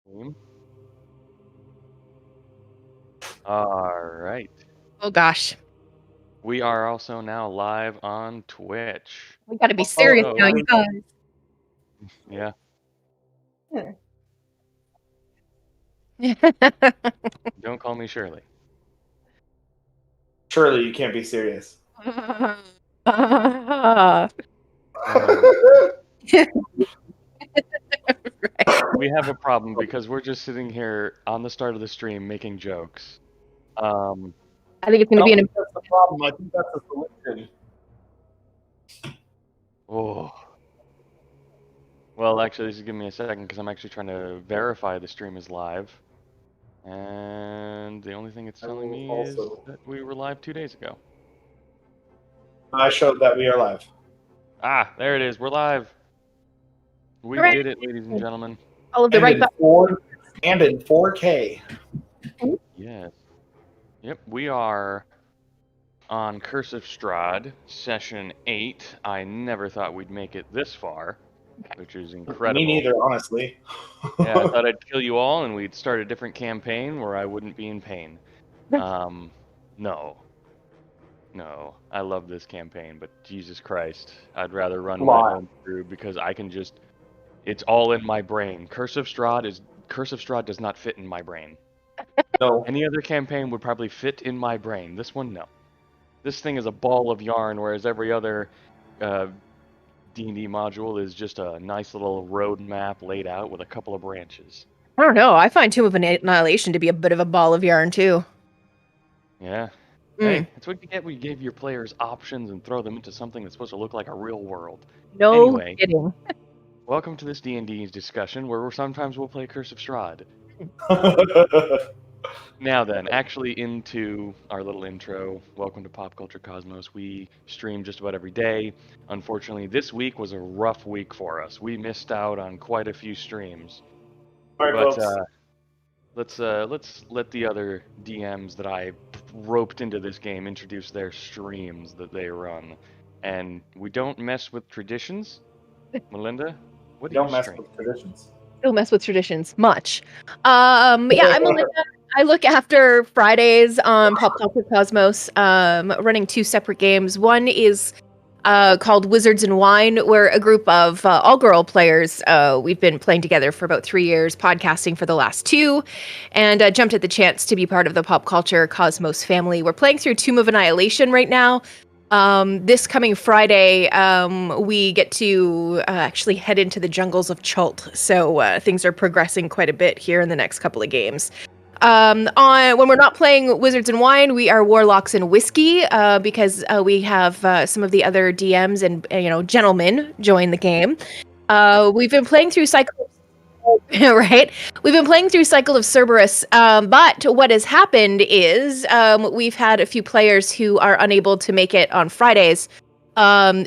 Stream. All right. Oh gosh, We are also now live on Twitch. we gotta be Oh, serious Oh. now, you guys. Yeah. Don't call me Shirley. Surely you can't be serious. We have a problem because we're just sitting here on the start of the stream making jokes. I think it's I gonna don't be think that's the problem. I think that's the solution. Oh. Well, actually, just give me a second because I'm actually trying to verify the stream is live. And the only thing it's telling me is that we were live 2 days ago. I showed that we are live. Ah, there it is. We're live. We Hooray. did it, ladies and gentlemen. all of the right buttons. And in 4K. Yes. Yep, we are on Curse of Strahd, Session 8. I never thought we'd make it this far, which is incredible. Me neither, honestly. Yeah, I thought I'd kill you all and we'd start a different campaign where I wouldn't be in pain. No. No, I love this campaign, but Jesus Christ, I'd rather run my home through because I can just... It's all in my brain. Curse of Strahd does not fit in my brain. No. Any other campaign would probably fit in my brain. This one, no. This thing is a ball of yarn, whereas every other D&D module is just a nice little road map laid out with a couple of branches. I don't know. I find Tomb of Annihilation to be a bit of a ball of yarn too. Yeah. Hey, that's what you get when you give your players options and throw them into something that's supposed to look like a real world. No Anyway, kidding. welcome to this D&D discussion where sometimes we'll play Curse of Strahd. Now then, actually into our little intro. Welcome to Pop Culture Cosmos. We stream just about every day. Unfortunately, this week was a rough week for us. We missed out on quite a few streams. All right, but let's let the other DMs that I roped into this game introduce their streams that they run. And we don't mess with traditions. Melinda, what do you mess stream? with traditions. Don't mess with traditions much. Yeah, I'm Melinda. I look after Fridays on Pop Culture Cosmos, running two separate games. One is called Wizards and Wine. We're a group of all-girl players. We've been playing together for about 3 years, podcasting for the last 2, and jumped at the chance to be part of the Pop Culture Cosmos family. We're playing through Tomb of Annihilation right now. This coming Friday, we get to actually head into the jungles of Chult, so things are progressing quite a bit here in the next couple of games. When we're not playing Wizards and Wine, we are Warlocks and Whiskey, because we have some of the other DMs and gentlemen join the game. We've been playing through Cycle, right? We've been playing through Cycle of Cerberus, but what has happened is we've had a few players who are unable to make it on Fridays.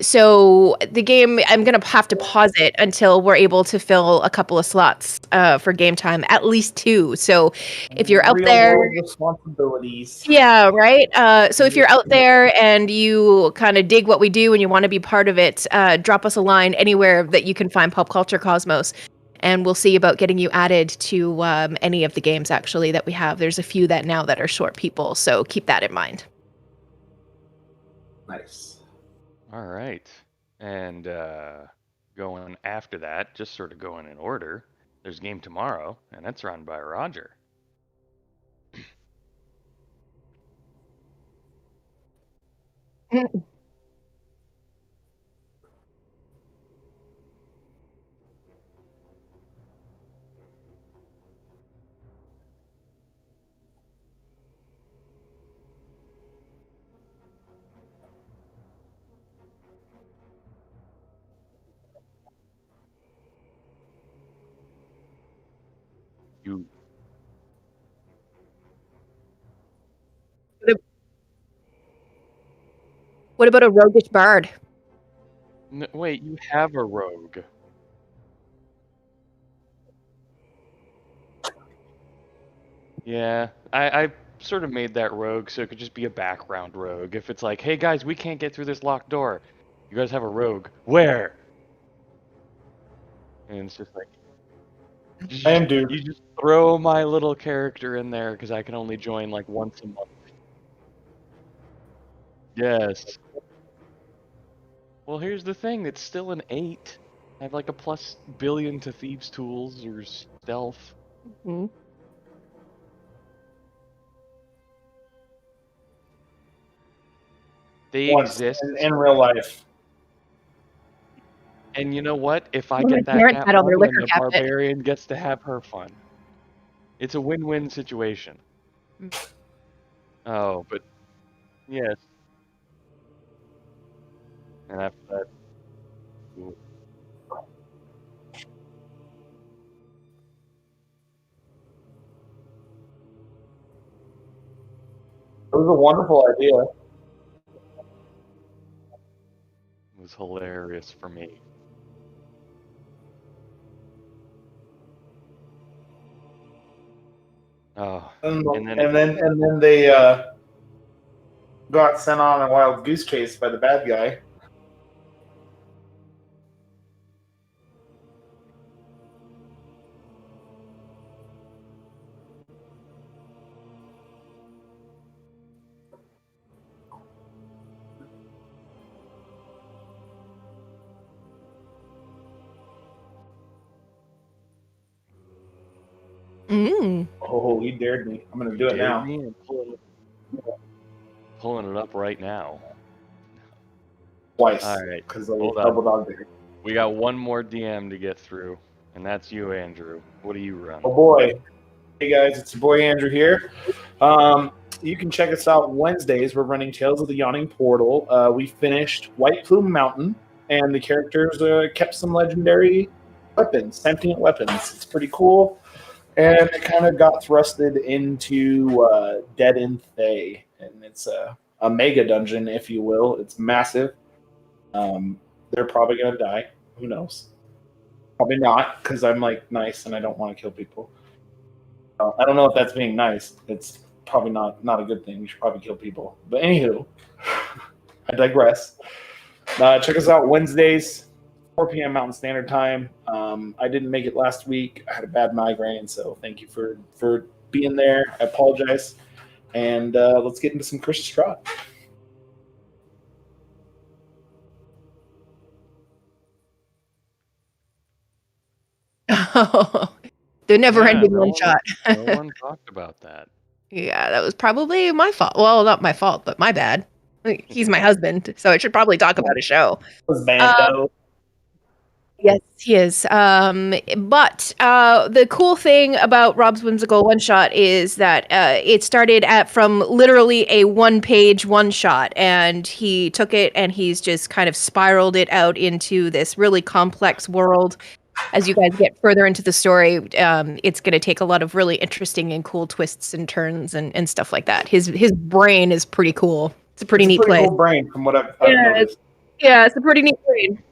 So the game, I'm going to have to pause it until we're able to fill a couple of slots for game time, at least 2. So if you're out there, responsibilities. Yeah, right. So if you're out there and you kind of dig what we do and you want to be part of it, drop us a line anywhere that you can find Pop Culture Cosmos, and we'll see about getting you added to any of the games actually that we have. There's a few that are short people, so keep that in mind. Nice. All right. And going after that, just sort of going in order, there's a game tomorrow, and that's run by Roger. You What about a roguish bard? wait, you have a rogue. Yeah, I sort of made that rogue so it could just be a background rogue. If it's like, hey guys, we can't get through this locked door. You guys have a rogue. Where? And it's just like, I am dude. You just throw my little character in there because I can only join like once a month. Yes. Well, here's the thing. It's still an 8. I have like a plus billion to thieves' tools or stealth. Mhm. They Once exist. in real life. And you know what? If I Well, get my that parents cat had all their bubble, then liquor the cabinet. barbarian gets to have her fun. It's a win-win situation. Oh, but yes. And after that, ooh, It was a wonderful idea. it was hilarious for me. Oh, And and then then they got sent on a wild goose chase by the bad guy. Mm. Oh, he dared me. I'm gonna do it dared now. me and pulling it up right now. Twice. All right, Because I hold on. double dog there. We got one more DM to get through, and that's you, Andrew. What do you run? Oh boy. Hey guys, it's your boy Andrew here. You can check us out Wednesdays. We're running Tales of the Yawning Portal. We finished White Plume Mountain, and the characters kept some legendary weapons, sentient weapons. It's pretty cool. And it kind of got thrusted into Dead End Thay, and it's a mega dungeon, if you will. It's massive. They're probably gonna die. Who knows? Probably not, because I'm like nice and I don't want to kill people. I don't know if that's being nice. It's probably not a good thing. We should probably kill people. But anywho, I digress. Check us out Wednesdays, 4 p.m. Mountain Standard Time. I didn't make it last week. I had a bad migraine, so thank you for being there. I apologize. And let's get into some Chris Strahd. The never-ending no one shot. No one talked about that. Yeah, that was probably my fault. Well, not my fault, but my bad. He's my husband, so I should probably talk about a show. Was Bando. Yes, he is. But the cool thing about Rob's Whimsical One Shot is that it started from literally a one-page one-shot, and he took it and he's just kind of spiraled it out into this really complex world. As you guys get further into the story, it's going to take a lot of really interesting and cool twists and turns and stuff like that. His brain is pretty cool. It's a pretty neat place. Cool brain, from what I've Yeah, noticed. it's a pretty neat brain.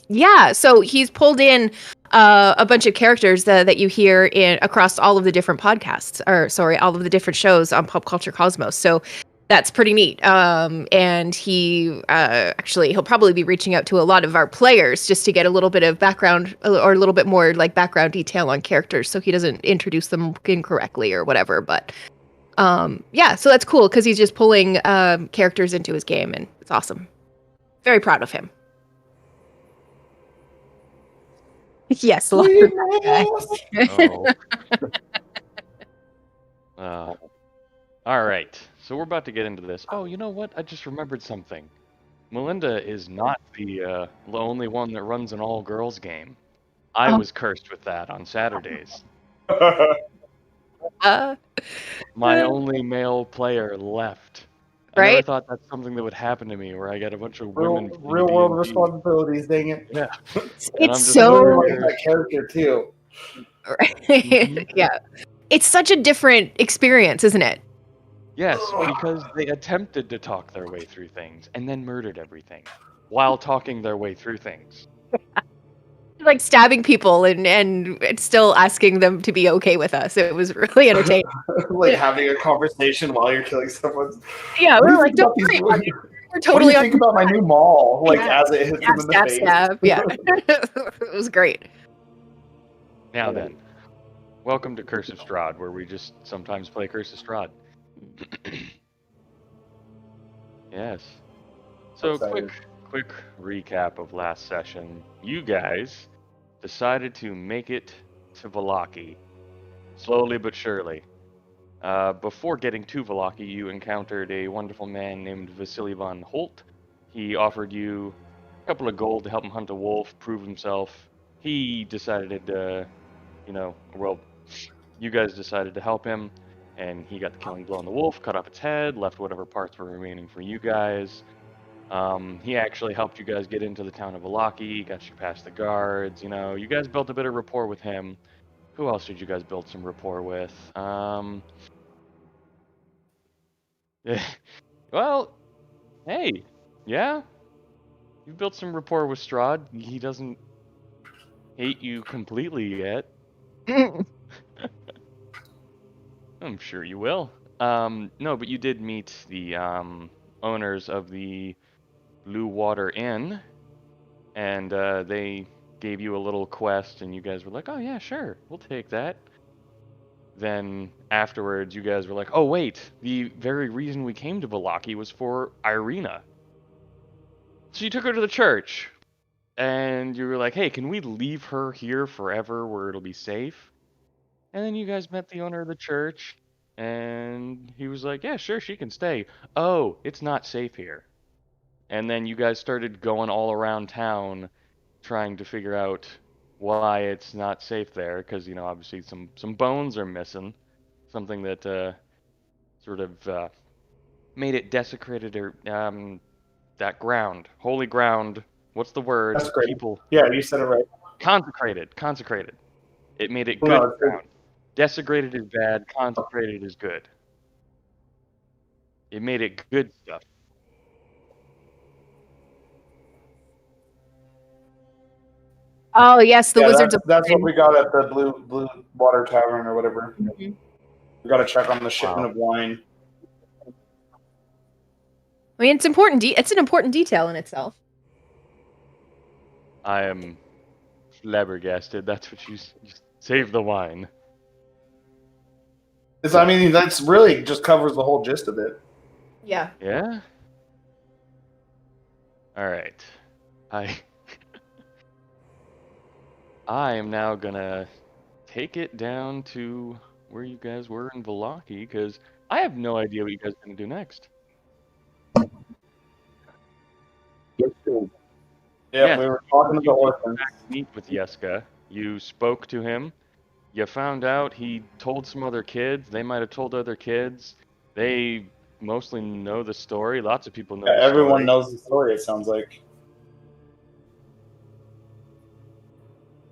Yeah, so he's pulled in a bunch of characters that you hear across all of the different podcasts, or sorry, all of the different shows on Pop Culture Cosmos. So that's pretty neat. And he he'll probably be reaching out to a lot of our players just to get a little bit of background or a little bit more like background detail on characters, so he doesn't introduce them incorrectly or whatever. But yeah, so that's cool because he's just pulling characters into his game, and it's awesome. Very proud of him. Yes, a lot of that guy. All right, so we're about to get into this. Oh, you know what? I just remembered something. Melinda is not the only one that runs an all-girls game. I was cursed with that on Saturdays. My only male player left. I never thought that's something that would happen to me, where I get a bunch of women. Real world responsibilities, dang it. Yeah. It's so that character too. Right. Yeah. It's such a different experience, isn't it? Yes, because they attempted to talk their way through things and then murdered everything while talking their way through things. Like stabbing people and still asking them to be okay with us. It was really entertaining. Like having a conversation while you're killing someone. Yeah, we were like, don't worry about it. We're What do totally you on. think about my new mall? Like Yeah. as it hits him in the face. Yeah. It was great. Now then, welcome to Curse of Strahd, where we just sometimes play Curse of Strahd. Yes. So Excited. quick recap of last session. You guys decided to make it to Vallaki, slowly but surely. Before getting to Vallaki, you encountered a wonderful man named Vasily von Holt. He offered you a couple of gold to help him hunt a wolf, prove himself. He decided, well, you guys decided to help him, and he got the killing blow on the wolf, cut off its head, left whatever parts were remaining for you guys. He actually helped you guys get into the town of Vallaki, got you past the guards. You guys built a bit of rapport with him. Who else did you guys build some rapport with? Well, hey, yeah, you've built some rapport with Strahd. He doesn't hate you completely yet. I'm sure you will. No, but you did meet the owners of the Blue Water Inn, and they gave you a little quest, and you guys were like, "Oh yeah, sure, we'll take that." Then afterwards, you guys were like, "Oh wait, the very reason we came to Vallaki was for Irina." So you took her to the church, and you were like, "Hey, can we leave her here forever where it'll be safe?" And then you guys met the owner of the church, and he was like, "Yeah, sure, she can stay." "Oh, it's not safe here." And then you guys started going all around town trying to figure out why it's not safe there, because, obviously some bones are missing, something that sort of made it desecrated, or that ground, holy ground. What's the word? That's great. People. Yeah, you said it right. Consecrated. It made it No, good it's good. ground. Desecrated is bad. Consecrated is good. It made it good stuff. Oh yes, the Yeah, Wizards of that's what Wine. we got at the Blue Water Tavern or whatever. Mhm. We got to check on the shipment Wow. of wine. I mean, it's important. It's an important detail in itself. I am flabbergasted. That's what you save the wine. I mean, that's really just covers the whole gist of it. Yeah. Yeah? All right. I am now gonna take it down to where you guys were in Vallaki, because I have no idea what you guys are gonna do next. Yeah, we were talking to the You came orphans. back to meet with Yeska. You spoke to him. You found out he told some other kids. They might have told other kids. They mostly know the story. Lots of people know Yeah, the everyone story. knows the story, it sounds like.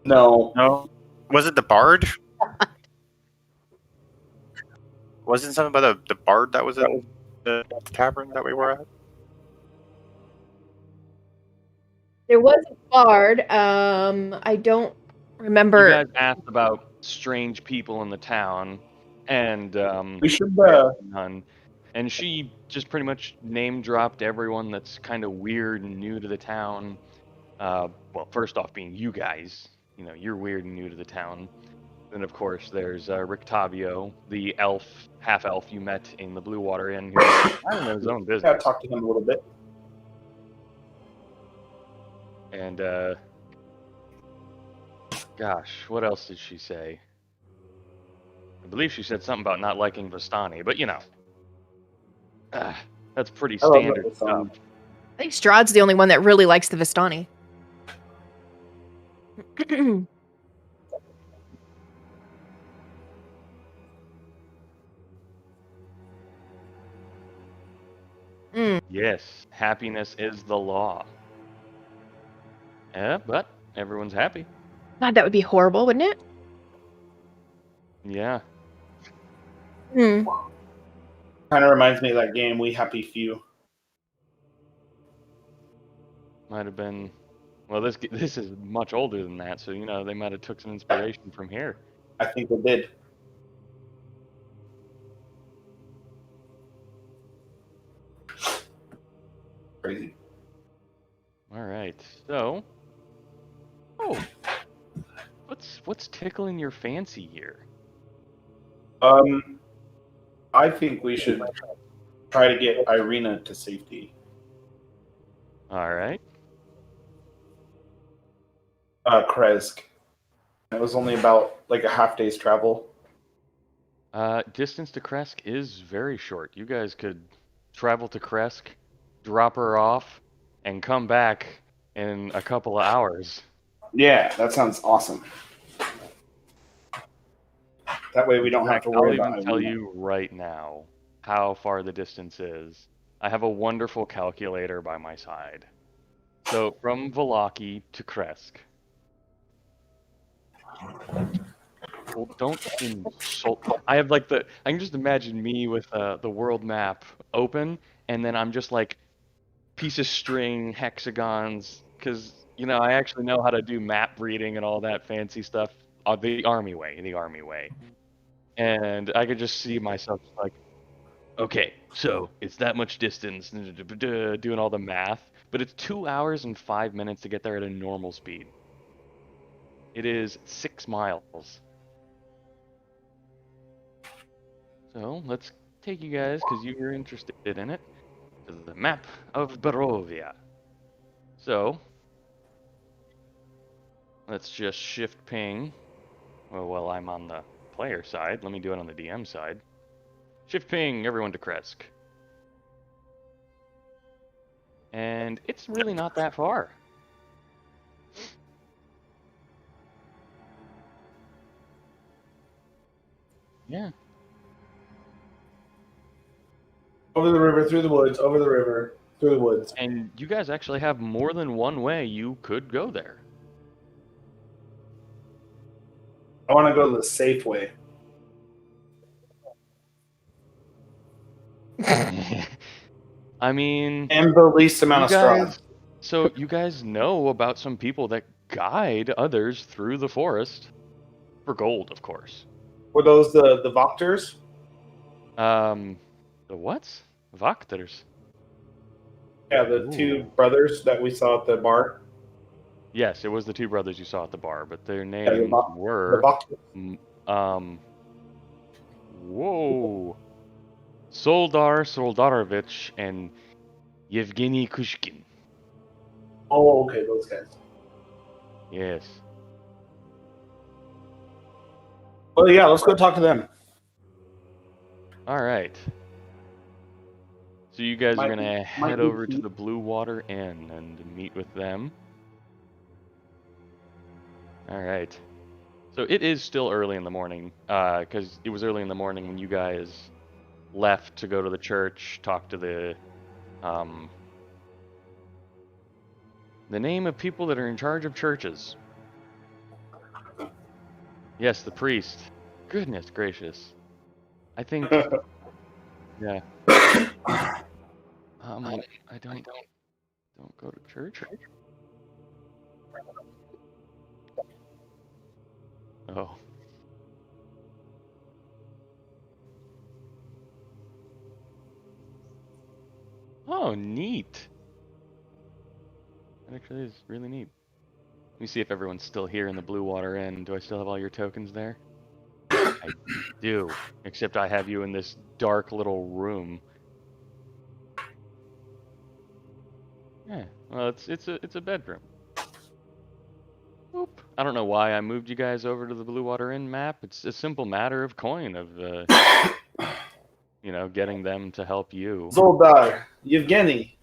No. Was it the bard? Wasn't something about the bard that was in the tavern that we were at? There was a bard. I don't remember. You guys asked about strange people in the town, and We should none. And she just pretty much name dropped everyone that's kind of weird and new to the town. Well, first off, being you guys. You're weird and new to the town. Then, of course, there's Rictavio, the half elf you met in the Blue Water Inn, who's kind of his own business. talk to him a little bit. And, gosh, what else did she say? I believe she said something about not liking Vistani, but that's pretty I love standard that stuff. song. I think Strahd's the only one that really likes the Vistani. Yes, happiness is the law. Yeah, but everyone's happy. God, that would be horrible, wouldn't it? Yeah. Hmm. Kind of reminds me of that game, We Happy Few. Might have been. Well, this is much older than that, so they might have took some inspiration from here. I think they did. Crazy. All right. So, what's tickling your fancy here? I think we should try to get Irina to safety. All right. Kresk. It was only about like a half day's travel. Distance to Kresk is very short. You guys could travel to Kresk, drop her off, and come back in a couple of hours. Yeah, that sounds awesome. That way we don't have to I'll worry even about tell Irina. you right now how far the distance is. I have a wonderful calculator by my side. So from Valaki to Kresk. Well, don't insult. I have like I can just imagine me with the world map open, and then I'm just like piece of string, hexagons, because I actually know how to do map reading and all that fancy stuff the army way. And I could just see myself like, okay, so it's that much distance, doing all the math, but it's 2 hours and 5 minutes to get there at a normal speed. It is 6 miles. So let's take you guys, because you were interested in it, to the map of Barovia. So let's just shift ping. Well, I'm on the player side. Let me do it on the DM side. Shift ping everyone to Kresk. And it's really not that far. Yeah. Over the river, through the woods, over the river, through the woods. And you guys actually have more than one way you could go there. I want to go the safe way. I mean, And the least amount of Strahd. so you guys know about some people that guide others through the forest for gold, of course. Were those the Voctors? The what? Vakters. Yeah, the two brothers that we saw at the bar. Yes, it was the two brothers you saw at the bar, but their Yeah, names the were Voctors. whoa, Soldar Soldarovich and Yevgeny Kushkin. Oh, okay, those guys. Yes. Well, yeah, let's go talk to them. All right. So you guys are gonna head over to the Blue Water Inn and meet with them. All right. So it is still early in the morning, because it was early in the morning when you guys left to go to the church, talk to the name of people that are in charge of churches. Yes, the priest. Goodness gracious. I think, yeah. I don't go to church. Oh. Oh, neat. That actually is really neat. Let me see if everyone's still here in the Blue Water Inn. Do I still have all your tokens there? I do, except I have you in this dark little room. Yeah, well, it's a bedroom. Oop. I don't know why I moved you guys over to the Blue Water Inn map. It's a simple matter of coin, of getting them to help you. Zoldar, Yevgeny,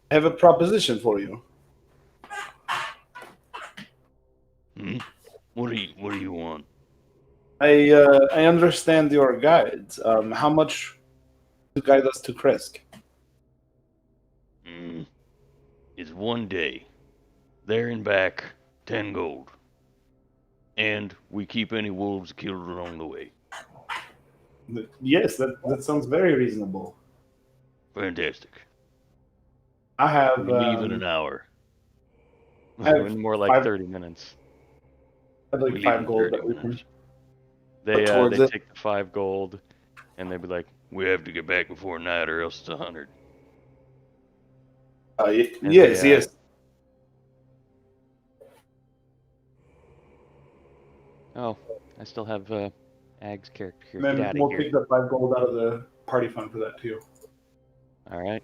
I have a proposition for you. What do you want? I understand your guides. How much to guide us to Kresk? It's 1 day. There and back, 10 gold. And we keep any wolves killed along the way. Yes, that sounds very reasonable. Fantastic. I have. We leave in an hour. More like 30 minutes. I have like 5 gold that we can. They take the 5 gold, and they'd be like, we have to get back before night or else it's 100. Yes, yes. Oh, I still have Ag's character here. And Get then out of we'll here. take the 5 gold out of the party fund for that too. All right.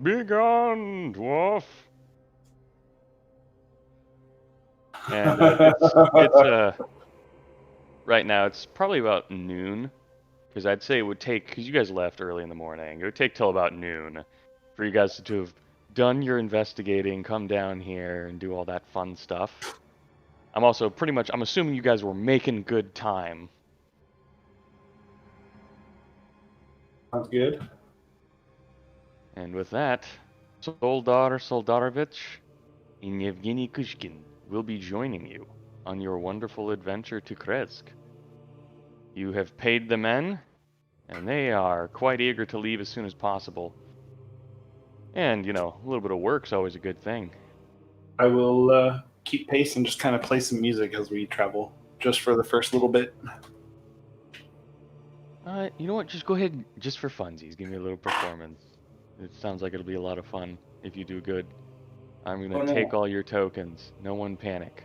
Be gone, dwarf. And it's right now it's probably about noon, because I'd say it would take, because you guys left early in the morning, it would take till about noon for you guys to have done your investigating, come down here and do all that fun stuff. I'm also I'm assuming you guys were making good time. Sounds good. And with that, Soldar Soldarovich and Yevgeny Kushkin will be joining you on your wonderful adventure to Kresk. You have paid the men, and they are quite eager to leave as soon as possible. And, a little bit of work's always a good thing. I will keep pace and just kind of play some music as we travel, just for the first little bit. You know what? Just go ahead, just for funsies, give me a little performance. It sounds like it'll be a lot of fun if you do good. I'm going to take all your tokens. No one panic.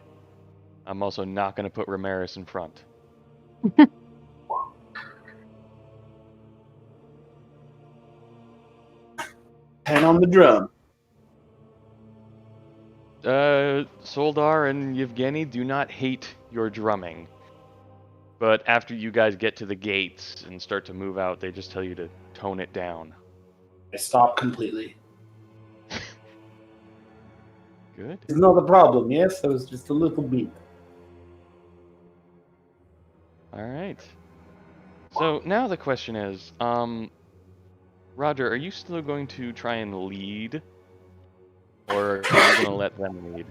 I'm also not going to put Ramirez in front. And on the drum. Soldar and Yevgeny do not hate your drumming. But after you guys get to the gates and start to move out, they just tell you to tone it down. I stop completely. Good. It's not a problem, yes? That was just a little beat. All right. So now the question is, Roger, are you still going to try and lead? Or are you going to let them lead?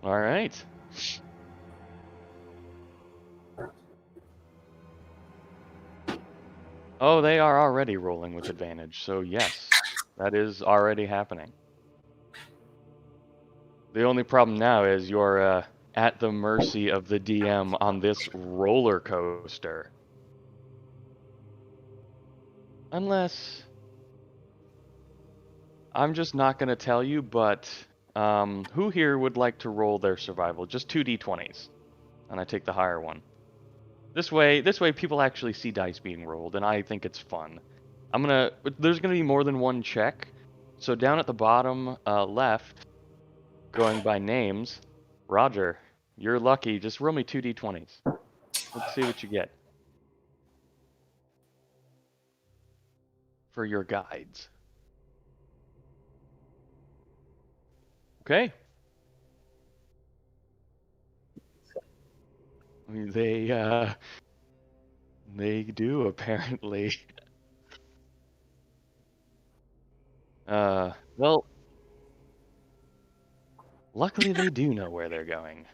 All right. Oh, they are already rolling with advantage, so yes, that is already happening. The only problem now is you're at the mercy of the DM on this roller coaster. Unless... I'm just not going to tell you, but who here would like to roll their survival? Just 2d20s, and I take the higher one. This way people actually see dice being rolled, and I think it's fun. There's gonna be more than one check. So down at the bottom left, going by names, Roger, you're lucky. Just roll me 2d20s. Let's see what you get for your guides. Okay. I mean, they do apparently. Well, luckily they do know where they're going.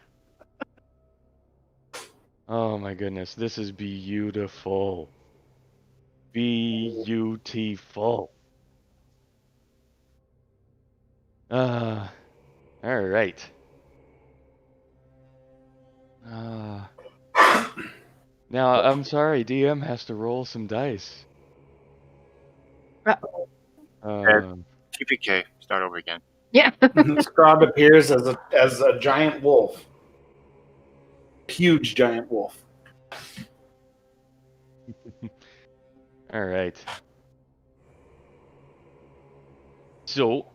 Oh my goodness, this is beautiful. Beautiful. All right. Now, I'm sorry, DM has to roll some dice. TPK, start over again. Yeah. Strahd appears as a giant wolf. Huge giant wolf. All right. So,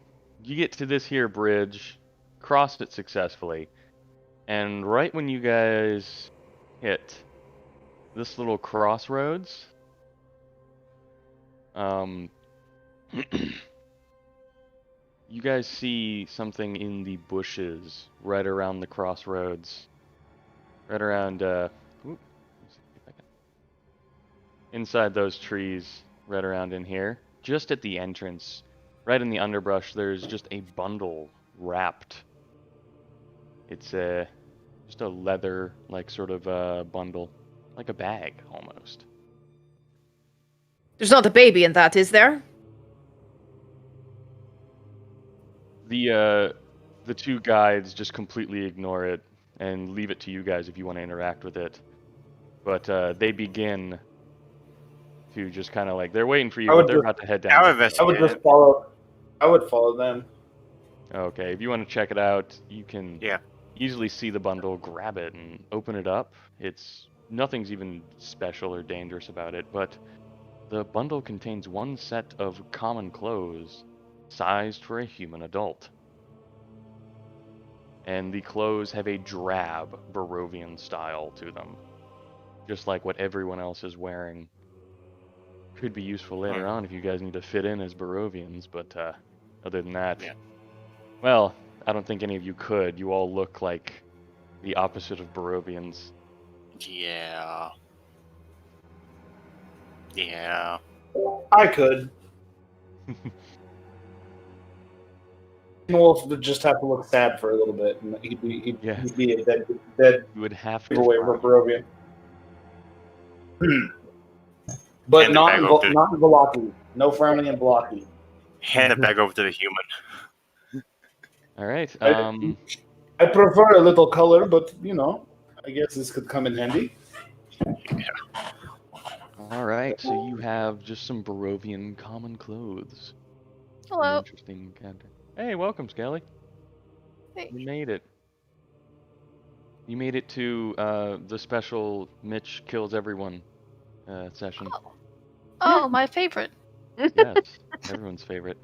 you get to this here bridge, crossed it successfully, and right when you guys hit this little crossroads, you guys see something in the bushes right around the crossroads. Right around, inside those trees, right around in here. Just at the entrance, right in the underbrush, there's just a bundle wrapped. It's just a leather, sort of bundle. Like a bag, almost. There's not a baby in that, is there? The two guides just completely ignore it and leave it to you guys if you want to interact with it. But they begin to just kind of like they're waiting for you, I but would they're just- about to head I'll down. I would investigate just it. follow. I would follow them. Okay, if you want to check it out, you can Yeah. easily see the bundle, grab it, and open it up. It's nothing's even special or dangerous about it, but the bundle contains one set of common clothes sized for a human adult. And the clothes have a drab Barovian style to them, just like what everyone else is wearing. Could be useful later on if you guys need to fit in as Barovians, but other than that, Yeah. well, I don't think any of you could. You all look like the opposite of Barovians. Yeah. Yeah. I could. Wolf would just have to look sad for a little bit, and he'd be a dead You would have to giveaway for frown. Barovian. But Hand it not back in, over to the- not in Velocity. No frowning in Velocity. Hand it back over to the human. All right. I prefer a little color, but I guess this could come in handy. All right. So you have just some Barovian common clothes. An Hello. interesting character. Hey, welcome, Skelly. Hey. You made it. You made it to the special Mitch kills everyone session. Oh, my favorite. Yes, everyone's favorite.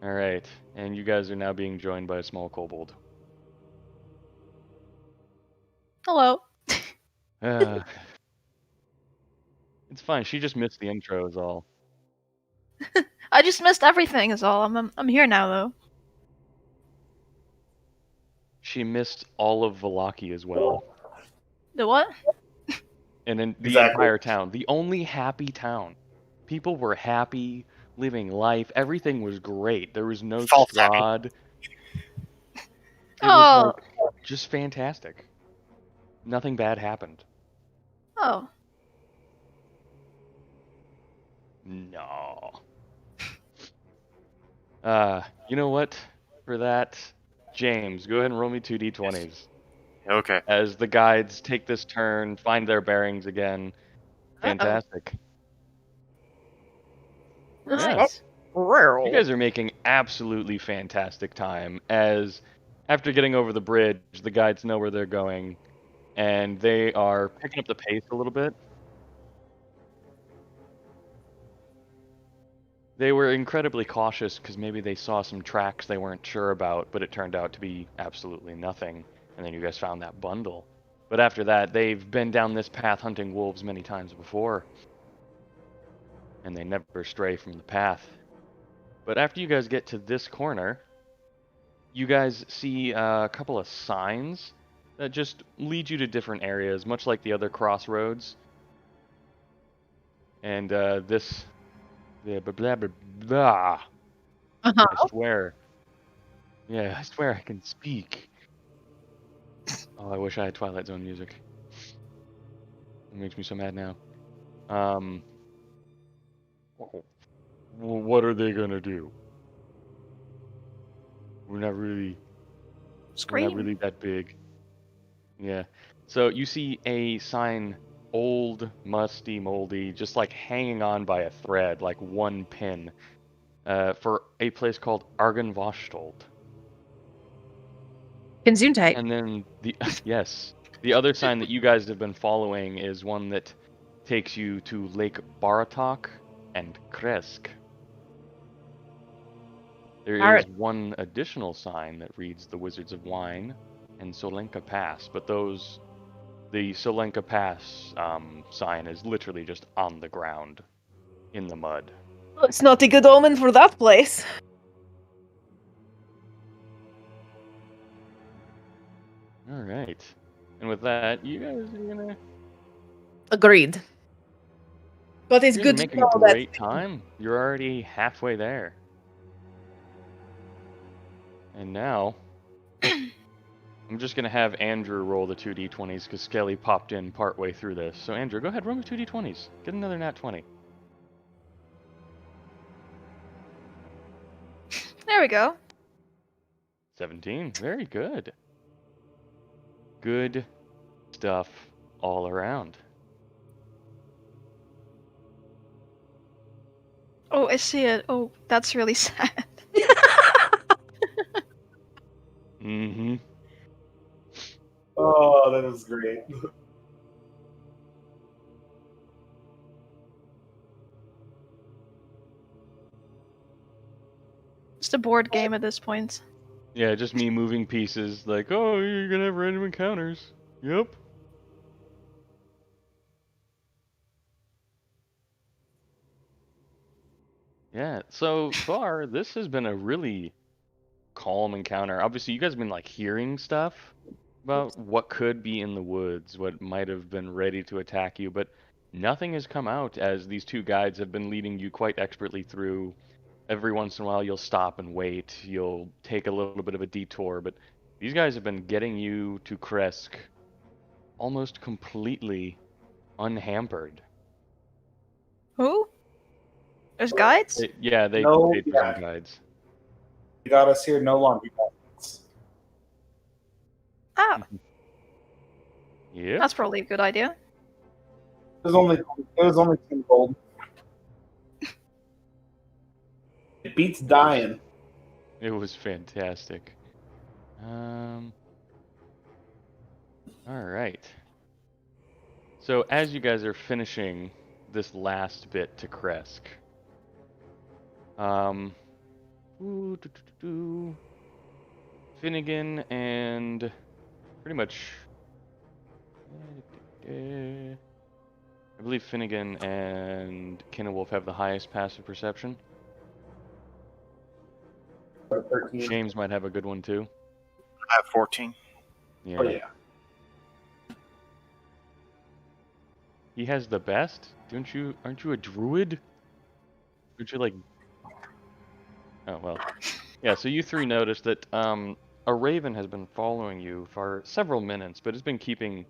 All right, and you guys are now being joined by a small kobold. Hello. Uh, it's fine. She just missed the intro, is all. I just missed everything. Is all. I'm here now though. She missed all of Valaki as well, The what? and then the Exactly. entire town. The only happy town. People were happy, living life. Everything was great. There was no False happy. Strahd. It Oh. was like, just fantastic. Nothing bad happened. Oh. No. You know what? For that, James, go ahead and roll me 2d20s. Okay. As the guides take this turn, find their bearings again. Fantastic. Nice. You guys are making absolutely fantastic time as after getting over the bridge, the guides know where they're going and they are picking up the pace a little bit. They were incredibly cautious because maybe they saw some tracks they weren't sure about, but it turned out to be absolutely nothing. And then you guys found that bundle. But after that, they've been down this path hunting wolves many times before. And they never stray from the path. But after you guys get to this corner, you guys see a couple of signs that just lead you to different areas, much like the other crossroads. And this... blah, blah, blah, blah. I swear. Yeah, I swear I can speak. Oh, I wish I had Twilight Zone music. It makes me so mad now. What are they gonna do? We're not really Scream. that big. Yeah. So you see a sign, old, musty, moldy, just like hanging on by a thread, like one pin, for a place called Argenvostold. Gesundheit. And then yes, the other sign that you guys have been following is one that takes you to Lake Baratok and Kresk. There is one additional sign that reads the Wizards of Wine and Solenka Pass, but the Solenka Pass sign is literally just on the ground in the mud. It's not a good omen for that place. All right. And with that, you guys are gonna Agreed. But it's you're good gonna to make know a that. great time. You're already halfway there. And now, I'm just gonna have Andrew roll the 2d20s because Skelly popped in partway through this. So Andrew, go ahead, roll me 2d20s. Get another nat 20. There we go. 17. Very good. Good stuff all around. Oh, I see it. Oh, that's really sad. Mm-hmm. Oh, that is great. It's a board game at this point. Yeah, just me moving pieces. Like, oh, you're gonna have random encounters. Yep. Yeah. So far, this has been a really calm encounter. Obviously, you guys have been like hearing stuff about what could be in the woods, what might have been ready to attack you, but nothing has come out as these two guides have been leading you quite expertly through. Every once in a while, you'll stop and wait. You'll take a little bit of a detour, but these guys have been getting you to Kresk almost completely unhampered. Who? There's guides? They No, paid for yeah. some guides. You got us here, no laundry baskets. Ah, Yeah. that's probably a good idea. It was only 10 gold. It beats dying. It was fantastic. All right. So as you guys are finishing this last bit to Kresk, Finnegan and pretty much, I believe Finnegan and Kenilwolf have the highest passive perception. 13. James might have a good one too. I have 14. Yeah. Oh, yeah. He has the best? Aren't you a druid? Aren't you like... Oh, well. Yeah, so you three noticed that a raven has been following you for several minutes, but it's been keeping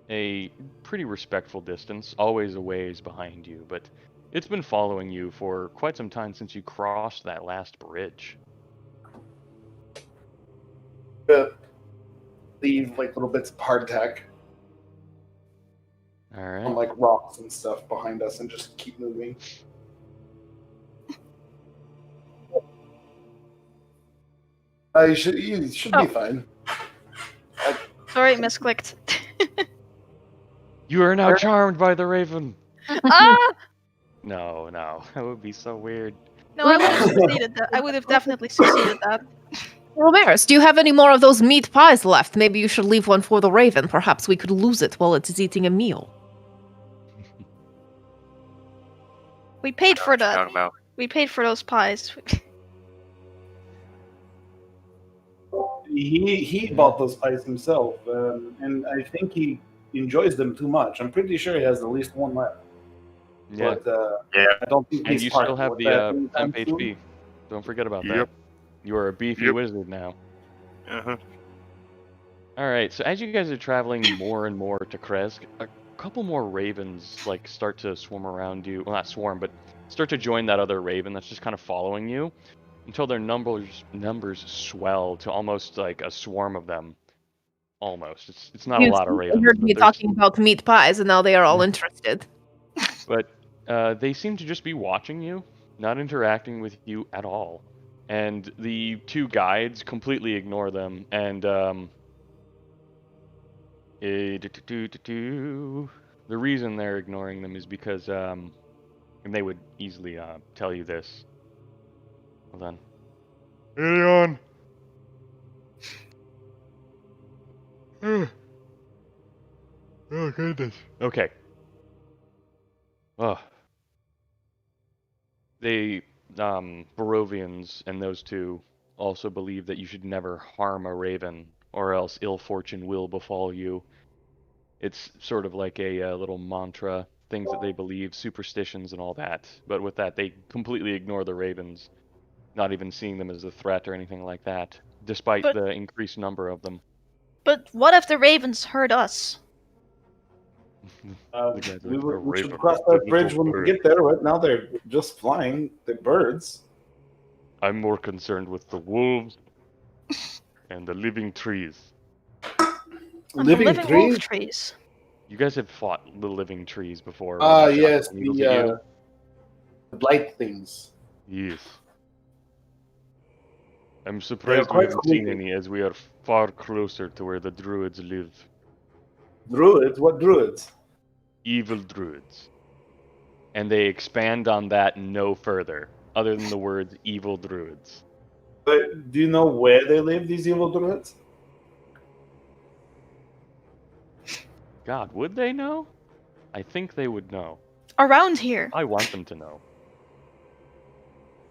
a pretty respectful distance, always a ways behind you, but it's been following you for quite some time since you crossed that last bridge. Leave like little bits of hardtack All on right. like rocks and stuff behind us and just keep moving. You should be fine. Sorry, misclicked. You are now charmed by the raven. Ah! No, that would be so weird. No, I would have succeeded that. I would have definitely succeeded that. Romaris, do you have any more of those meat pies left? Maybe you should leave one for the raven. Perhaps we could lose it while it is eating a meal. We paid for What you that. talking about? We paid for those pies. He bought those pies himself, and I think he enjoys them too much. I'm pretty sure he has at least one left. Yeah. But Yeah. I don't think And he's you parting still have with the that anytime temp soon. HP. Don't forget about that. Yep. You are a beefy Yep. wizard now. Uh-huh. All right, so as you guys are traveling more and more to Kresk, a couple more ravens like start to swarm around you. Well, not swarm, but start to join that other raven that's just kind of following you until their numbers swell to almost like a swarm of them. Almost. It's not a lot of You ravens. heard but me there's- talking about meat pies, and now they are all interested. But they seem to just be watching you, not interacting with you at all. And the two guides completely ignore them. And the reason they're ignoring them is because, and they would easily tell you this. Hold on. Elion! Oh, goodness. Okay. Oh. They, Barovians and those two also believe that you should never harm a raven, or else ill fortune will befall you. It's sort of like a little mantra, things that they believe, superstitions and all that. But with that, they completely ignore the ravens, not even seeing them as a threat or anything like that, despite But- the increased number of them. But what if the ravens heard us? The guys are We, like, would- "A we should raven, cross that a bridge little when we bird." get there. Right now, they're just flying. They're birds. I'm more concerned with the wolves and the living trees. And Living the living trees. wolf trees. You guys have fought the living trees before. Ah, when they shot yes, needles the, at you. The blight things. Yes. I'm They are surprised we quite haven't seen creepy. any, as we are far closer to where the druids live. Druids? What druids? Evil druids. And they expand on that no further, other than the words evil druids. But do you know where they live, these evil druids? God, would they know? I think they would know. Around here. I want them to know.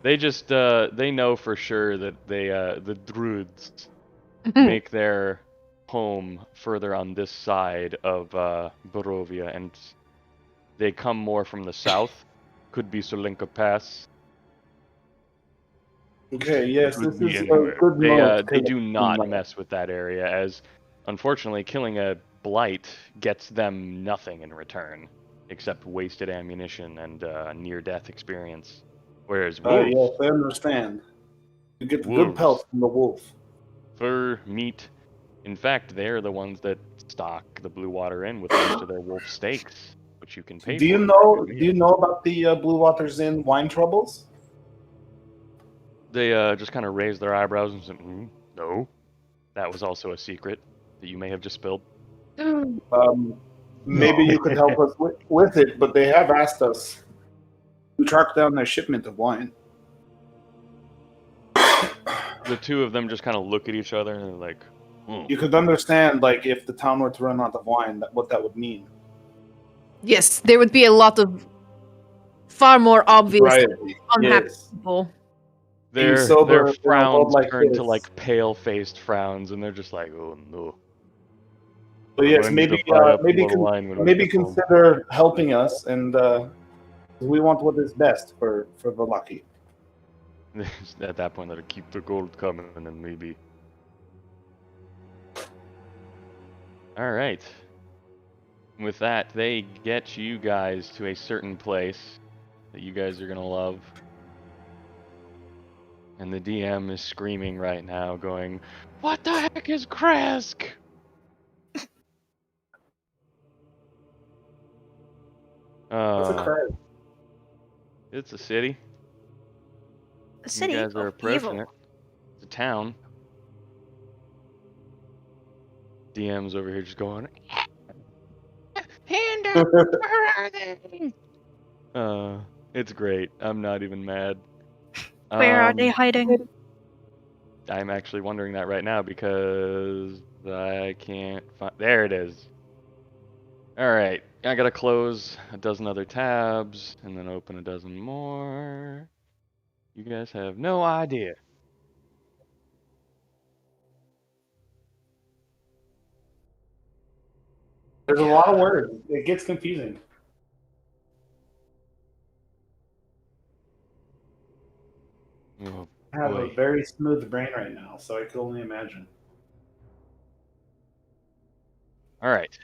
They just, they know for sure that they, the druids make their home further on this side of, Barovia, and they come more from the south. Could be Solinka Pass. Okay, yes, Could this be is a anywhere. good note. They do not mess with that area, as unfortunately killing a blight gets them nothing in return, except wasted ammunition and near-death experience. Whereas wolves, Yes, I understand. You get the good wolves, pelts from the wolf. fur, meat. In fact, they're the ones that stock the Blue Water Inn with most of their wolf steaks, which you can pay Do you for a know? good Do you meal. know about the Blue Waters Inn wine troubles? They just kind of raise their eyebrows and say, "No, that was also a secret that you may have just spilled." Maybe you could help us with it, but they have asked us to track down their shipment of wine. The two of them just kind of look at each other and they're like, You could understand, like, if the town were to run out of wine, what that would mean. Yes, there would be a lot of far more obvious Right. unhappy Yes. people. Being their sober in a frowns world like turn to this. like pale-faced frowns, and they're just like, "Oh no, But yes, I need maybe to buy up maybe more wine when we maybe get home." consider helping us, and we want what is best for the lucky. At that point, that'll keep the gold coming, and then maybe. All right. With that, they get you guys to a certain place that you guys are gonna love. And the DM is screaming right now, going, "What the heck is Kresk?" What's a crab? It's a city. A You city guys are of approaching evil. it. It's a town. DM's over here just going, "Hand up! Where are they?" It's great. I'm not even mad. Where are they hiding? I'm actually wondering that right now because I can't find. There it is. All right, I gotta close a dozen other tabs and then open a dozen more. You guys have no idea. There's a lot of words. It gets confusing. Oh I have a boy. very smooth brain right now, so I can only imagine. All right.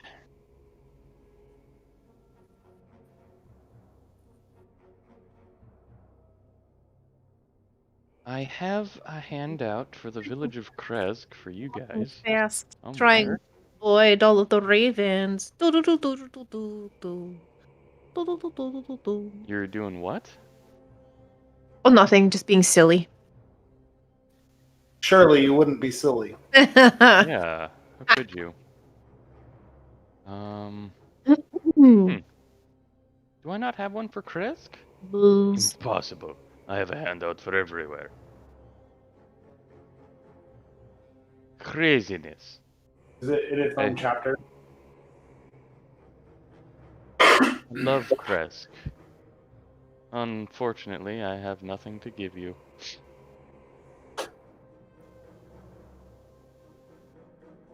I have a handout for the village of Kresk for you guys. Fast. Somewhere. Trying to avoid all of the ravens. You're doing what? Oh, nothing. Just being silly. Surely you wouldn't be silly. Yeah. How could you? Do I not have one for Kresk? Booze. Impossible. I have a handout for everywhere. Craziness. Is it in its own Hey. chapter? I love Kresk. Unfortunately, I have nothing to give you.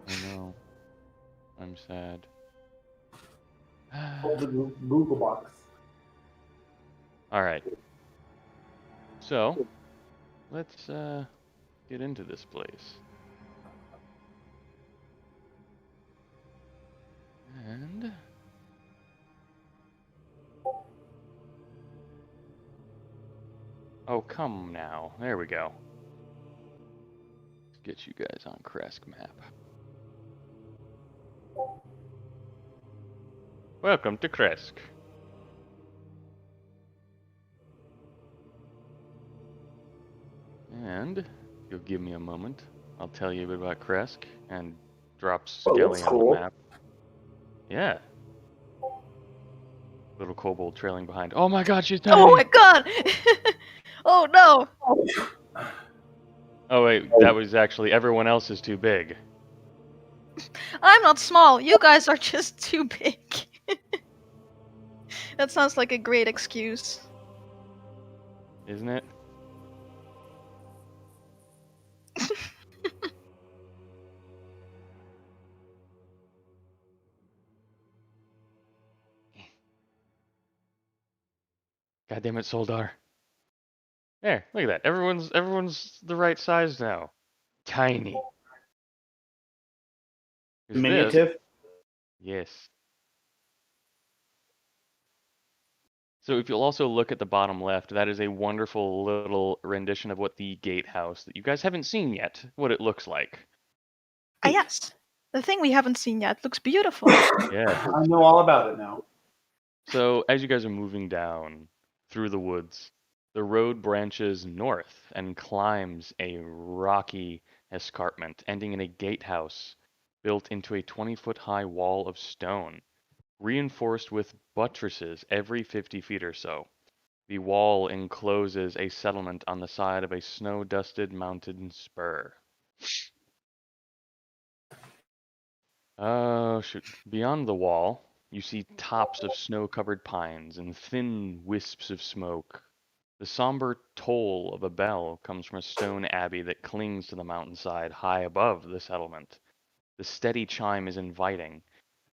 I know. I'm sad. Oh, the Google box. Alright. So, let's get into this place. And oh, come now. There we go. Let's get you guys on Kresk map. Welcome to Kresk. And you'll give me a moment. I'll tell you a bit about Kresk and drops Oh, Skelly that's on the cool. map. Yeah. Little kobold trailing behind. Oh my god, she's tiny! Oh my god! Oh no! Oh wait, that was actually everyone else is too big. I'm not small. You guys are just too big. That sounds like a great excuse. Isn't it? God damn it, Soldar. There, look at that. Everyone's the right size now. Tiny. 'Cause this, Diminutive. yes. So if you'll also look at the bottom left, that is a wonderful little rendition of what the gatehouse that you guys haven't seen yet, what it looks like. Ah, yes. The thing we haven't seen yet looks beautiful. Yeah. I know all about it now. So as you guys are moving down through the woods, the road branches north and climbs a rocky escarpment, ending in a gatehouse built into a 20-foot high wall of stone, reinforced with buttresses every 50 feet or so. The wall encloses a settlement on the side of a snow-dusted mountain spur. Oh, shoot. Beyond the wall, you see tops of snow-covered pines and thin wisps of smoke. The somber toll of a bell comes from a stone abbey that clings to the mountainside high above the settlement. The steady chime is inviting,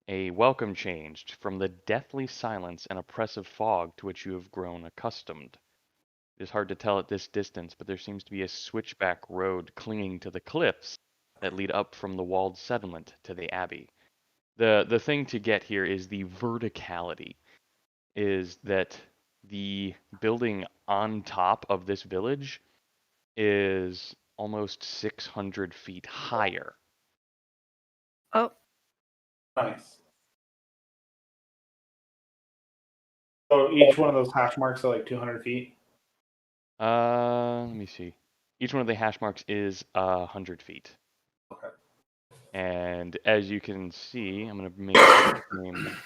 a welcome change from the deathly silence and oppressive fog to which you have grown accustomed. It is hard to tell at this distance, but there seems to be a switchback road clinging to the cliffs that lead up from the walled settlement to the abbey. The thing to get here is the verticality, is that the building on top of this village is almost 600 feet higher. Oh, Nice. So each one of those hash marks are like 200 feet. Let me see. Each one of the hash marks is 100 feet. Okay. And as you can see, I'm going to make the same.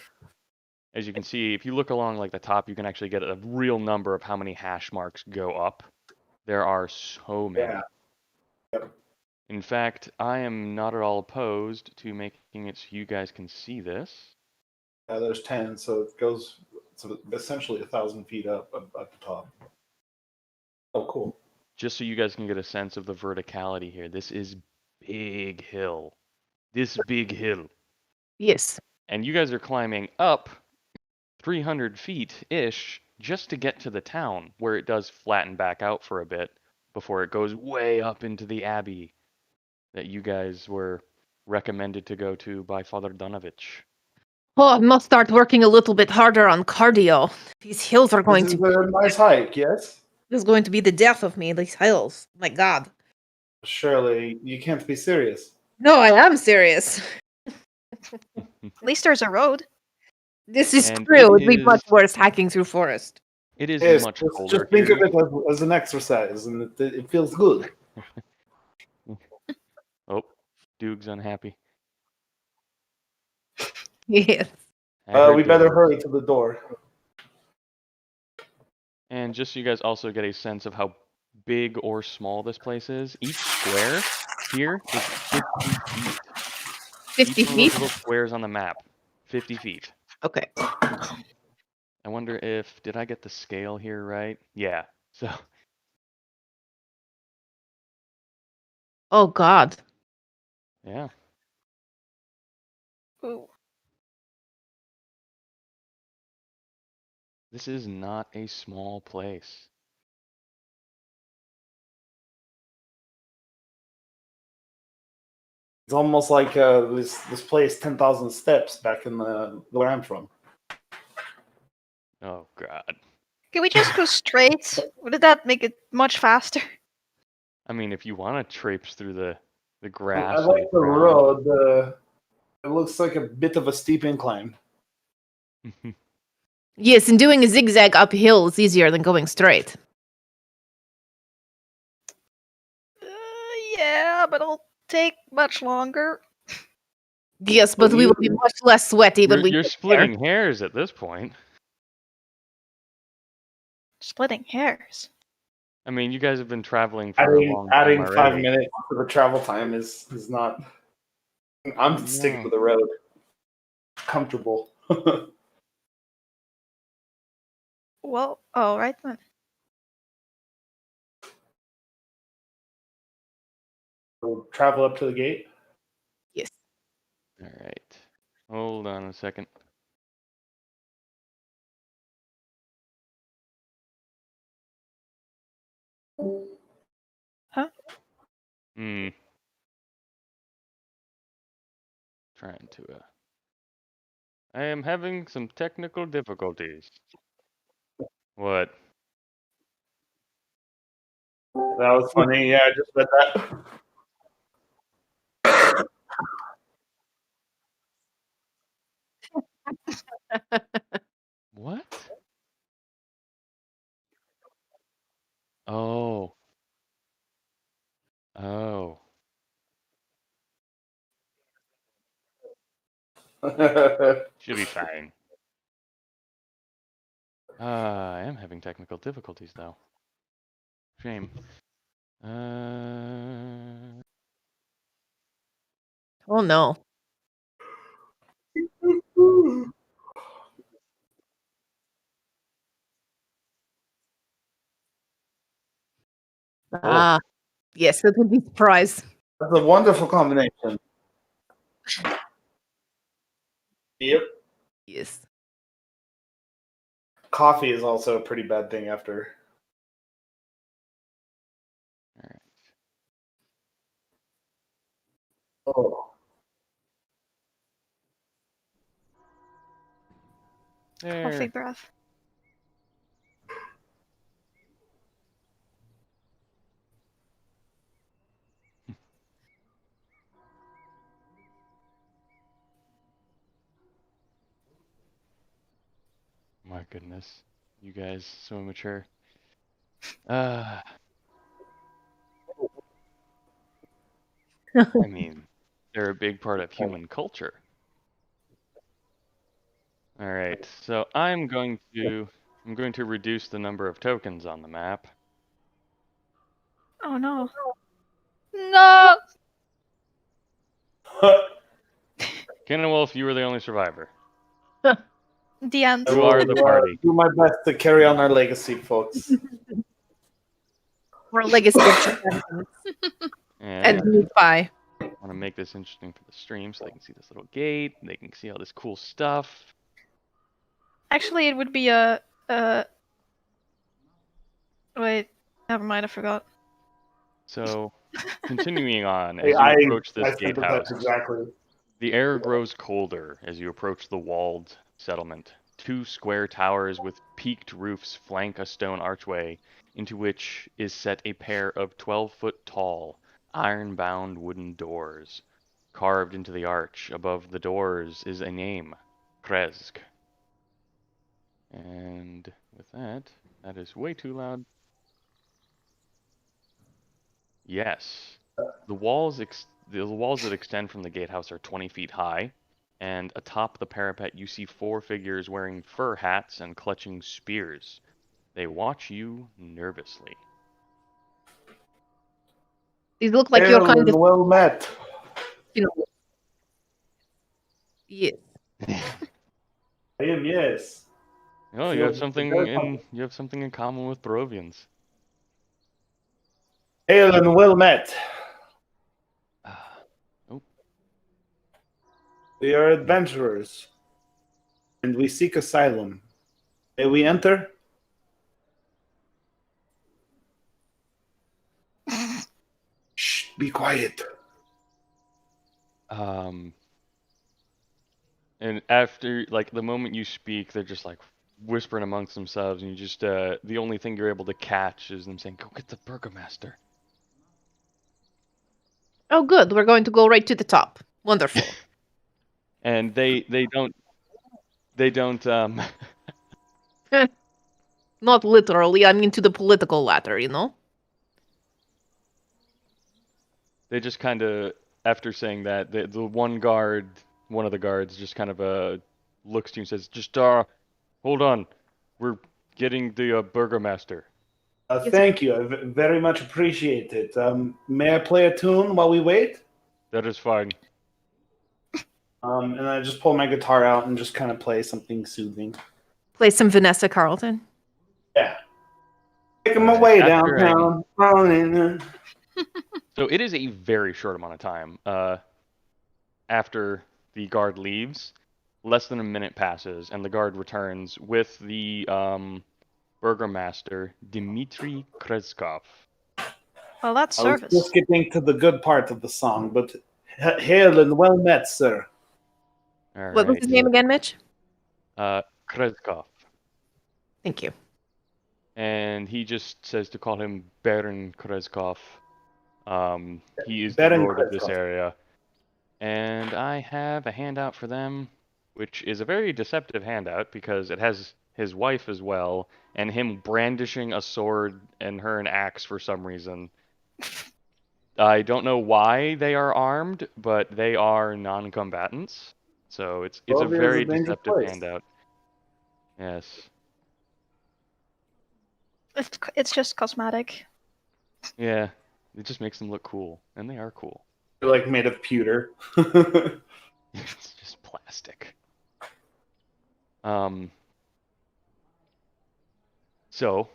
As you can see, if you look along like the top, you can actually get a real number of how many hash marks go up. There are so many. Yeah. Yep. In fact, I am not at all opposed to making it so you guys can see this. There's 10, so it goes essentially 1,000 feet up at the top. Oh, cool. Just so you guys can get a sense of the verticality here. This is big hill. This big hill. Yes. And you guys are climbing up 300 feet-ish just to get to the town, where it does flatten back out for a bit before it goes way up into the abbey that you guys were recommended to go to by Father Donovich. Oh, I must start working a little bit harder on cardio. These hills are going This to is a nice hike, yes? this is going to be the death of me, these hills. My god. Surely you can't be serious. No, I am serious. at least there's a road. This is And true. It it would be is- much worse hiking through forest. It is Yes, much just colder think here. of it as an exercise, and it feels good. Oh, Duke's unhappy. Yes. I heard We better Duke. hurry to the door. And just so you guys also get a sense of how big or small this place is, each square here is 50 feet. 50 Each one of feet? those little squares on the map, 50 feet. Okay. I wonder if, did I get the scale here right? Yeah, so Oh god. yeah. Ooh. This is not a small place. It's almost like this place 10,000 steps back in where I'm from. Oh god. Can we just go straight? Would that make it much faster? I mean, if you want to traipse through the grass I and like the ground. road. It looks like a bit of a steep incline. Yes, and doing a zigzag uphill is easier than going straight. but it'll take much longer. Yes, but we will be much less sweaty when we You're get splitting hairs at this point. Splitting hairs. I mean, you guys have been traveling for a long time Adding already. 5 minutes to the travel time is not. I'm sticking with the road. Comfortable. Well, all right then. We'll travel up to the gate. Yes. All right. Hold on a second. Huh? Trying to. I am having some technical difficulties. What? That was funny. Yeah, I just read that. What? Oh. Oh. Should be fine. I am having technical difficulties though. Shame. Oh no. Ah, yes, that would be a surprise. That's a wonderful combination. Yep. Yes. Coffee is also a pretty bad thing after. All right. Oh. Coffee breath. My goodness. You guys so immature. I mean, they're a big part of human culture. All right. So I'm going to reduce the number of tokens on the map. Oh no. No! Wolf, you were the only survivor. The end. You are the party. Do my best to carry on our legacy, folks. We're a legacy of shenanigans. And move by. I want to make this interesting for the stream so they can see this little gate. They can see all this cool stuff. Actually, it would be Wait, never mind, I forgot. So, continuing on, as you approach this gatehouse, exactly. the air grows colder as you approach the walled settlement. 2 square towers with peaked roofs flank a stone archway, into which is set a pair of 12-foot tall, iron-bound wooden doors. Carved into the arch above the doors is a name, Kresk. And with that is way too loud. Yes. The walls that extend from the gatehouse are 20 feet high, and atop the parapet you see 4 figures wearing fur hats and clutching spears. They watch you nervously. These look like your kind of... well met. You know... Yes. I am, yes. Oh, you have something in common with Barovians. Hail and well met. We are adventurers, and we seek asylum. May we enter? Shh, be quiet. And after, like, the moment you speak, they're just, like, whispering amongst themselves, and you just, the only thing you're able to catch is them saying, "Go get the burgomaster." Oh, good. We're going to go right to the top. Wonderful. And they don't, Not literally, I mean to the political ladder, you know? They just kind of, after saying that, the one of the guards just kind of looks to you and says, just hold on, we're getting the burgomaster. Thank you. I very much appreciate it. May I play a tune while we wait? That is fine. And I just pull my guitar out and just kind of play something soothing. Play some Vanessa Carlton. Yeah. Making my Alright, way after downtown. Running. So it is a very short amount of time. After the guard leaves, less than a minute passes, and the guard returns with the burgomaster, Dmitry Kreskov. Well, that's I was service. just getting to the good part of the song, but hail and well met, sir. All What was right. his name again, Mitch? Kreskov. Thank you. And he just says to call him Baron Kreskov. He is Baron the lord of this Kreskov. area. And I have a handout for them, which is a very deceptive handout because it has his wife as well, and him brandishing a sword and her an axe for some reason. I don't know why they are armed, but they are non-combatants. So it's a Well, very there's a dangerous deceptive place. handout. Yes. It's just cosmetic. Yeah. It just makes them look cool, and they are cool. They're like made of pewter. It's just plastic. So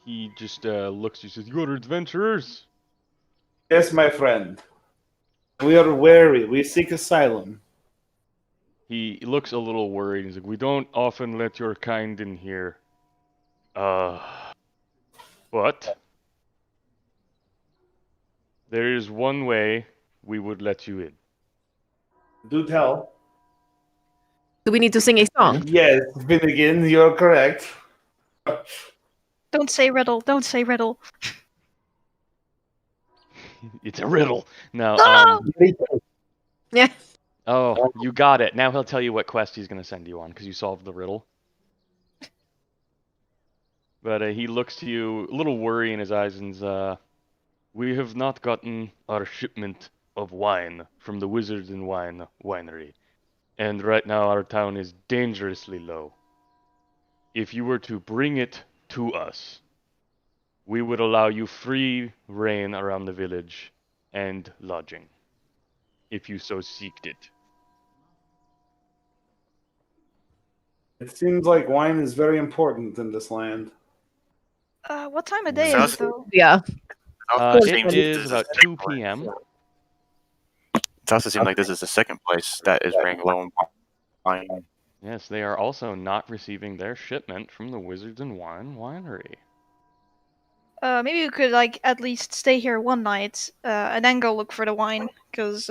he just looks. He says, "You are adventurers." Yes, my friend. We are wary. We seek asylum. He looks a little worried. He's like, "We don't often let your kind in here." But there is one way we would let you in. Do tell. Do we need to sing a song? Yes, Finnegan, you're correct. Don't say riddle. Don't say riddle. It's a riddle. No. No! Yeah. Oh, you got it. Now he'll tell you what quest he's going to send you on because you solved the riddle. But he looks to you, a little worry in his eyes, and says, "We have not gotten our shipment of wine from the Wizards and Wine winery, and right now our town is dangerously low. If you were to bring it to us, we would allow you free reign around the village and lodging, if you so seeked it." It seems like wine is very important in this land. What time of day is Sounds- it though? Yeah. It is about 2 p.m. It also seems like this is the second place that is running low on wine. Yes, they are also not receiving their shipment from the Wizards and Wine winery. Maybe we could like at least stay here one night, and then go look for the wine, cause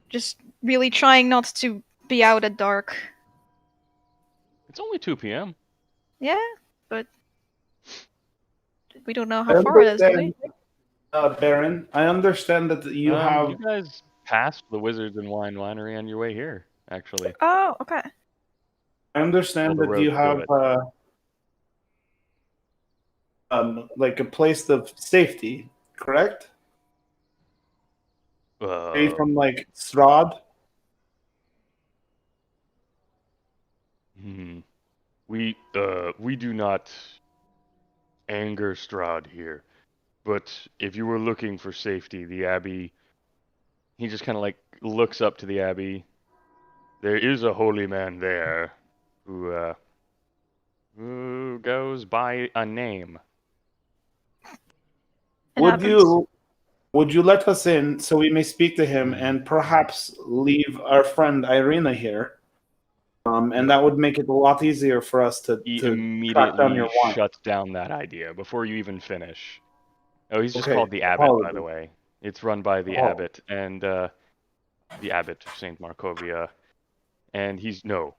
just really trying not to be out at dark. It's only 2 p.m. Yeah, but we don't know how far it is, do we? Baron, I understand that you have. You guys passed the Wizards and Wine winery on your way here, actually. Oh, okay. I understand Well, the that you road to have like a place of safety, correct? Are you from like Strahd? We do not anger Strahd here, but if you were looking for safety, the Abbey. He just kind of like looks up to the Abbey. There is a holy man there, who goes by a name. It Would happens. you let us in so we may speak to him and perhaps leave our friend Irina here? And that would make it a lot easier for us to He track down immediately your wine. shuts down that idea before you even finish. Oh, he's just Okay, called the Abbot, by the apologies. way. It's run by the Oh. Abbot and the Abbot of Saint Markovia. And no,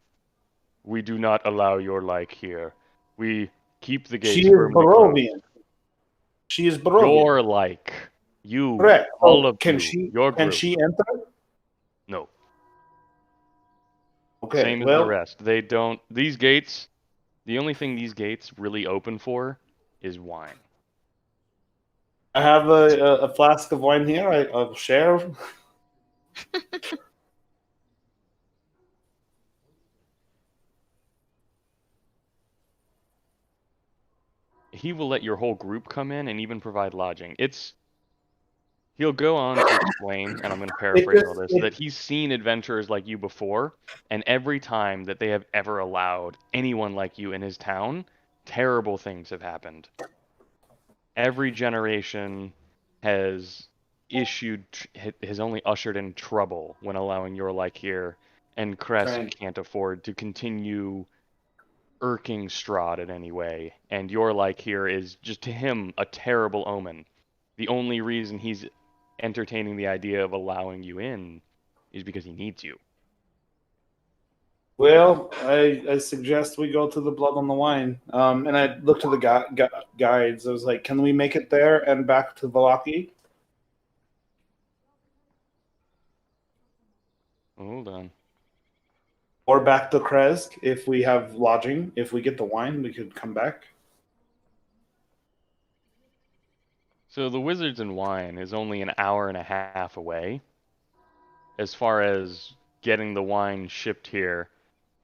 we do not allow your like here. We keep the gates She is firmly closed. Barovian. She is Barovian. Your like, you, Correct. all Oh, of can you, she your can group. she enter? No, Okay. same as well, the rest. They don't. These gates. The only thing these gates really open for is wine. I have a flask of wine here. I'll share. He will let your whole group come in and even provide lodging. He'll go on to explain, and I'm going to paraphrase all this, that he's seen adventurers like you before, and every time that they have ever allowed anyone like you in his town, terrible things have happened. Every generation has has only ushered in trouble when allowing your like here, and Kresk Right. can't afford to continue irking Strahd in any way, and your like here is just to him a terrible omen. The only reason he's entertaining the idea of allowing you in is because he needs you. Well, I suggest we go to the Blood on the Wine. And I looked to the guides. I was like, can we make it there and back to Valaki? Hold on. Or back to Kresk if we have lodging. If we get the wine, we could come back. So the Wizards and Wine is only an hour and a half away. As far as getting the wine shipped here,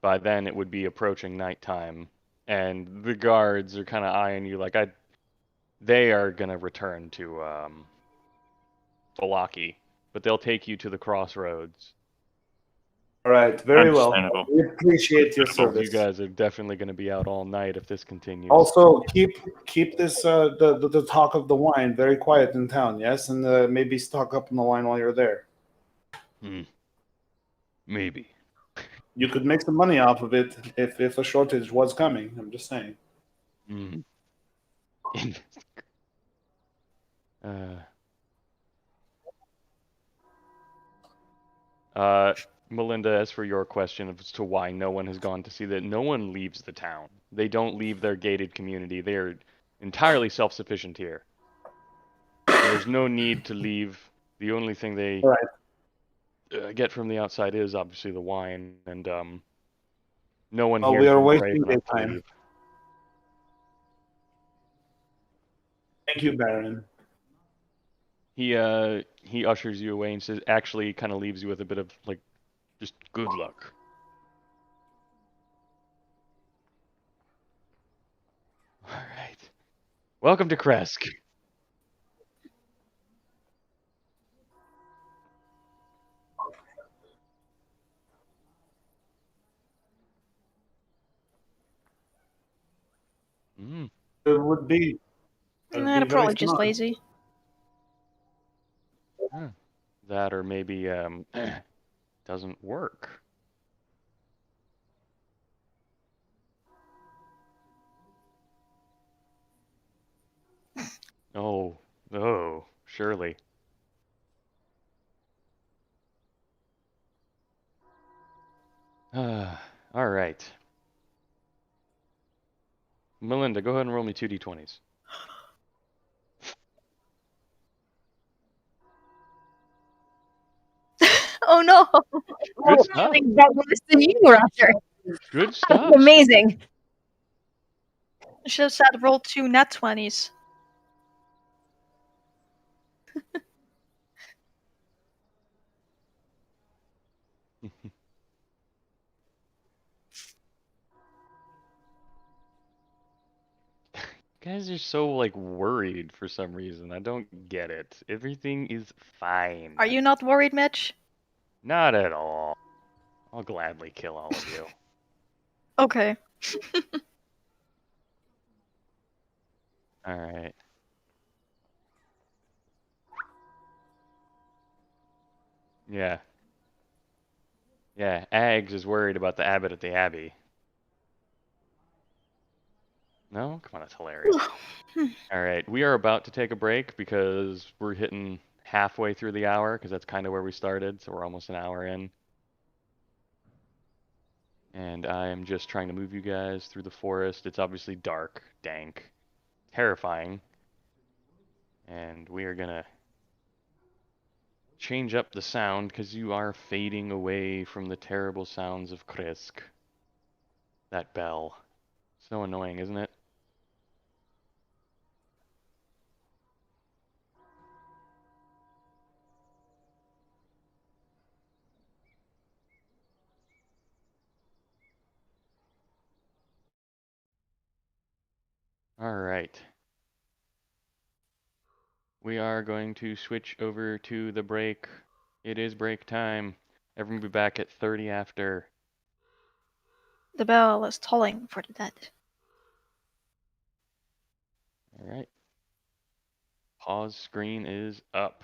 by then it would be approaching nighttime, and the guards are kind of eyeing you like they are gonna return to Valaki, but they'll take you to the crossroads. All right, very well. Understandable. We appreciate your Understandable. You service. guys are definitely going to be out all night if this continues. Also, keep this the talk of the wine very quiet in town. Yes, and maybe stock up on the wine while you're there. Maybe. You could make some money off of it if a shortage was coming. I'm just saying. Melinda, as for your question as to why no one has gone to see that, no one leaves the town. They don't leave their gated community. They are entirely self-sufficient here. There's no need to leave. The only thing they All right. get from the outside is obviously the wine, and no one Oh, here we are seems brave wasting enough to time. leave. Thank you, Baron. He ushers you away and says, actually, kind of leaves you with a bit of like, just good luck. All right. Welcome to Kresk. It would be. Nah, they're probably just lazy. That or maybe doesn't work. Oh, surely. All right. Melinda, go ahead and roll me 2d20s. Oh no! Good stuff. That was the you were after. Good stuff. Amazing. I should have said roll 2 nat 20s. You guys are so like worried for some reason. I don't get it. Everything is fine. Are you not worried, Mitch? Not at all. I'll gladly kill all of you. Okay. All right. Yeah. Yeah, Ags is worried about the abbot at the abbey. No? Come on, that's hilarious. All right, we are about to take a break because we're hitting halfway through the hour because that's kind of where we started, so we're almost an hour in. And I am just trying to move you guys through the forest. It's obviously dark, dank, terrifying. And we are gonna change up the sound because you are fading away from the terrible sounds of Kresk. That bell. So annoying, isn't it? All right. We are going to switch over to the break. It is break time. Everyone will be back at 30 after. The bell is tolling for the dead. All right. Pause screen is up.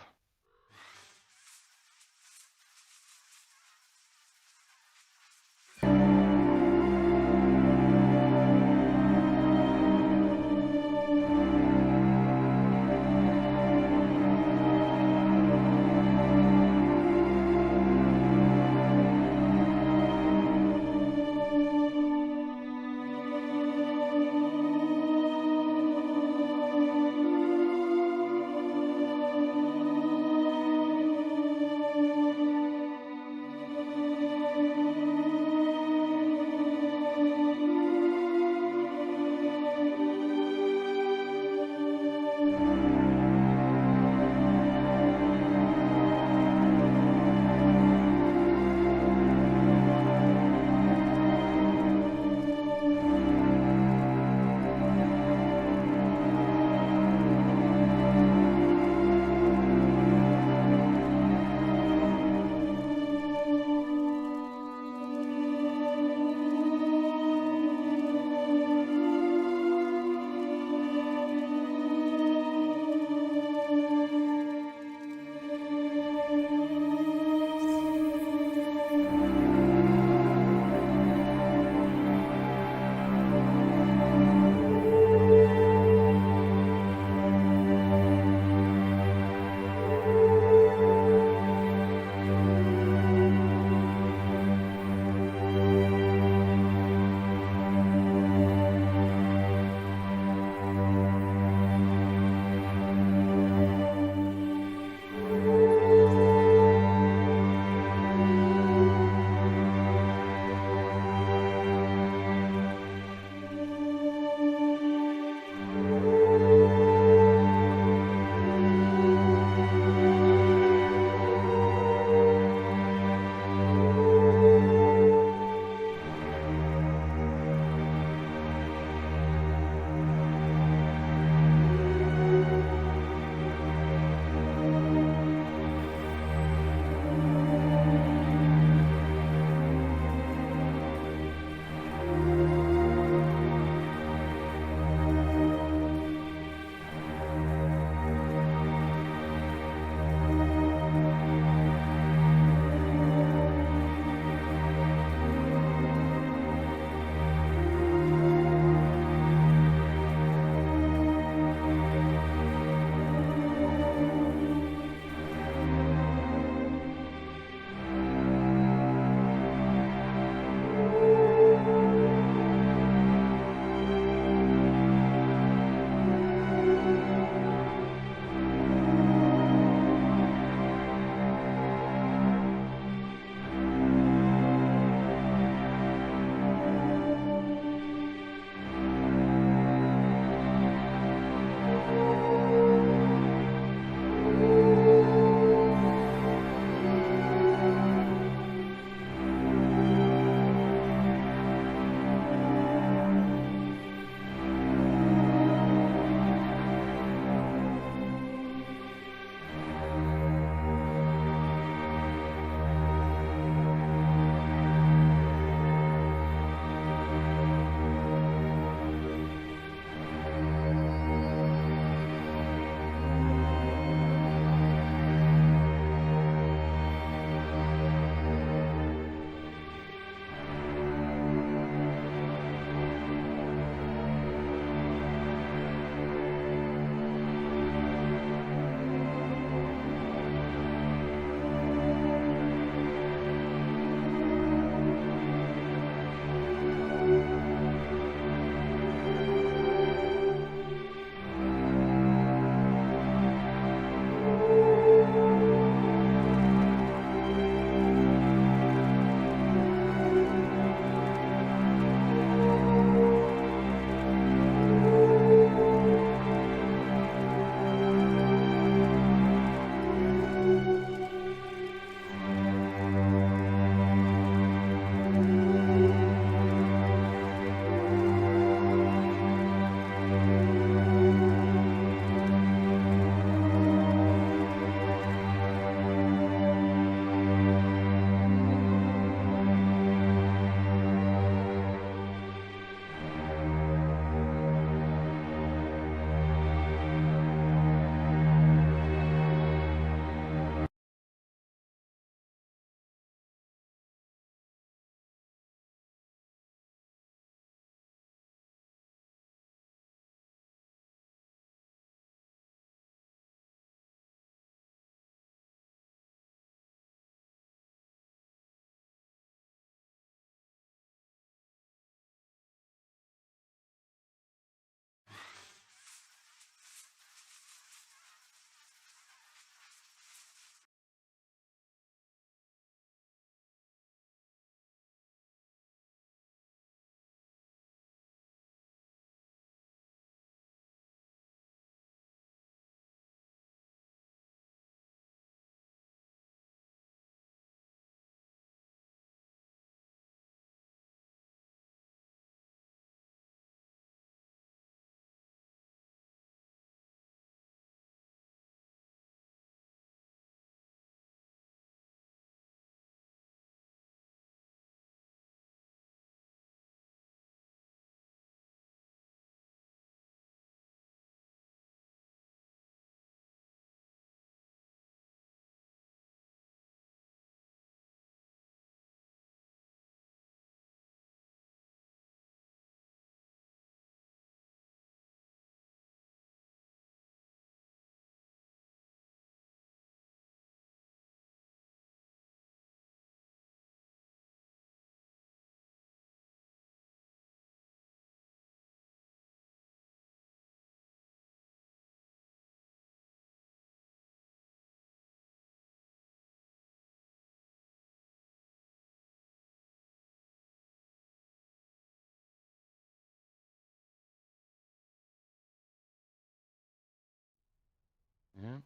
Yeah.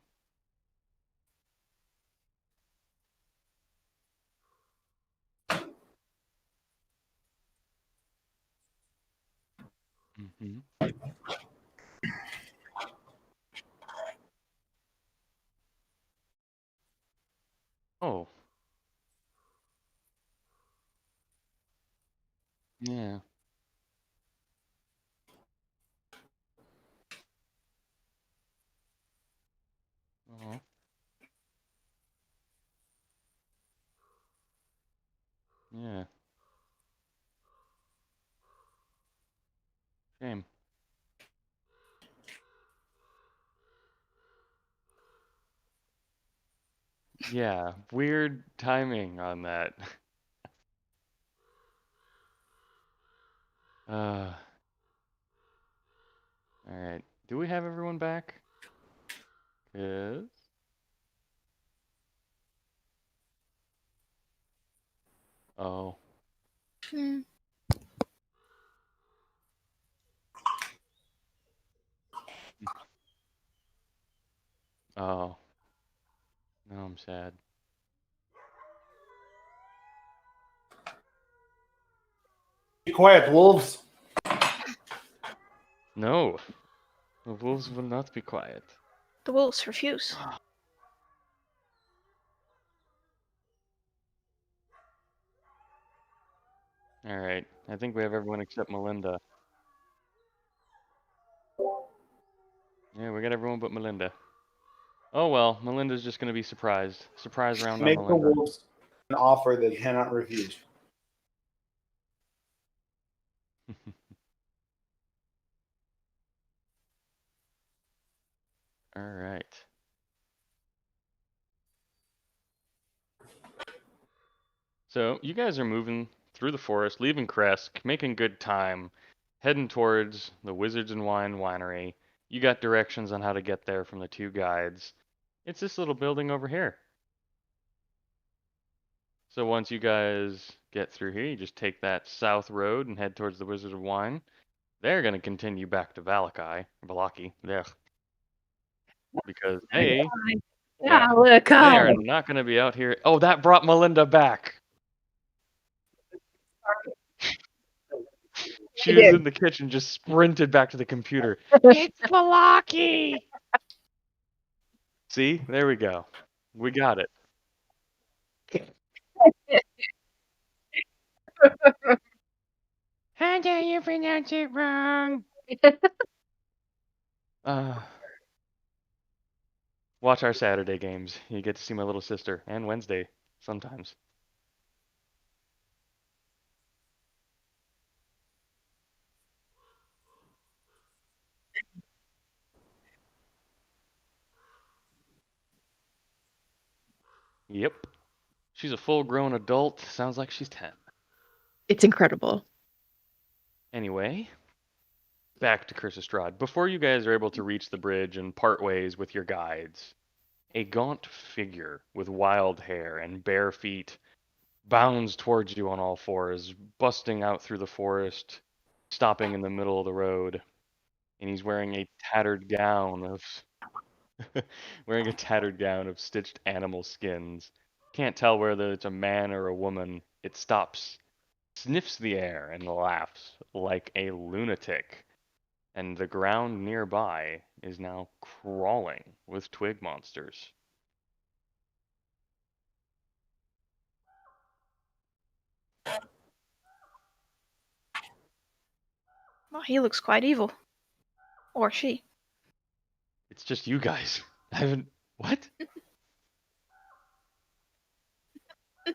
Mm-hmm. Oh. Yeah. Oh. Yeah. Shame. Yeah. Weird timing on that. All right. Do we have everyone back? Yes. Oh. Hmm. Oh. No, I'm sad. Be quiet, wolves. No. The wolves will not be quiet. The wolves refuse. All right. I think we have everyone except Melinda. Yeah, we got everyone but Melinda. Oh well, Melinda's just gonna be surprised. Surprise round on Make the Melinda. wolves an offer they cannot refuse. All right. So you guys are moving through the forest, leaving Kresk, making good time, heading towards the Wizards and Wine winery. You got directions on how to get there from the two guides. It's this little building over here. So once you guys get through here, you just take that south road and head towards the Wizards of Wine. They're going to continue back to Valaki, there, because they, yeah, they are not going to be out here. Oh, that brought Melinda back. She was in the kitchen, just sprinted back to the computer. It's Valaki! See, there we go. We got it. How dare you pronounce it wrong? Uh, watch our Saturday games. You get to see my little sister, and Wednesday sometimes. Yep. She's a full-grown adult. Sounds like she's 10. It's incredible. Anyway, back to Curse of Strahd. Before you guys are able to reach the bridge and part ways with your guides, a gaunt figure with wild hair and bare feet bounds towards you on all fours, busting out through the forest, stopping in the middle of the road, and he's wearing a tattered gown of stitched animal skins. Can't tell whether it's a man or a woman. It stops, sniffs the air, and laughs like a lunatic. And the ground nearby is now crawling with twig monsters. Well, he looks quite evil. Or she. It's just you guys. I haven't. What?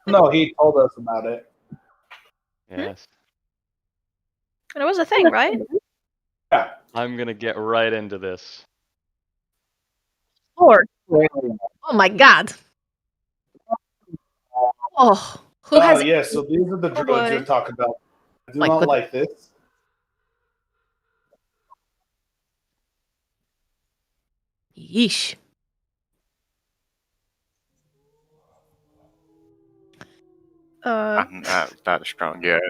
No, he told us about it. Yes. And it was a thing, right? Yeah. I'm gonna get right into this. Lord. Oh my god. Oh, who Oh, has yes. So these are the Oh, druids boy. you're talking about. I do Like, not what the- like this. yeesh? I'm not that strong yet.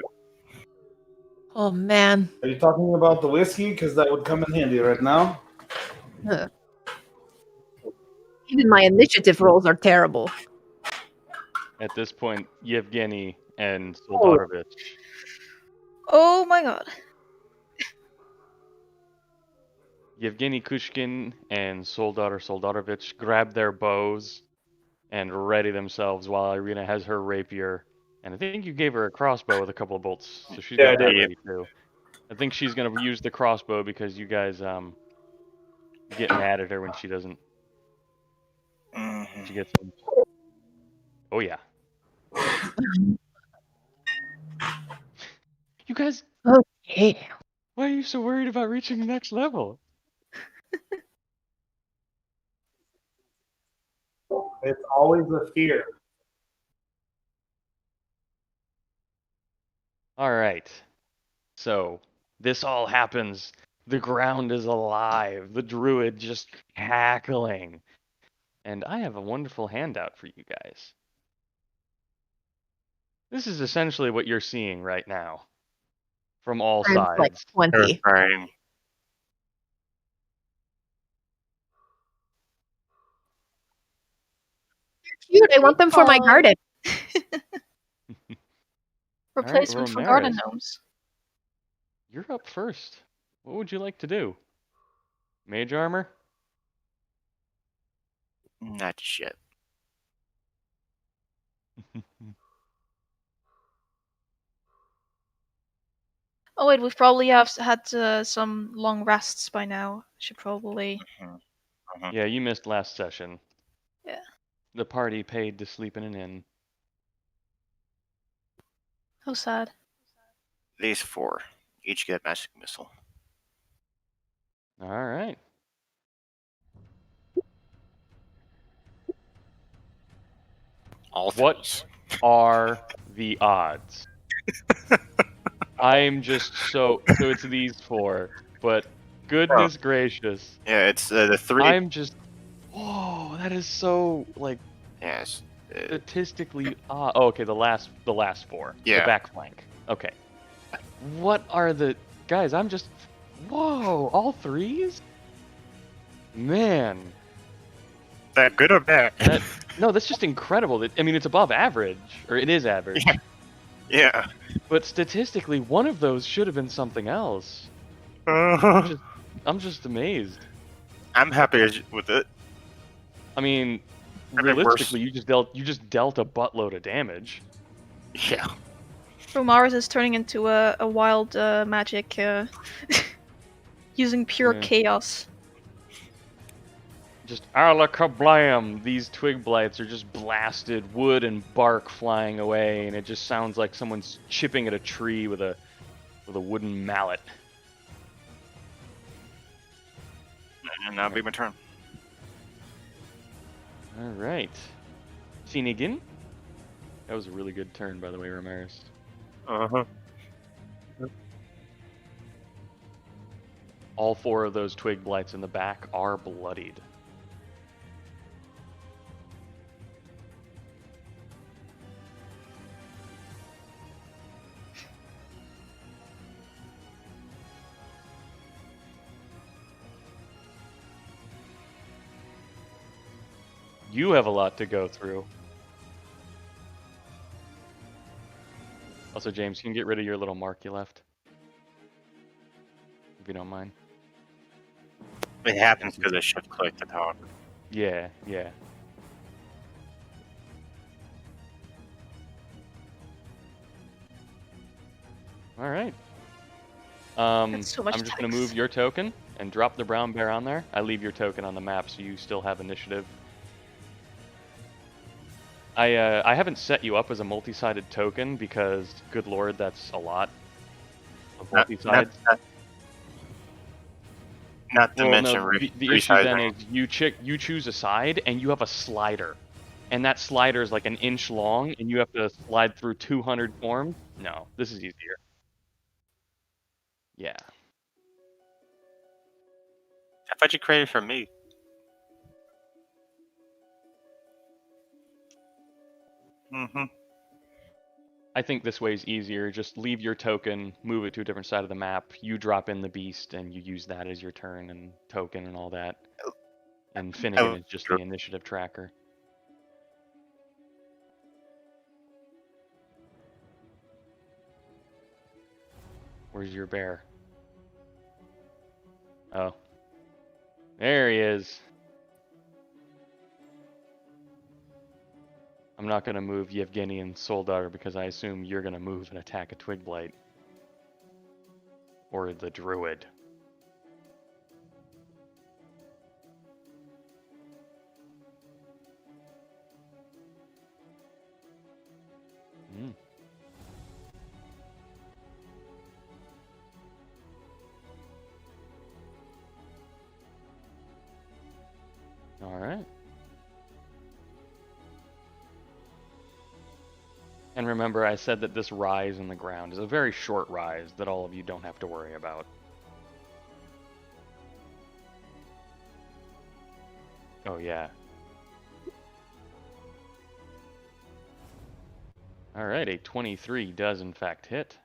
Oh man. Are you talking about the whiskey? Because that would come in handy right now. Ugh. Even my initiative rolls are terrible. At this point, Yevgeny and Soldarovich. Oh my god. Yevgeny Kushkin and Soldarovich grab their bows and ready themselves while Irina has her rapier. And I think you gave her a crossbow with a couple of bolts, so she's Yeah, got I that did. ready too. I think she's gonna use the crossbow because you guys get mad at her when she doesn't. Mhm. She gets. Oh yeah. You guys, Okay. why are you so worried about reaching the next level? It's always a fear. All right. So this all happens. The ground is alive. The druid just cackling. And I have a wonderful handout for you guys. This is essentially what you're seeing right now from all Times like sides. 20. Terrifying. Cute. I want them for my Aw. garden. Replacement for garden Ramirez. gnomes. You're up first. What would you like to do? Mage armor? Not shit. Oh wait, we've probably have had some long rests by now. Should probably. Yeah, you missed last session. Yeah. The party paid to sleep in an inn. How sad. These 4 each get a magic missile. All right. All What? threes. Are the odds? I'm just so it's these 4, but goodness gracious, Yeah, it's the 3. I'm just whoa, that is so like Yes. statistically odd. Oh, okay, the last 4, the Yeah. back flank. Okay, what are the guys? I'm just whoa, all 3s? Man, That good or bad? no, that's just incredible. I mean, it's above average, or it is average. Yeah. But statistically, one of those should have been something else. I'm just amazed. I'm happy with it. I mean, I mean, realistically, you just dealt a buttload of damage. Yeah. Romaris is turning into a wild magic using pure Yeah. chaos. Just a la kablam! These twig blights are just blasted, wood and bark flying away, and it just sounds like someone's chipping at a tree with a wooden mallet. And that'll be my turn. All right, Finnegan. That was a really good turn, by the way, Ramirez. Uh-huh. All 4 of those twig blights in the back are bloodied. You have a lot to go through. Also, James, you can get rid of your little mark you left. If you don't mind. It happens because I shift click to talk. Yeah, yeah. All right. That's so much I'm just going to text. move your token and drop the brown bear on there. I leave your token on the map so you still have initiative. I haven't set you up as a multi-sided token because, good lord, that's a lot of multi-sides. Not to Well, mention no, the issue then is you choose a side and you have a slider, and that slider is like an inch long, and you have to slide through 200 forms. No, this is easier. Yeah. I thought you created for me. Mm-hmm. I think this way is easier. Just leave your token, move it to a different side of the map. You drop in the beast, and you use that as your turn and token and all that. And Finnegan is just the initiative tracker. Where's your bear? Oh. There he is. I'm not going to move Yevgeny and Soldar because I assume you're going to move and attack a Twig Blight. Or the Druid. Mm. All right. And remember, I said that this rise in the ground is a very short rise that all of you don't have to worry about. Oh, yeah. Alright, a 23 does in fact hit.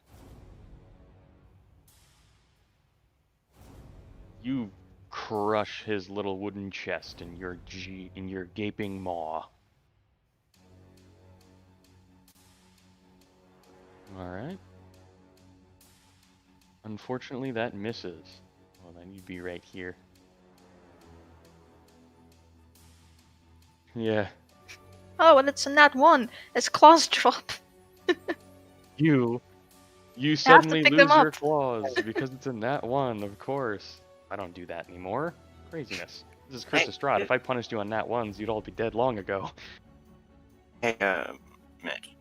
You crush his little wooden chest in your gaping maw. Alright. Unfortunately, that misses. Well, then you'd be right here. Yeah. Oh, and it's a nat 1. It's claws drop. You have to suddenly pick lose them your up. claws because it's a nat 1, of course. I don't do that anymore. Craziness. This is Chris Strahd. If I punished you on nat 1s, you'd all be dead long ago. Hey, Mitch.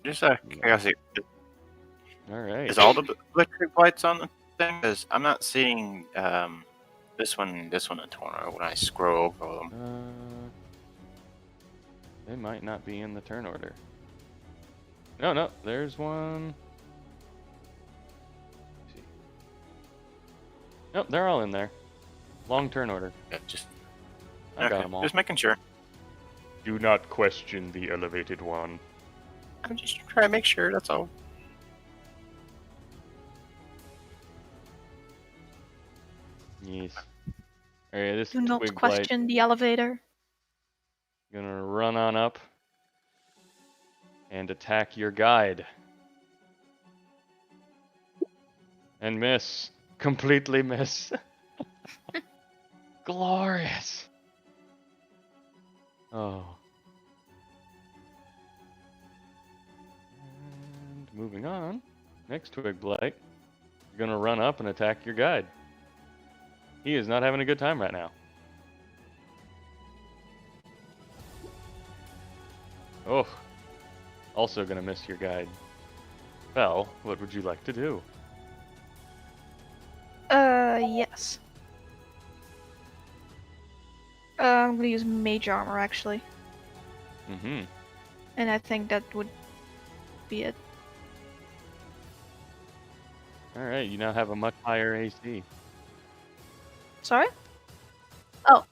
Just curiosity. Alright. Is all the electric lights on the thing? Because I'm not seeing this one, in Torno when I scroll over them. They might not be in the turn order. No, there's one. Let's see. Nope, they're all in there. Long turn order. Yeah, I got them all. Just making sure. Do not question the elevated one. I'm just trying to make sure, that's all. Yes. Alright, this Do not Twig Blight question the elevator. gonna run on up and attack your guide. And miss. Completely miss. Glorious. Oh. And moving on. Next Twig Blight. You're gonna run up and attack your guide. He is not having a good time right now. Oh. Also gonna miss your guide. Well, what would you like to do? Yes. I'm gonna use mage armor actually, Mm-hmm. and I think that would be it. Alright, you now have a much higher AC. Sorry? Oh.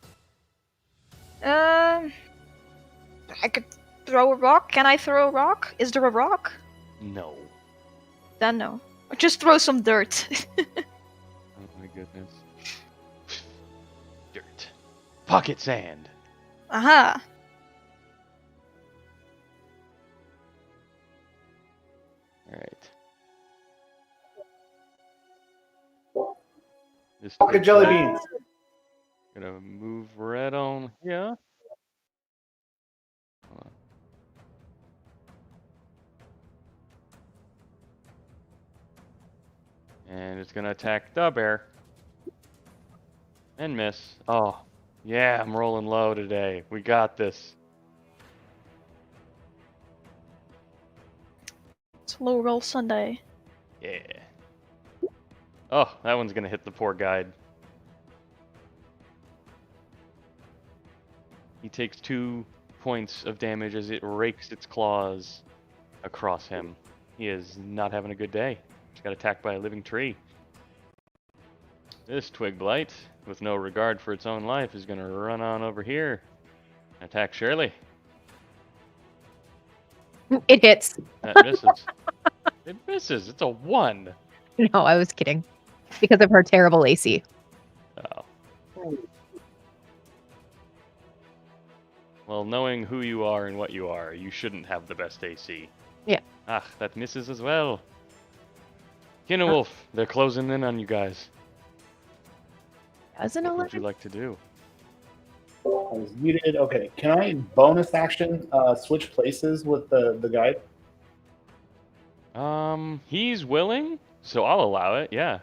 I could throw a rock. Can I throw a rock? Is there a rock? No. Then no. Or just throw some dirt. Oh my goodness. Dirt. Pocket sand. Aha. Alright. This Pocket Twig jelly Blight beans. gonna move right on here. Hold on. And it's gonna attack the bear. And miss. Oh, yeah, I'm rolling low today. We got this. It's low roll Sunday. Yeah. Oh, that one's gonna hit the poor guide. He takes 2 points of damage as it rakes its claws across him. He is not having a good day. Just got attacked by a living tree. This Twig Blight, with no regard for its own life, is gonna run on over here and attack Shirley. It hits. That misses. It misses. It's a 1. No, I was kidding. Because of her terrible AC. Oh. Well, knowing who you are and what you are, you shouldn't have the best AC. Yeah. Ah, that misses as well. Wolf, they're closing in on you guys. As an What would you 11? like to do? I was muted. Okay, can I bonus action switch places with the guide? He's willing, so I'll allow it. Yeah.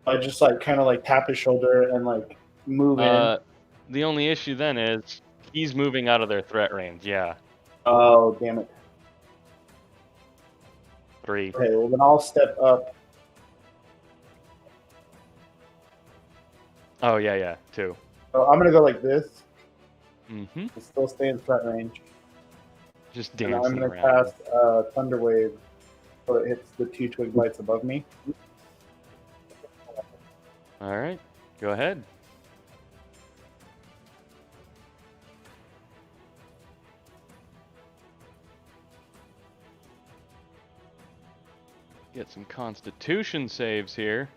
I just like kind of like tap his shoulder and like move in. The only issue then is he's moving out of their threat range. Yeah. Oh, damn it. 3. Okay, well then I'll step up. Oh yeah, 2. So I'm gonna go like this. Mm-hmm. And still stay in threat range. Just And dancing I'm gonna around. cast Thunder Wave so it hits the 2 twig blights above me. All right, go ahead. Get some Constitution saves here.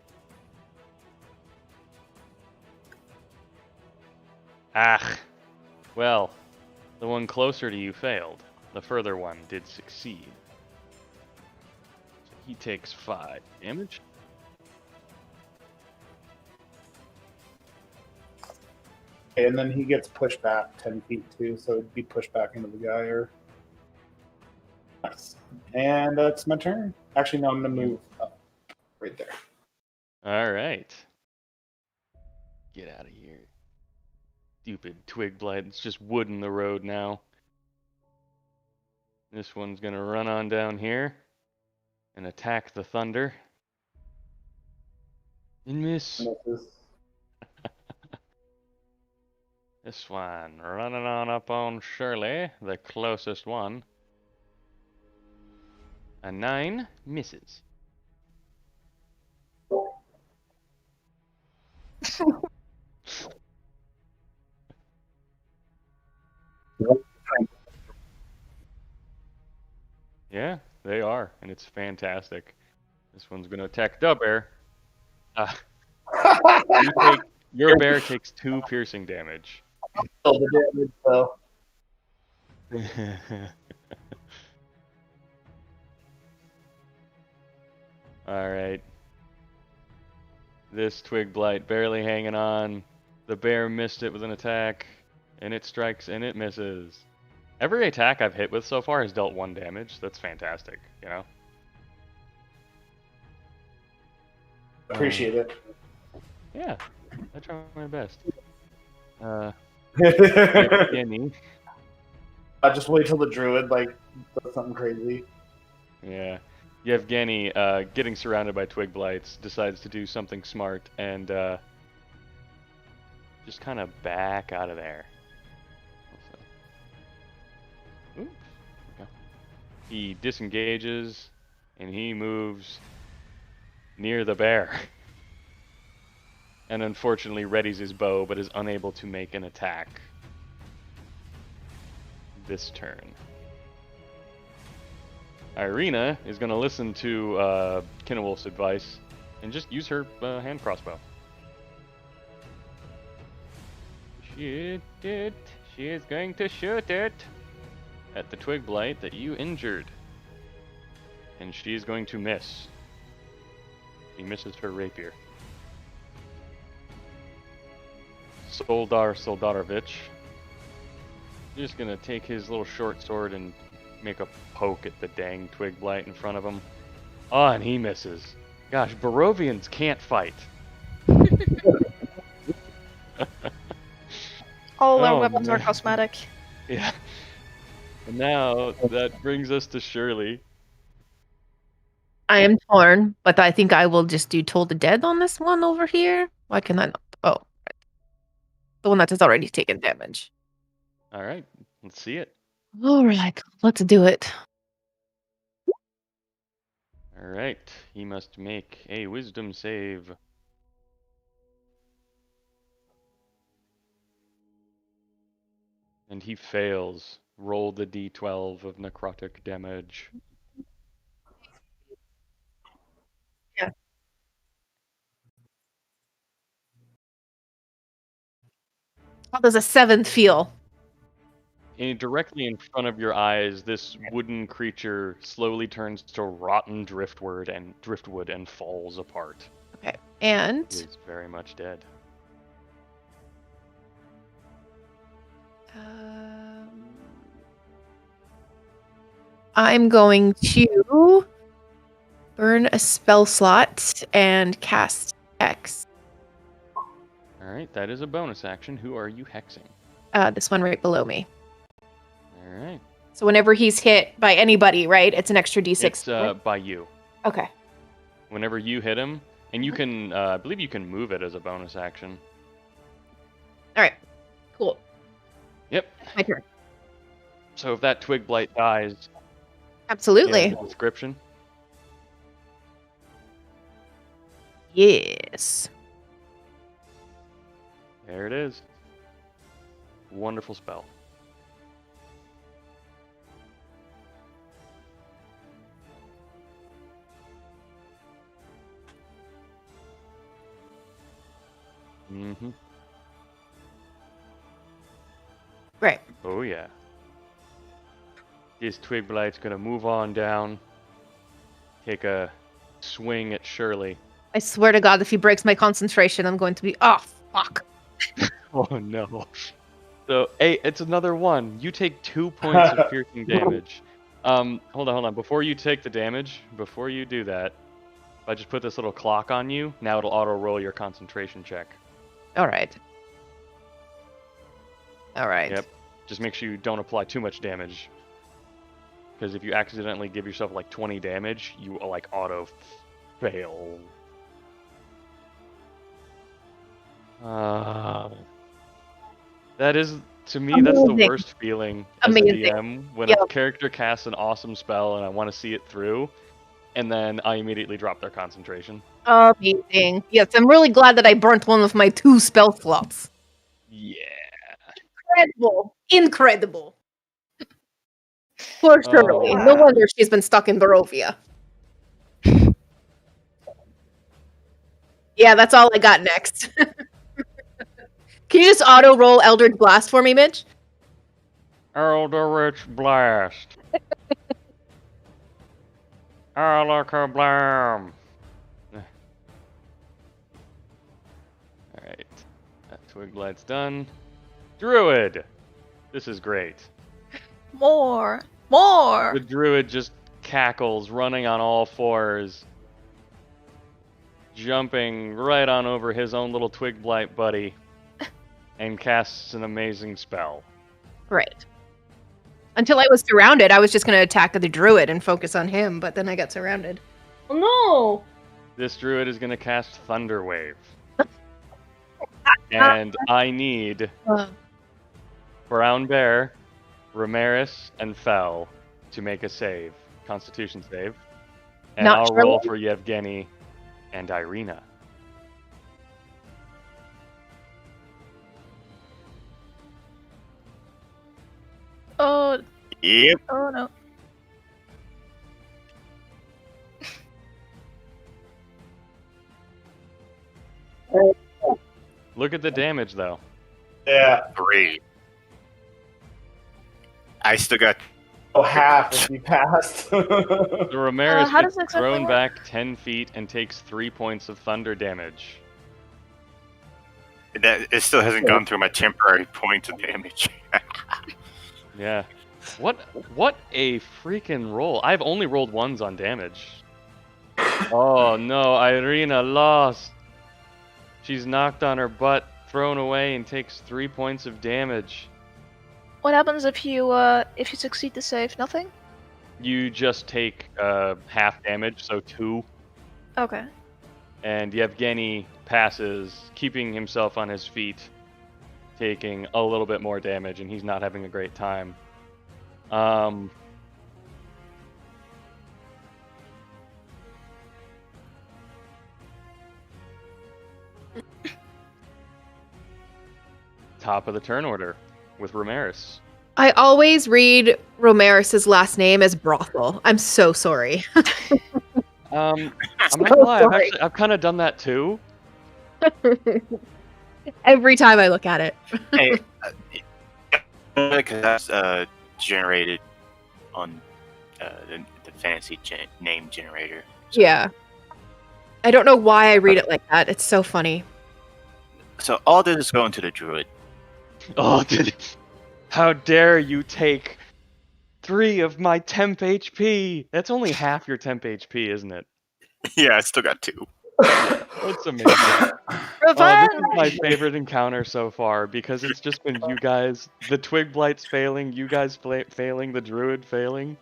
Ah, well, the one closer to you failed. The further one did succeed. So he takes 5 damage. Okay, and then he gets pushed back 10 feet too, so it'd be pushed back into the gyre. Nice. And that's my turn. Actually, no, I'm gonna move up right there. All right. Get out of here. Stupid twig blight. It's just wood in the road now. This one's gonna run on down here and attack the thunder. And miss. Misses. This one running on up on Shirley, the closest one. A 9 misses. Yeah, they are, and it's fantastic. This one's gonna attack the bear. Your bear takes 2 piercing damage. Still the damage, so. All right. This twig blight barely hanging on. The bear missed it with an attack, and it strikes and it misses. Every attack I've hit with so far has dealt 1 damage. That's fantastic, you know? Appreciate it. Yeah, I try my best. I Yevgeny. just wait till the druid like does something crazy. Yeah. Yevgeny, getting surrounded by twig blights, decides to do something smart and just kind of back out of there. Oops. Okay. He disengages and he moves near the bear. And unfortunately readies his bow, but is unable to make an attack this turn. Irina is going to listen to Kinewolf's advice and just use her hand crossbow. Shoot it. She is going to shoot it at the twig blight that you injured. And she is going to miss. He misses her rapier. Soldarovich. He's just gonna take his little short sword and make a poke at the dang twig blight in front of him. Oh, and he misses. Gosh, Barovians can't fight. All our Oh, weapons are man. cosmetic. Yeah. And now that brings us to Shirley. I am torn, but I think I will just do Toll the Dead on this one over here. Why can I not? Oh, right. The one that has already taken damage. All right, let's see it. All right, let's do it. All right, he must make a wisdom save. And he fails. Roll the d12 of necrotic damage. Yeah. How does a 7 feel? directly in front of your eyes, this wooden creature slowly turns to rotten driftwood and falls apart. Okay. And It is very much dead. I'm going to burn a spell slot and cast Hex. All right, that is a bonus action. Who are you hexing? This one right below me. All right. So whenever he's hit by anybody, right, it's an extra d6. It's by you. Okay. Whenever you hit him, and you can, I believe you can move it as a bonus action. All right. Cool. Yep. My turn. So if that twig blight dies, Absolutely. the description. Yes. There it is. Wonderful spell. Mm-hmm. Right. Oh yeah. This twig blight's gonna move on down. Take a swing at Shirley. I swear to God, if he breaks my concentration, I'm going to be. Oh, fuck. Oh no. So, hey, it's another one. You take 2 points of piercing damage. Hold on. Before you take the damage, before you do that, if I just put this little clock on you, now it'll auto-roll your concentration check. All right. All right. Yep. Just make sure you don't apply too much damage. Because if you accidentally give yourself like 20 damage, you like auto-fail. That is, to me, that's the Amazing. worst feeling as a Amazing. DM when Yep. a character casts an awesome spell and I want to see it through, and then I immediately drop their concentration. Amazing. Yes, I'm really glad that I burnt one of my 2 spell slots. Yeah. Incredible. Incredible. Poor Shirley. No wonder she's been stuck in Barovia. Yeah, that's all I got next. Can you just auto-roll Eldritch Blast for me, Mitch? Eldritch Blast. Alakablam. Alright. That twig blight's done. Druid! This is great. More. The druid just cackles, running on all fours, jumping right on over his own little twig blight buddy, and casts an amazing spell. Right. Until I was surrounded, I was just going to attack the druid and focus on him, but then I got surrounded. Oh This druid is going to cast Thunder Wave. And I need no! Brown Bear, Ramiris, and Fel to make a save. Constitution save. And Not I'll Shirley? roll for Yevgeny and Irina. Oh, Yep. oh no. Look at the damage, though. Yeah. 3. I still got. Oh, half if you passed. The Ramiris how does gets it exactly thrown work? back 10 feet and takes 3 points of thunder damage. That it still hasn't gone through my temporary points of damage. Yeah. What a freaking roll. I've only rolled 1s on damage. Oh no, Irina lost. She's knocked on her butt, thrown away, and takes 3 points of damage. What happens if you succeed the save? Nothing? You just take half damage, so 2. Okay. And Yevgeny passes, keeping himself on his feet, taking a little bit more damage, and he's not having a great time. Top of the turn order with Ramiris. I always read Ramiris' last name as Brothel. I'm so sorry. I'm not gonna lie, I've kind of done that too. Every time I look at it. Hey, because that's generated on the fantasy name generator. So, Yeah. I don't know why I read it like that. It's so funny. So all this is going to the druid. Oh, how dare you take 3 of my temp HP? That's only half your temp HP, isn't it? Yeah, I still got 2. That's amazing. Oh, Revenge! this is my favorite encounter so far because it's just been you guys, the Twig Blights failing, you guys failing, the Druid failing.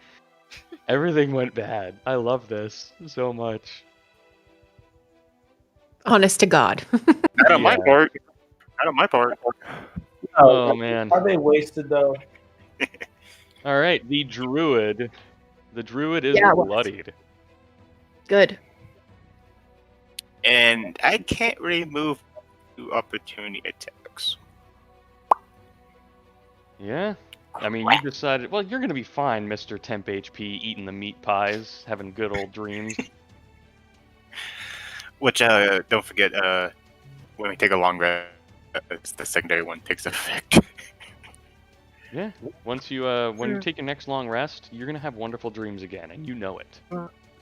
Everything went bad. I love this so much. Honest to God. Not on my Yeah. part. Not on my part. Oh man. Are they wasted though? All right, the Druid. The Druid is Yeah, it was. bloodied. Good. And I can't really move to opportunity attacks. Yeah. I mean, you decided. Well, you're gonna be fine, Mr. Temp HP, eating the meat pies, having good old dreams. Which don't forget when we take a long rest, the secondary one takes effect. Yeah. Once you when you take your next long rest, you're gonna have wonderful dreams again, and you know it.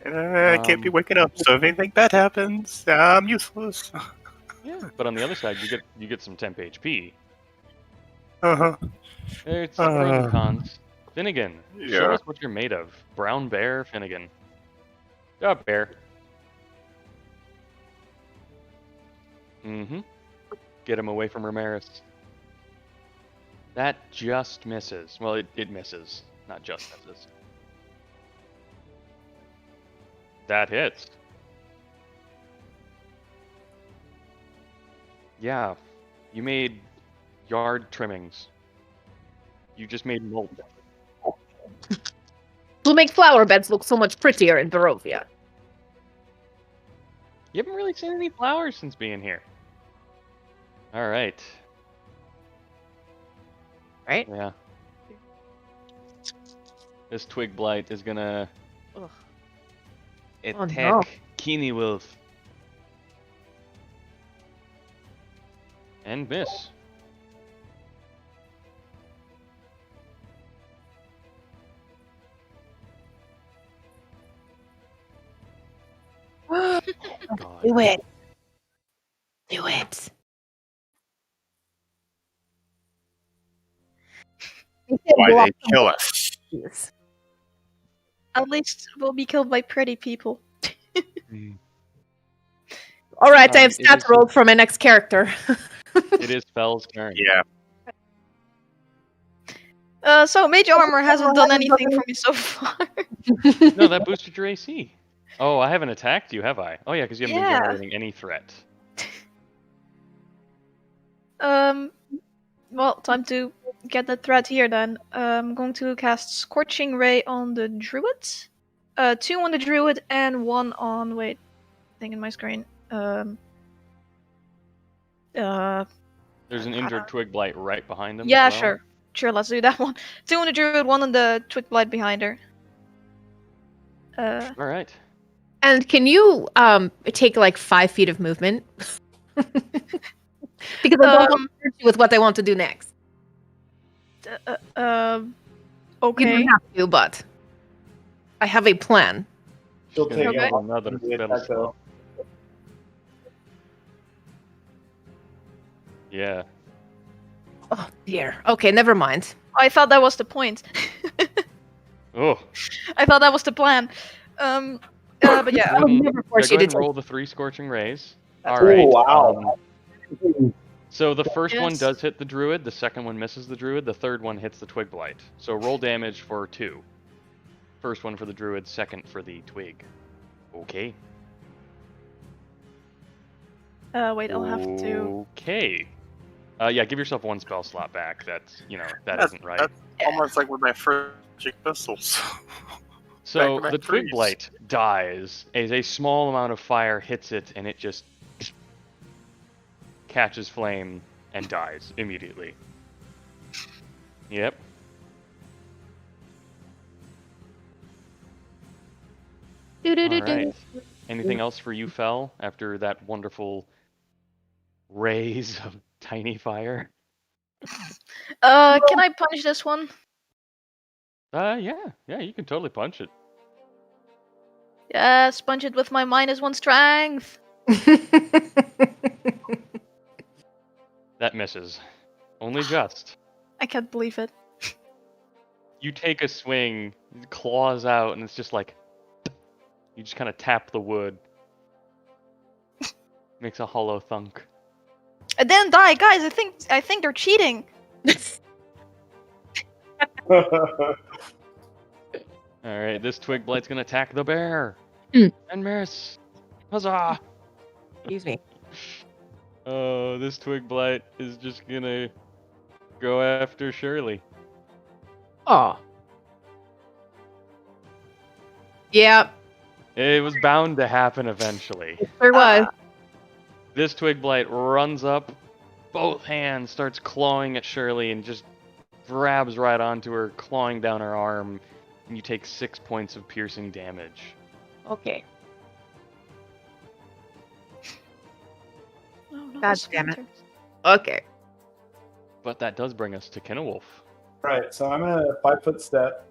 I can't be waking up, so if anything bad happens, I'm useless. Yeah. But on the other side, you get some temp HP. Uh-huh. It's pros and cons. Finnegan, show Yeah. us what you're made of. Brown bear, Finnegan. Oh, bear. Mm-hmm. Get him away from Ramirez. That just misses. Well, it misses. Not just misses. That hits. Yeah. You made yard trimmings. You just made mulch. It'll make flower beds look so much prettier in Barovia. You haven't really seen any flowers since being here. All right. Right? Yeah. This twig blight is gonna Ugh. attack no. Keeny Wolf. And miss. God. Do it. Do it. Why they kill us? At least we'll be killed by pretty people. All right, I have It stats is- rolled for my next character. It is Fell's turn. Yeah. So Mage Armor hasn't done anything for me so far. No, that boosted your AC. Oh, I haven't attacked you, have I? Oh yeah, because you haven't Yeah. been generating any threat. Well, time to get the threat here then. I'm going to cast Scorching Ray on the Druid. 2 on the Druid and 1 on... Wait. Thing in my screen. There's an injured twig blight right behind him. Yeah, as well. sure. Sure, let's do that one. 2 on the Druid, 1 on the Twig Blight behind her. All right. And can you take like 5 feet of movement? Because I don't want to hurt you with what I want to do next. You Okay. don't have to, but I have a plan. She'll Gonna take use it. another Yeah, spell that's slot. Yeah. Oh dear. Okay, never mind. I thought that was the point. Oh. I thought that was the plan. But yeah. I would Mhm. never Yeah, force go you to ahead and roll the 3 scorching rays. That's- All right. Oh, wow. So the first one Yes. does hit the druid, the second one misses the druid, the third one hits the twig blight. So roll damage for 2. First one for the druid, second for the twig. Okay. Wait, I'll have to. Okay. Yeah, give yourself 1 spell slot back. That's, that That's- isn't right. that's almost like with my first magic missiles. So back-to-back the twig freeze. blight dies as a small amount of fire hits it, and it just catches flame and dies immediately. Yep. All right. Anything else for you, Fel, after that wonderful rays of tiny fire? Can I punch this one? Yeah, you can totally punch it. Yes, punch it with my -1 strength. That misses. Only just. I can't believe it. You take a swing, it claws out, and it's just like you just kind of tap the wood. Makes a hollow thunk. I didn't die, guys. I think they're cheating. All right, this twig blight's gonna attack the bear Mm. and miss. Huzzah! Excuse me. Oh, this twig blight is just gonna go after Shirley. Oh. Yeah, It was bound to happen eventually. there was. This twig blight runs up, both hands, starts clawing at Shirley, and just grabs right onto her, clawing down her arm. And you take 6 points of piercing damage. Okay. Oh, no, God that's damn it. winter. Okay. But that does bring us to Kenewolf. Right, so I'm in a 5-foot step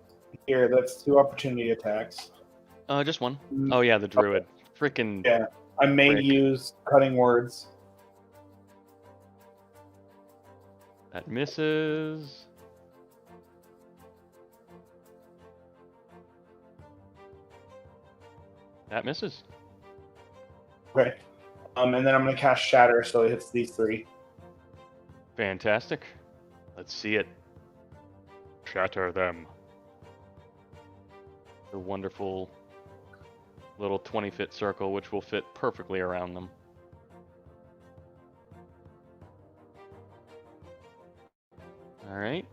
here. That's 2 opportunity attacks. Just one. Oh yeah, the druid. Freaking. Yeah, I may Frick. use cutting words. That misses. That misses. Okay. And then I'm going to cast Shatter, so it hits these 3. Fantastic. Let's see it. Shatter them. The wonderful little 20-foot circle, which will fit perfectly around them. Alright.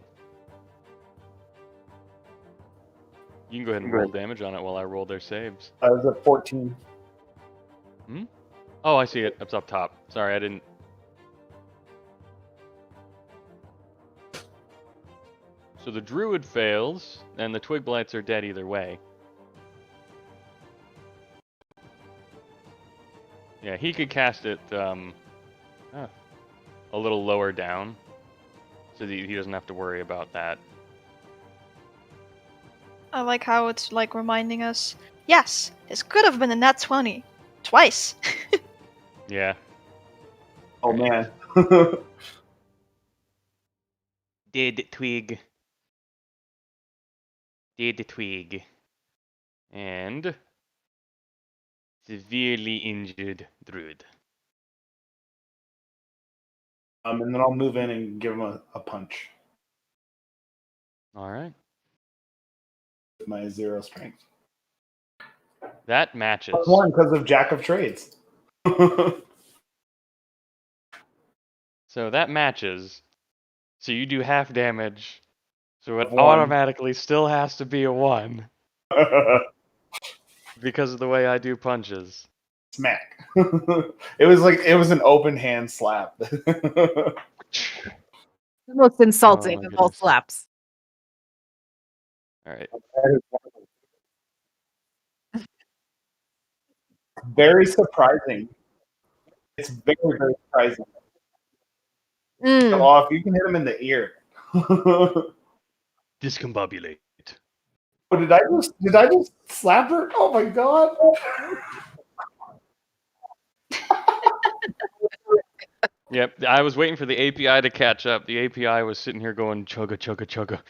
You can go ahead and roll damage on it while I roll their saves. It was a 14. Oh, I see it. It's up top. Sorry, I didn't. So the druid fails, and the twig blights are dead either way. Yeah, he could cast it a little lower down, so that he doesn't have to worry about that. I like how it's like reminding us. Yes, this could have been a nat 20. Twice. Yeah. Oh, man. Dead twig. Dead twig. And severely injured druid. And then I'll move in and give him a punch All right. with my 0 strength. That matches. One because of Jack of Trades. So that matches. So you do half damage. So it 1. automatically still has to be a 1 because of the way I do punches. Smack. It was an open hand slap. The most insulting Oh, my of all goodness. slaps. All right. Very surprising. It's very, very surprising. Mm. Off, you can hit him in the ear. Discombobulate. Oh, did I just slap her? Oh my god. Yep, I was waiting for the API to catch up. The API was sitting here going chugga chugga chugga.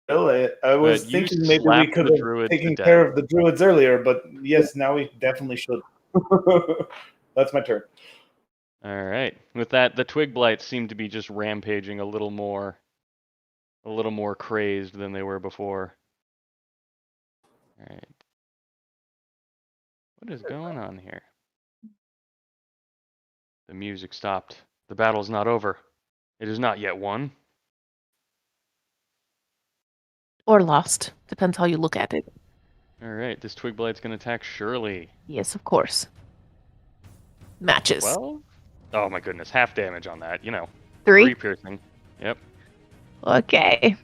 Really? I was But you thinking maybe we slapped could the have druid to taken death. care of the druids earlier, but yes, now we definitely should. That's my turn. All right. With that, the twig blights seem to be just rampaging a little more crazed than they were before. All right. What is going on here? The music stopped. The battle's not over. It is not yet won. Or lost. Depends how you look at it. All right, this twig blight's gonna attack Shirley. Yes, of course. Matches. Well, oh my goodness, half damage on that. You know, 3? piercing. Yep. Okay.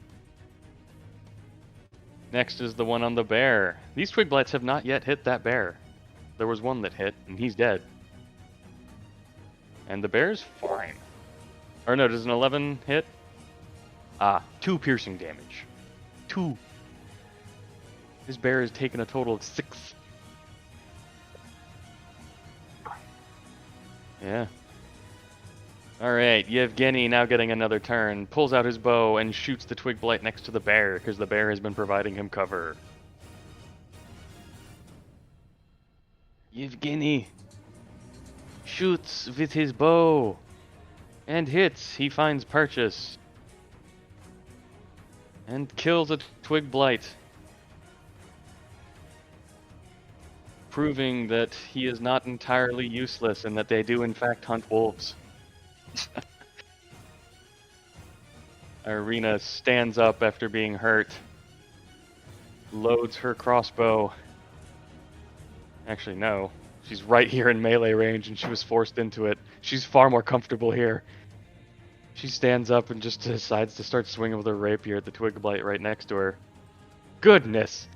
Next is the one on the bear. These twig blights have not yet hit that bear. There was one that hit, and he's dead. And the bear's fine. Or no, does an 11 hit? 2 piercing damage. 2. This bear has taken a total of 6. Yeah. Alright, Yevgeny, now getting another turn, pulls out his bow and shoots the twig blight next to the bear, because the bear has been providing him cover. Yevgeny shoots with his bow and hits. He finds purchase and kills a twig blight, proving that he is not entirely useless and that they do in fact hunt wolves. Irina stands up after being hurt, loads her crossbow. Actually, no. She's right here in melee range and she was forced into it. She's far more comfortable here. She stands up and just decides to start swinging with her rapier at the twig blight right next to her. Goodness!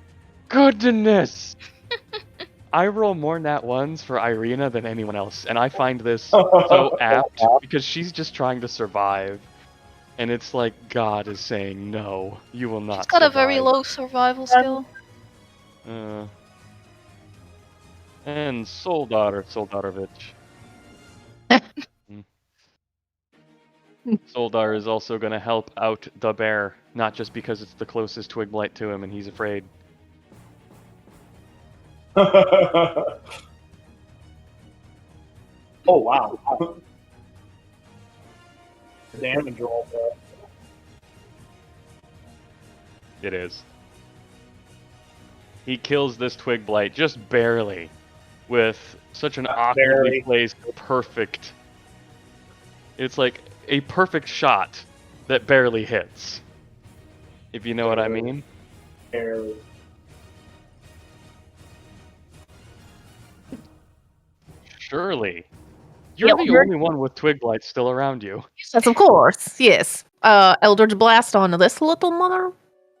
Goodness! I roll more nat ones for Irina than anyone else, and I find this so apt because she's just trying to survive. And it's like God is saying, no, you will not She's got survive. a very low survival skill. And Soldarovich. Soldar is also going to help out the bear, not just because it's the closest twig blight to him and he's afraid. Oh wow. Damage roll. It is. He kills this twig blight just barely, with such an awkwardly placed perfect. It's like a perfect shot that barely hits. If you know what I mean. Barely. Surely. You're the only one with twig blights still around you. Yes, of course. Yes. Eldritch Blast on this little mother.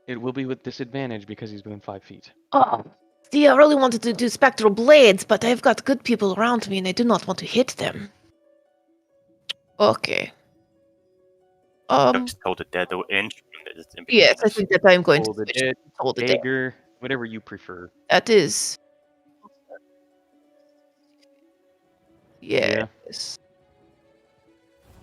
It will be with disadvantage because he's within 5 feet. Oh. See, I really wanted to do Spectral Blades, but I've got good people around me and I do not want to hit them. Okay. Just hold it dead, the inch. Yes, I think that I'm going Hold to it switch dead, hold it dead. dagger, whatever you prefer. That is. Yes.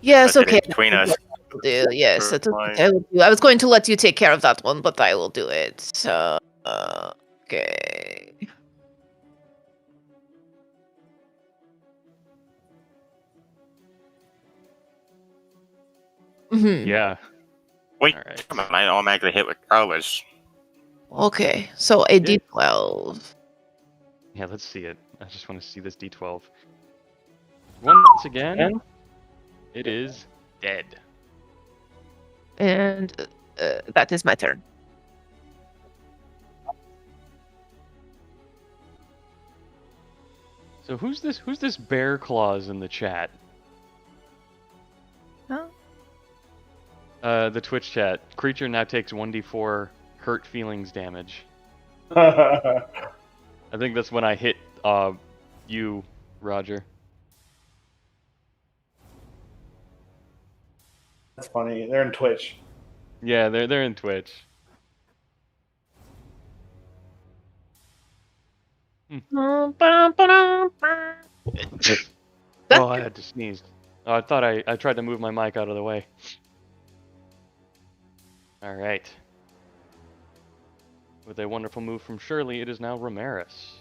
Yes, okay. Between us. Yes, that's what I will do. I was going to let you take care of that one, but I will do it. So, okay. Mm-hmm. Yeah. Wait, All right. come on, I automatically hit with colors. Okay, so a D12. Yeah, let's see it. I just want to see this D12. Once again, it is dead. And that is my turn. So who's this bear claws in the chat? Huh? The Twitch chat. Creature now takes 1d4 hurt feelings damage. That's I think that's when I hit you, Roger. funny. They're in Twitch. Yeah, they're in Twitch. Oh, Oh, I had to sneeze. Oh, I thought I tried to move my mic out of the way. All right. With a wonderful move from Shirley, it is now Ramirez.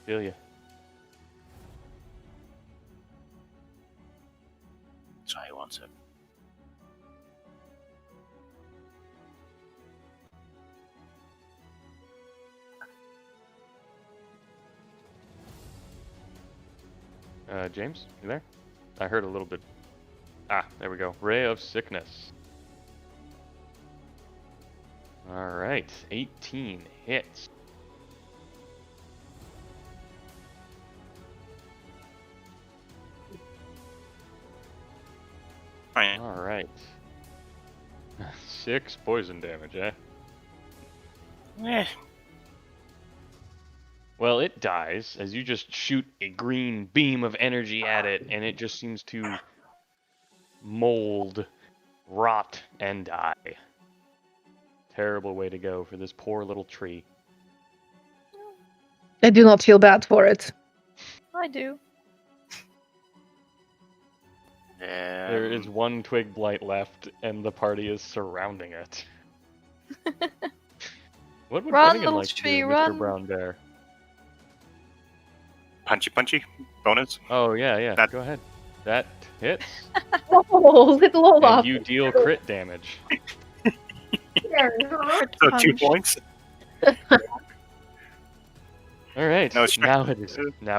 Feel ya. That's how he wants it. James, you there? I heard a little bit. Ah, there we go. Ray of Sickness. Alright, 18 hits. Fine. Alright. 6 poison damage, eh? Eh. Well, it dies as you just shoot a green beam of energy at it, and it just seems to mold, rot, and die. Terrible way to go for this poor little tree. I do not feel bad for it. I do. Yeah. There is one twig blight left, and the party is surrounding it. What would Run, Finnegan little like to tree, do, Mr. run. Brown Bear? Punchy bonus. Oh, yeah. That- Go ahead. That hits. Oh, little And Olaf. you deal crit damage. Crit So 2 punch. points. All right. No, it's now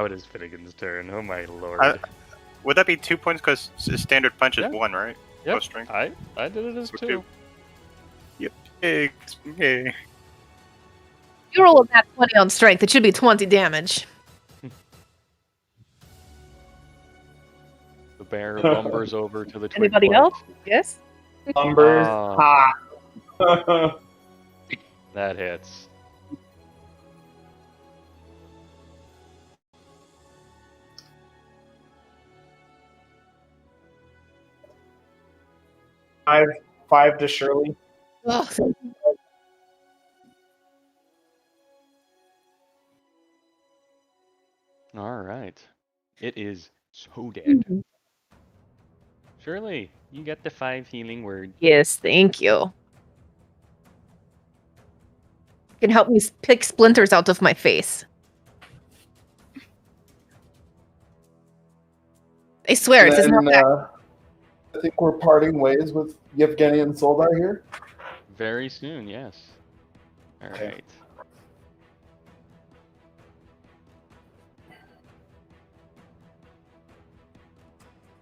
it is Finnegan's turn. Oh my lord. Would that be 2 points? Because standard punch is Yeah. 1, right? Yep. Post strength. I did it as So 2. 2. Yep. Okay. You roll a nat 20 on strength. It should be 20 damage. The bear lumbers over to the twig Anybody blight. else? Yes? Numbers. Ah. Ha. That hits. Five to Shirley. Oh, All right. It is so dead. Mm-hmm. Shirley, you get the 5 healing word. yes, thank you. Can help me pick splinters out of my face. I swear, it's not And, that. I think we're parting ways with Yevgeny and Soldar here. Very soon, yes. All Okay. right.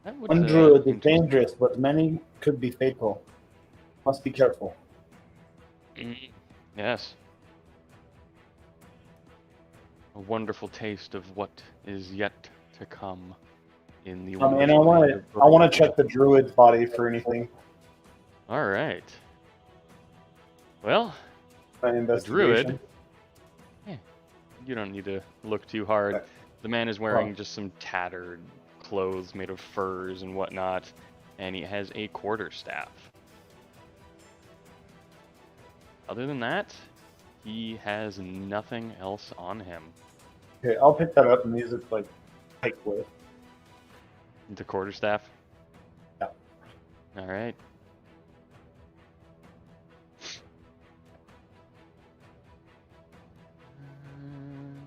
That would, One druid is interesting. dangerous, but many could be fatal. Must be careful. Yes. A wonderful taste of what is yet to come in the And I wonderful want land to. of I want to Brooklyn. check the druid's body for anything. All right. Well, An investigation. you don't need to look too hard. Okay. The man is wearing just some tattered clothes made of furs and whatnot, and he has a quarterstaff. Other than that, he has nothing else on him. Okay, I'll pick that up and use it like pike with. The quarterstaff? Yeah. All right.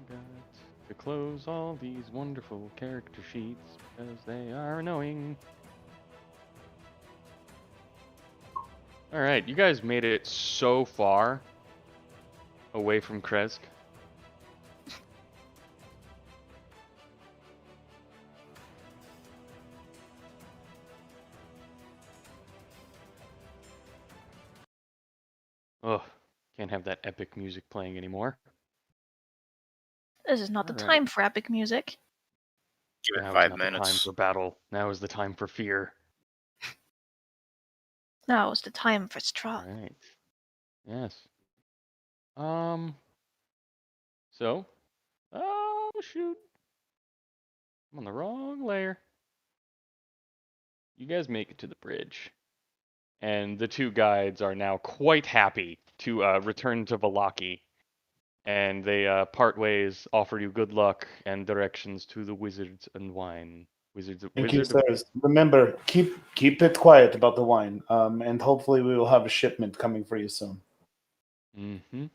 Got to close all these wonderful character sheets because they are annoying. All right, you guys made it so far away from Kresk. Ugh, can't have that epic music playing anymore. This is not the Alright. time for epic music. Give it Now is 5 not the time minutes. for battle. Now is the time for fear. Now is the time for Strahd. Alright. Yes. So. Oh, shoot. I'm on the wrong layer. You guys make it to the bridge. And the two guides are now quite happy to return to Valaki. And they part ways, offer you good luck and directions to the Wizards and Wine. Thank you, Wizard. sirs. Remember, keep it quiet about the wine, and hopefully we will have a shipment coming for you soon. Mm-hmm.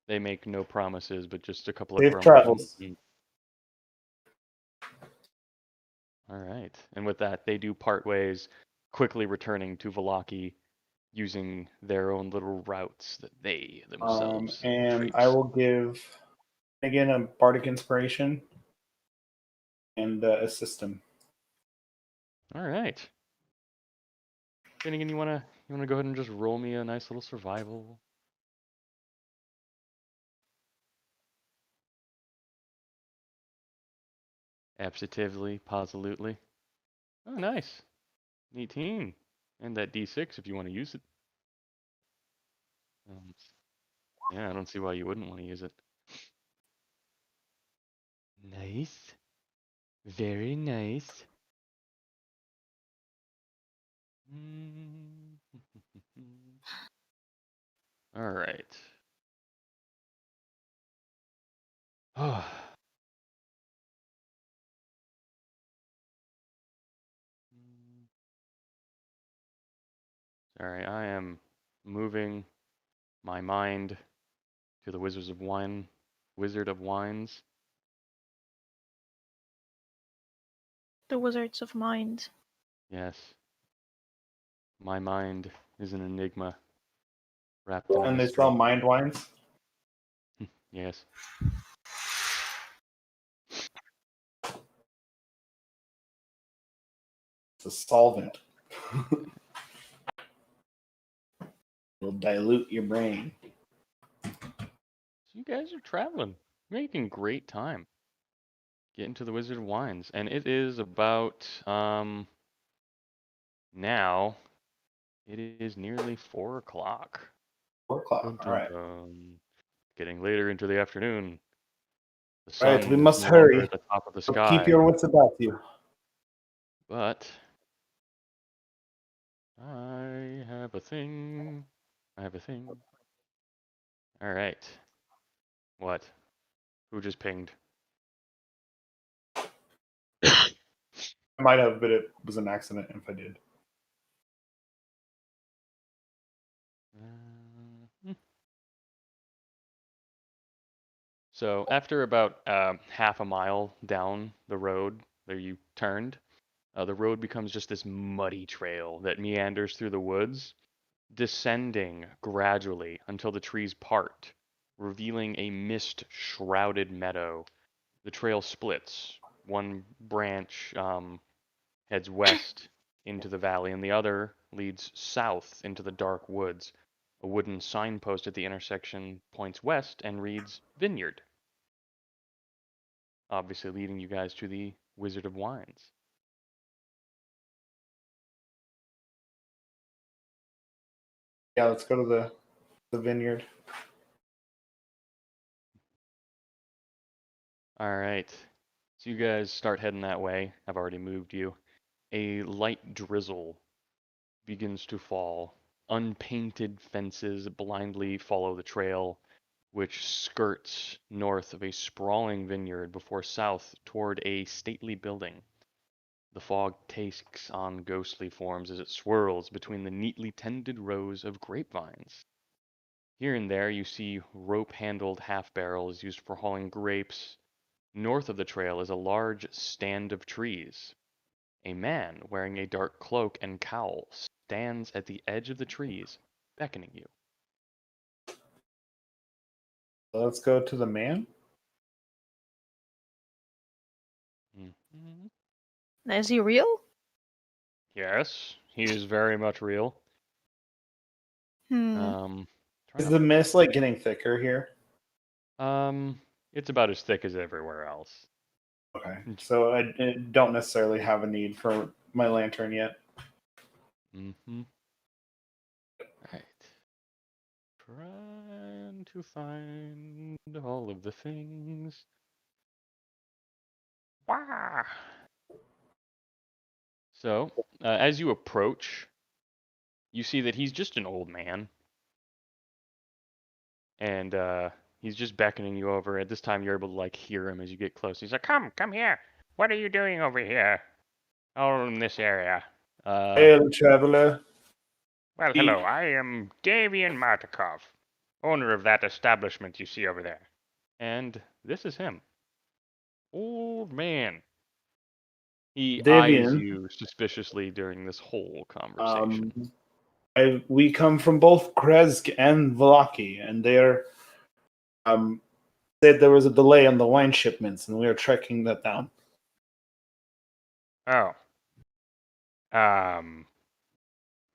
They make no promises, but just a couple Safe of travels. All right. And with that, they do part ways, quickly returning to Valaki using their own little routes that they themselves And trace. I will give again a bardic inspiration and assist him. All right. Finnegan, you wanna go ahead and just roll me a nice little survival? Absolutely, positively. Oh, nice. 18. And that D6 if you want to use it. Yeah, I don't see why you wouldn't want to use it. Nice. Very nice. All right. Oh. Sorry, I am moving my mind to the Wizard of Wines. The Wizards of Mind. Yes. My mind is an enigma wrapped in a And they mystery. sell mind wines. Yes. It's a solvent. It'll dilute your brain. So you guys are traveling, making great time. Getting to the Wizard of Wines, and it is about now. It is nearly 4 o'clock. 4 o'clock. Dun, All dun, right. dun. Getting later into the afternoon. The All right. sun We is must no longer hurry. at the top of the So keep sky, your wits about you. but I have a thing. I have a thing. All right. What? Who just pinged? I might have, but it was an accident if I did. So after about half a mile down the road that you turned, the road becomes just this muddy trail that meanders through the woods, descending gradually until the trees part, revealing a mist-shrouded meadow. The trail splits. One branch heads west into the valley, and the other leads south into the dark woods. A wooden signpost at the intersection points west and reads Vineyard, obviously leading you guys to the Wizard of Wines. Yeah, let's go to the vineyard. All right. So you guys start heading that way. I've already moved you. A light drizzle begins to fall. Unpainted fences blindly follow the trail, which skirts north of a sprawling vineyard before south toward a stately building. The fog takes on ghostly forms as it swirls between the neatly tended rows of grapevines. Here and there you see rope-handled half-barrels used for hauling grapes. North of the trail is a large stand of trees. A man wearing a dark cloak and cowl stands at the edge of the trees, beckoning you. Let's go to the man. Is he real? Yes, he is very much real. Hmm. Is the mist like getting thicker here? It's about as thick as everywhere else. Okay, so I don't necessarily have a need for my lantern yet. Mm-hmm. Right. Trying to find all of the things. Wah! So, as you approach, you see that he's just an old man. And he's just beckoning you over. At this time, you're able to like hear him as you get close. He's like, come here. What are you doing over here? Oh, in this area. Hail, traveler. Well, hello. I am Davian Martikov, owner of that establishment you see over there. And this is him. Old man. He eyes Davian. you suspiciously during this whole conversation. We come from both Kresk and Vlaki, and they're said there was a delay on the wine shipments, and we are tracking that down. Oh.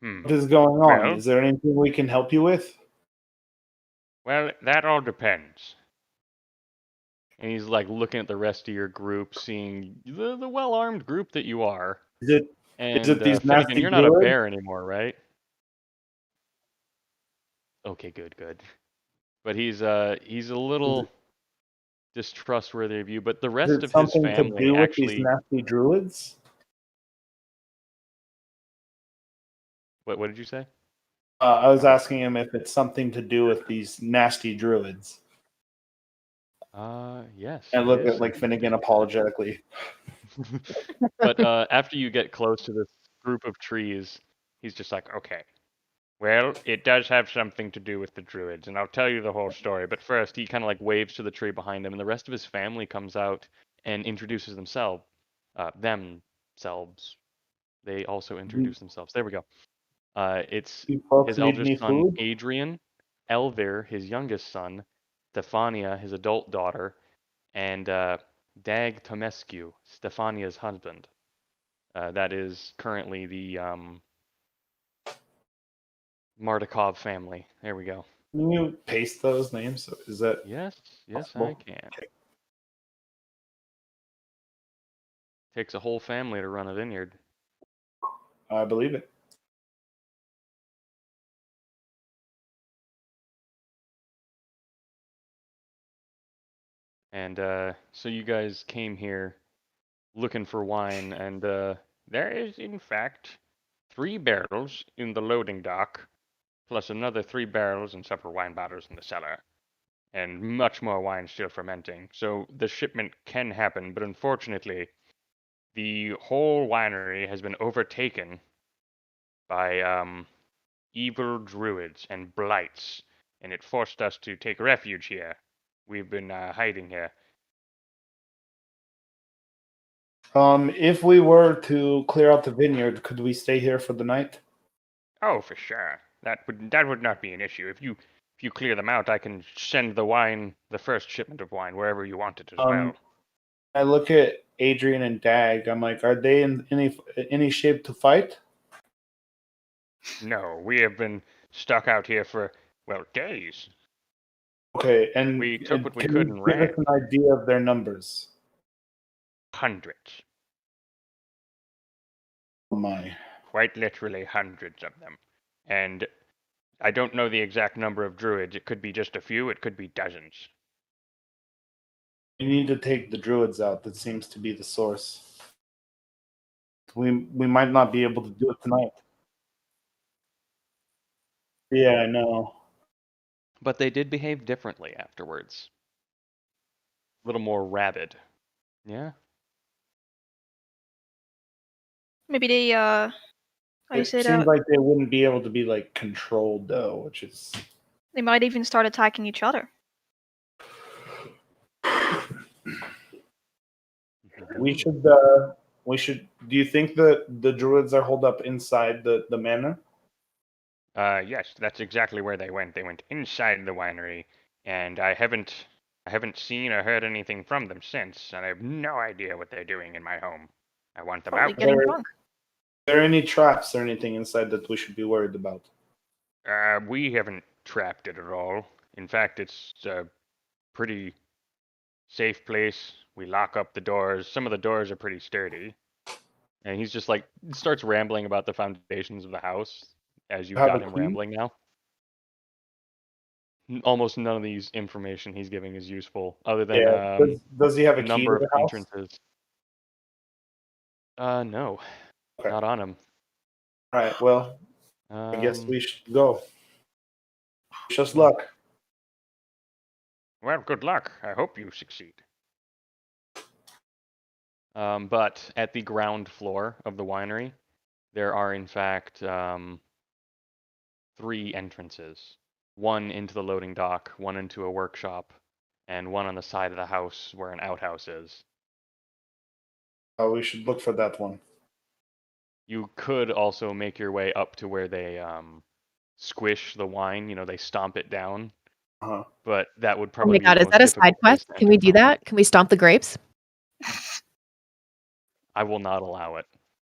What is going on? Well, Is there anything we can help you with? well, that all depends. And he's like looking at the rest of your group, seeing the well-armed group that you are. Is it And these Finnegan, nasty you're not a druids? bear anymore, right? Okay, good. but he's a little distrustworthy of you. But the Is rest it of his something to family do with these actually. nasty druids? What did you say? I was asking him if it's something to do with these nasty druids. Yes, And it look is at like something to do Finnegan with apologetically. that. But after you get close to this group of trees, he's just like, okay. Well, it does have something to do with the druids, and I'll tell you the whole story. But first, he kind of like waves to the tree behind him, and the rest of his family comes out and introduces themselves. They also introduce themselves. There we go. It's You folks his need eldest any son, food? Adrian, Elvir, his youngest son, Stefania, his adult daughter, and Dag Tomescu, Stefania's husband. That is currently the Mardukov family. There we go. Can you paste those names? Is that Yes, yes, I possible? can. Takes a whole family to run a vineyard. I believe it. And so you guys came here looking for wine, and there is, in fact, 3 barrels in the loading dock, plus another 3 barrels and several wine bottles in the cellar, and much more wine still fermenting. So the shipment can happen, but unfortunately, the whole winery has been overtaken by evil druids and blights, and it forced us to take refuge here. We've been hiding here. If we were to clear out the vineyard, could we stay here for the night? Oh, for sure. That would not be an issue. If you clear them out, I can send the first shipment of wine, wherever you want it as well. I look at Adrian and Dag. I'm like, are they in any shape to fight? No, we have been stuck out here for, well, days. Okay, and We took what we can could you and give us ran. an idea of their numbers? Hundreds. Oh my. Quite literally hundreds of them. And I don't know the exact number of druids. It could be just a few, it could be dozens. We need to take the druids out. That seems to be the source. We might not be able to do it tonight. Yeah, I know. But they did behave differently afterwards. A little more rabid. Yeah? Maybe they how you It say seems that? like they wouldn't be able to be like controlled though, which is They might even start attacking each other. we should do you think that the druids are holed up inside the manor? Yes, that's exactly where they went. They went inside the winery, and I haven't seen or heard anything from them since, and I have no idea what they're doing in my home. I want them Probably out. getting There- drunk. Are there any traps or anything inside that we should be worried about? We haven't trapped it at all. In fact, it's a pretty safe place. We lock up the doors. Some of the doors are pretty sturdy. And he's just like starts rambling about the foundations of the house as You you've have got a him key? rambling now. Almost none of these information he's giving is useful, other than Yeah. Does he have a key to number of the house? entrances. No, Okay. not on him. All right. Well, I guess we should go. Wish us luck. Well, good luck. I hope you succeed. But at the ground floor of the winery, there are in fact 3 entrances. One into the loading dock, one into a workshop, and one on the side of the house where an outhouse is. We should look for that one. You could also make your way up to where they squish the wine. They stomp it down. Uh-huh. But that would Oh my probably be god, the is most that a side difficult place quest? to Can enter we do from. that? Can we stomp the grapes? I will not allow it.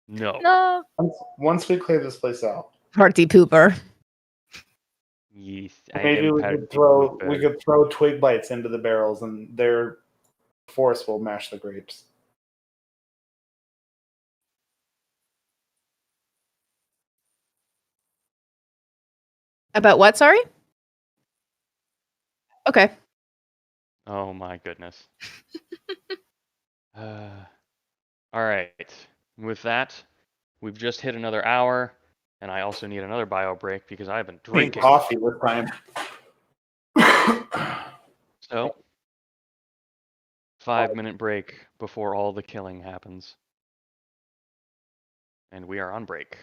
No. No. Once we clear this place out, Party pooper. Yes, I maybe am we party could throw twig bites into the barrels, and their force will mash the grapes. About what, sorry? Okay. Oh my goodness. All right. With that, we've just hit another hour, and I also need another bio break because I've been Need drinking. coffee with time. So, 5-minute break before all the killing happens. And we are on break.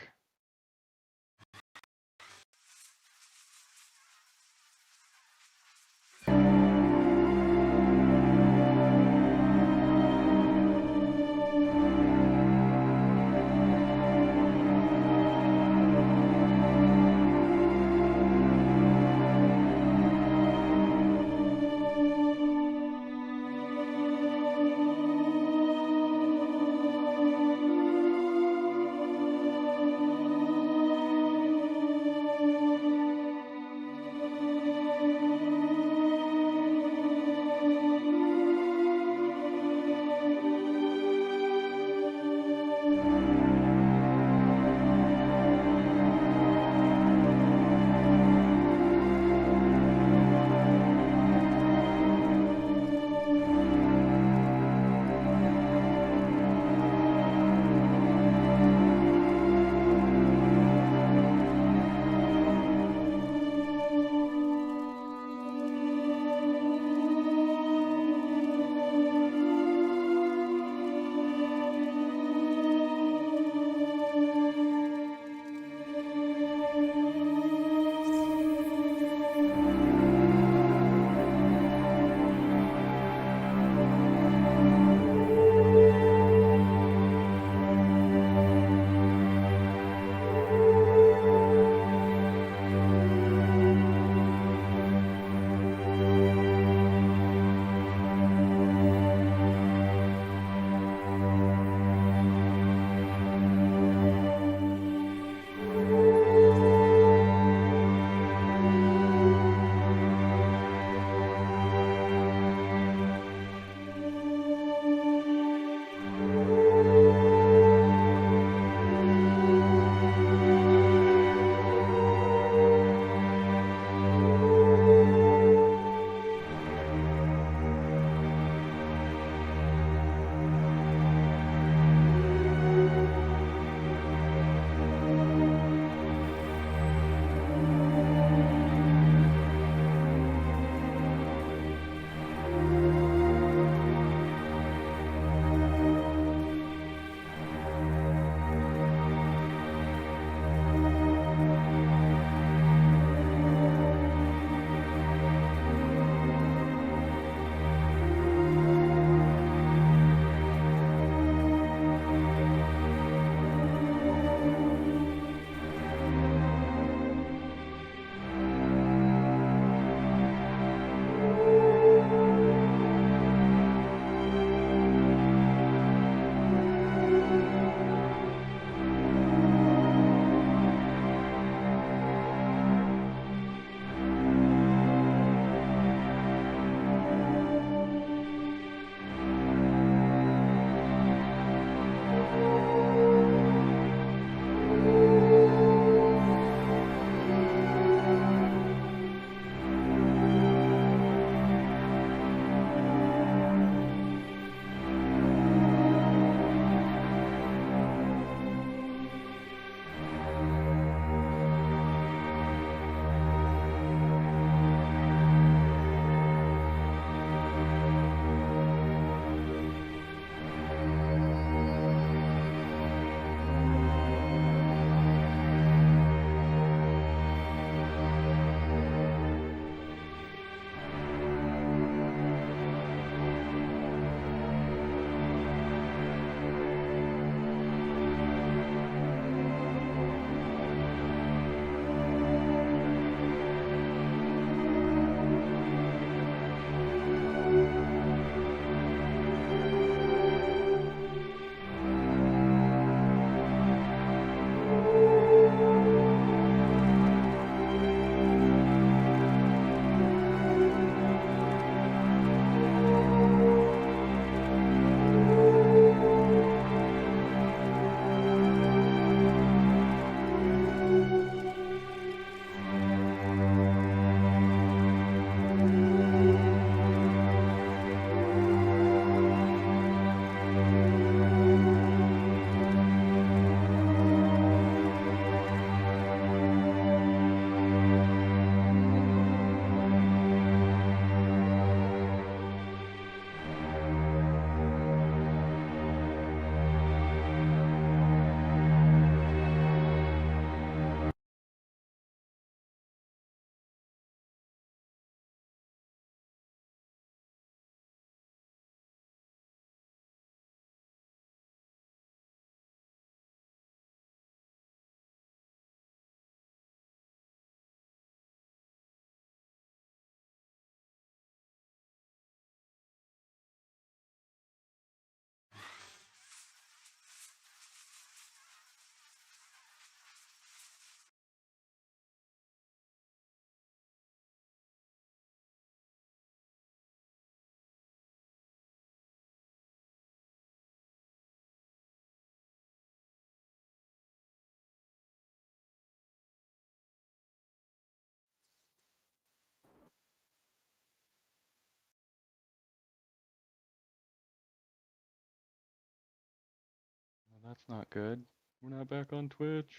That's not good. We're not back on Twitch.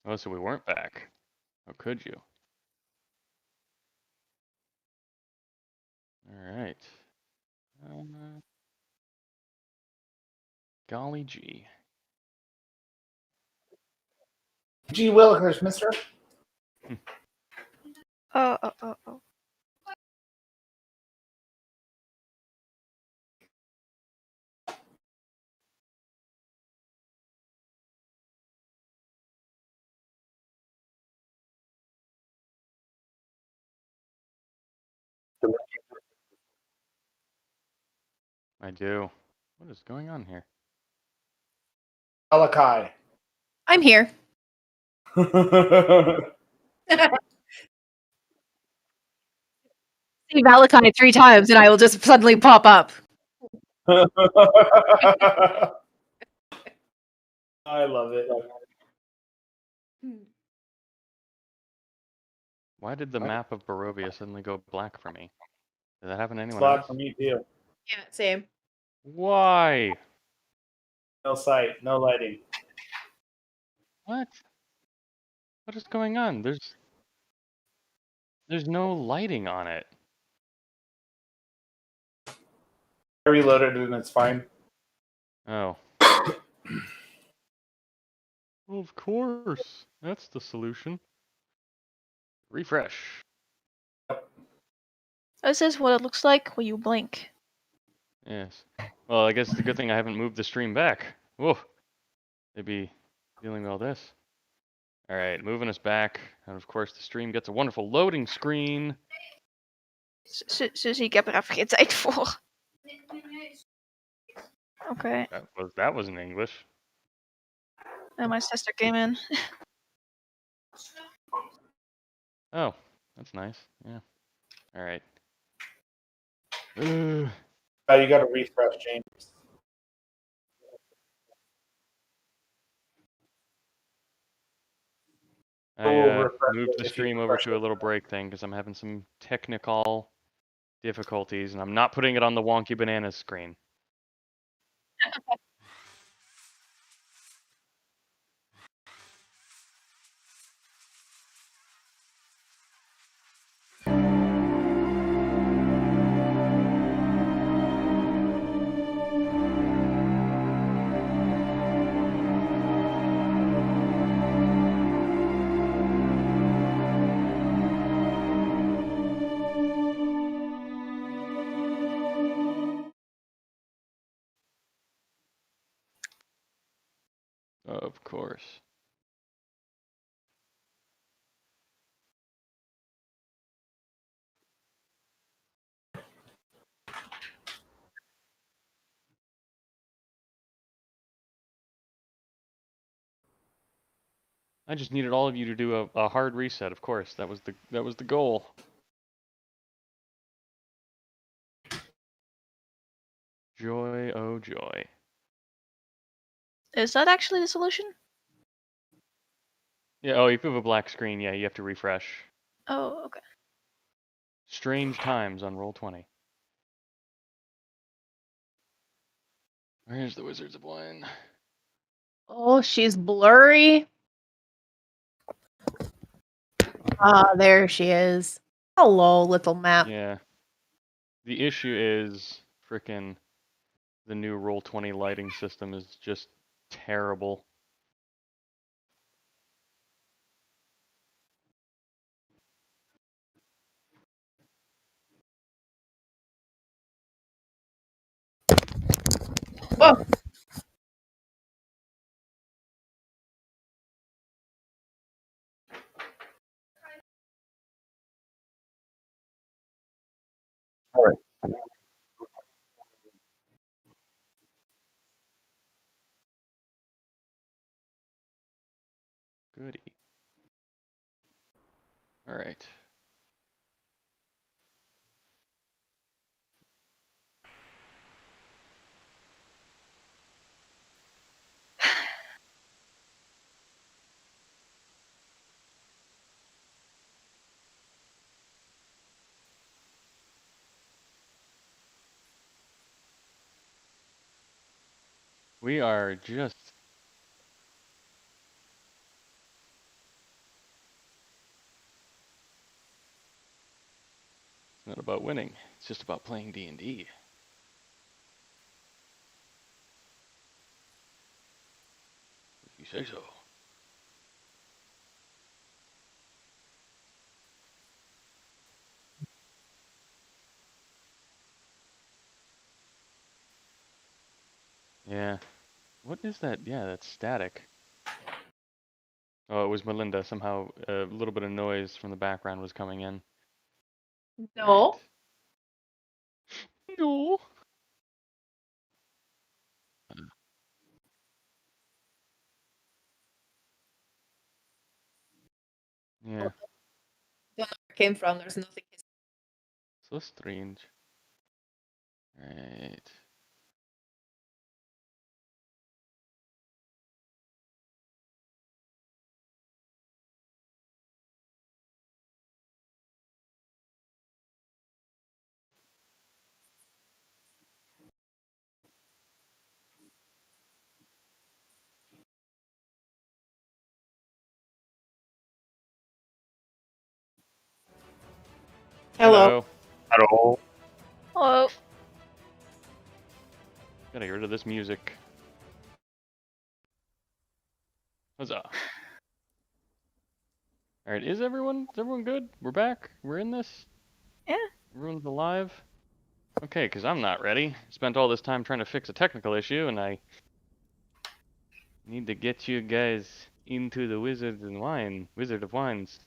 Oh, so we weren't back. How could you? All right. Golly gee. Gee Willikers, mister. Oh. I do. What is going on here? Alakai. I'm here. See Valakai 3 times and I will just suddenly pop up. I love it. Why did the map of Barovia suddenly go black for me? Did that happen to It's anyone black else? for me too. Yeah, same. Why? No sight, no lighting. What? What is going on? There's no lighting on it. I reloaded and it's fine. Oh. Of course. That's the solution. Refresh. This is what it looks like when you blink. Yes. Well, I guess it's a good thing I haven't moved the stream back. Whoa. They'd be dealing with all this. All right, moving us back. And of course, the stream gets a wonderful loading screen. Susie, ik heb er even geen tijd voor. Okay. That was in English. And my sister came in. Oh, that's nice. Yeah. All right. You got to refresh, James. I moved the stream over to a little break thing because I'm having some technical difficulties, and I'm not putting it on the wonky bananas screen. Of course. I just needed all of you to do a hard reset, of course. That was the goal. Joy, oh joy. Is that actually the solution? Yeah, oh, if you have a black screen, yeah, you have to refresh. Oh, okay. Strange times on Roll20. Where's the Wizards of Wine? Oh, she's blurry. Ah, there she is. Hello, little map. Yeah. The issue is frickin' the new Roll20 lighting system is just terrible. Oh. All right. Goody. All right. We are just... It's not about winning. It's just about playing D&D. If you say so. Yeah. What is that? Yeah, that's static. Oh, it was Melinda. Somehow a little bit of noise from the background was coming in. No. Right. No. Yeah. Don't know where it came from. There's nothing. So strange. Right. Hello. Hello. Hello. Gotta get rid of this music. Huzzah. Alright, is everyone good? We're back? We're in this? Yeah. Everyone's alive? Okay, because I'm not ready. Spent all this time trying to fix a technical issue, and I need to get you guys into the Wizard of Wines.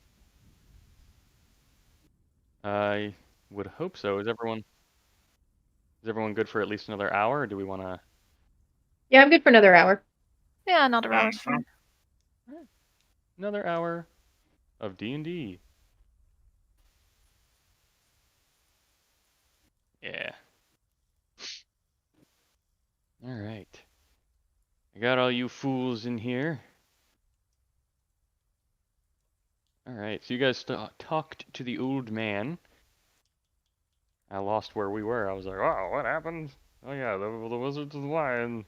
I would hope so. Is everyone good for at least another hour, or do we want to... Yeah, I'm good for another hour. Yeah, another hour's fine. Another hour of D&D. Yeah. Alright. I got all you fools in here. Alright, so you guys talked to the old man. I lost where we were. I was like, oh, what happened? Oh yeah, the Wizards of the Wine.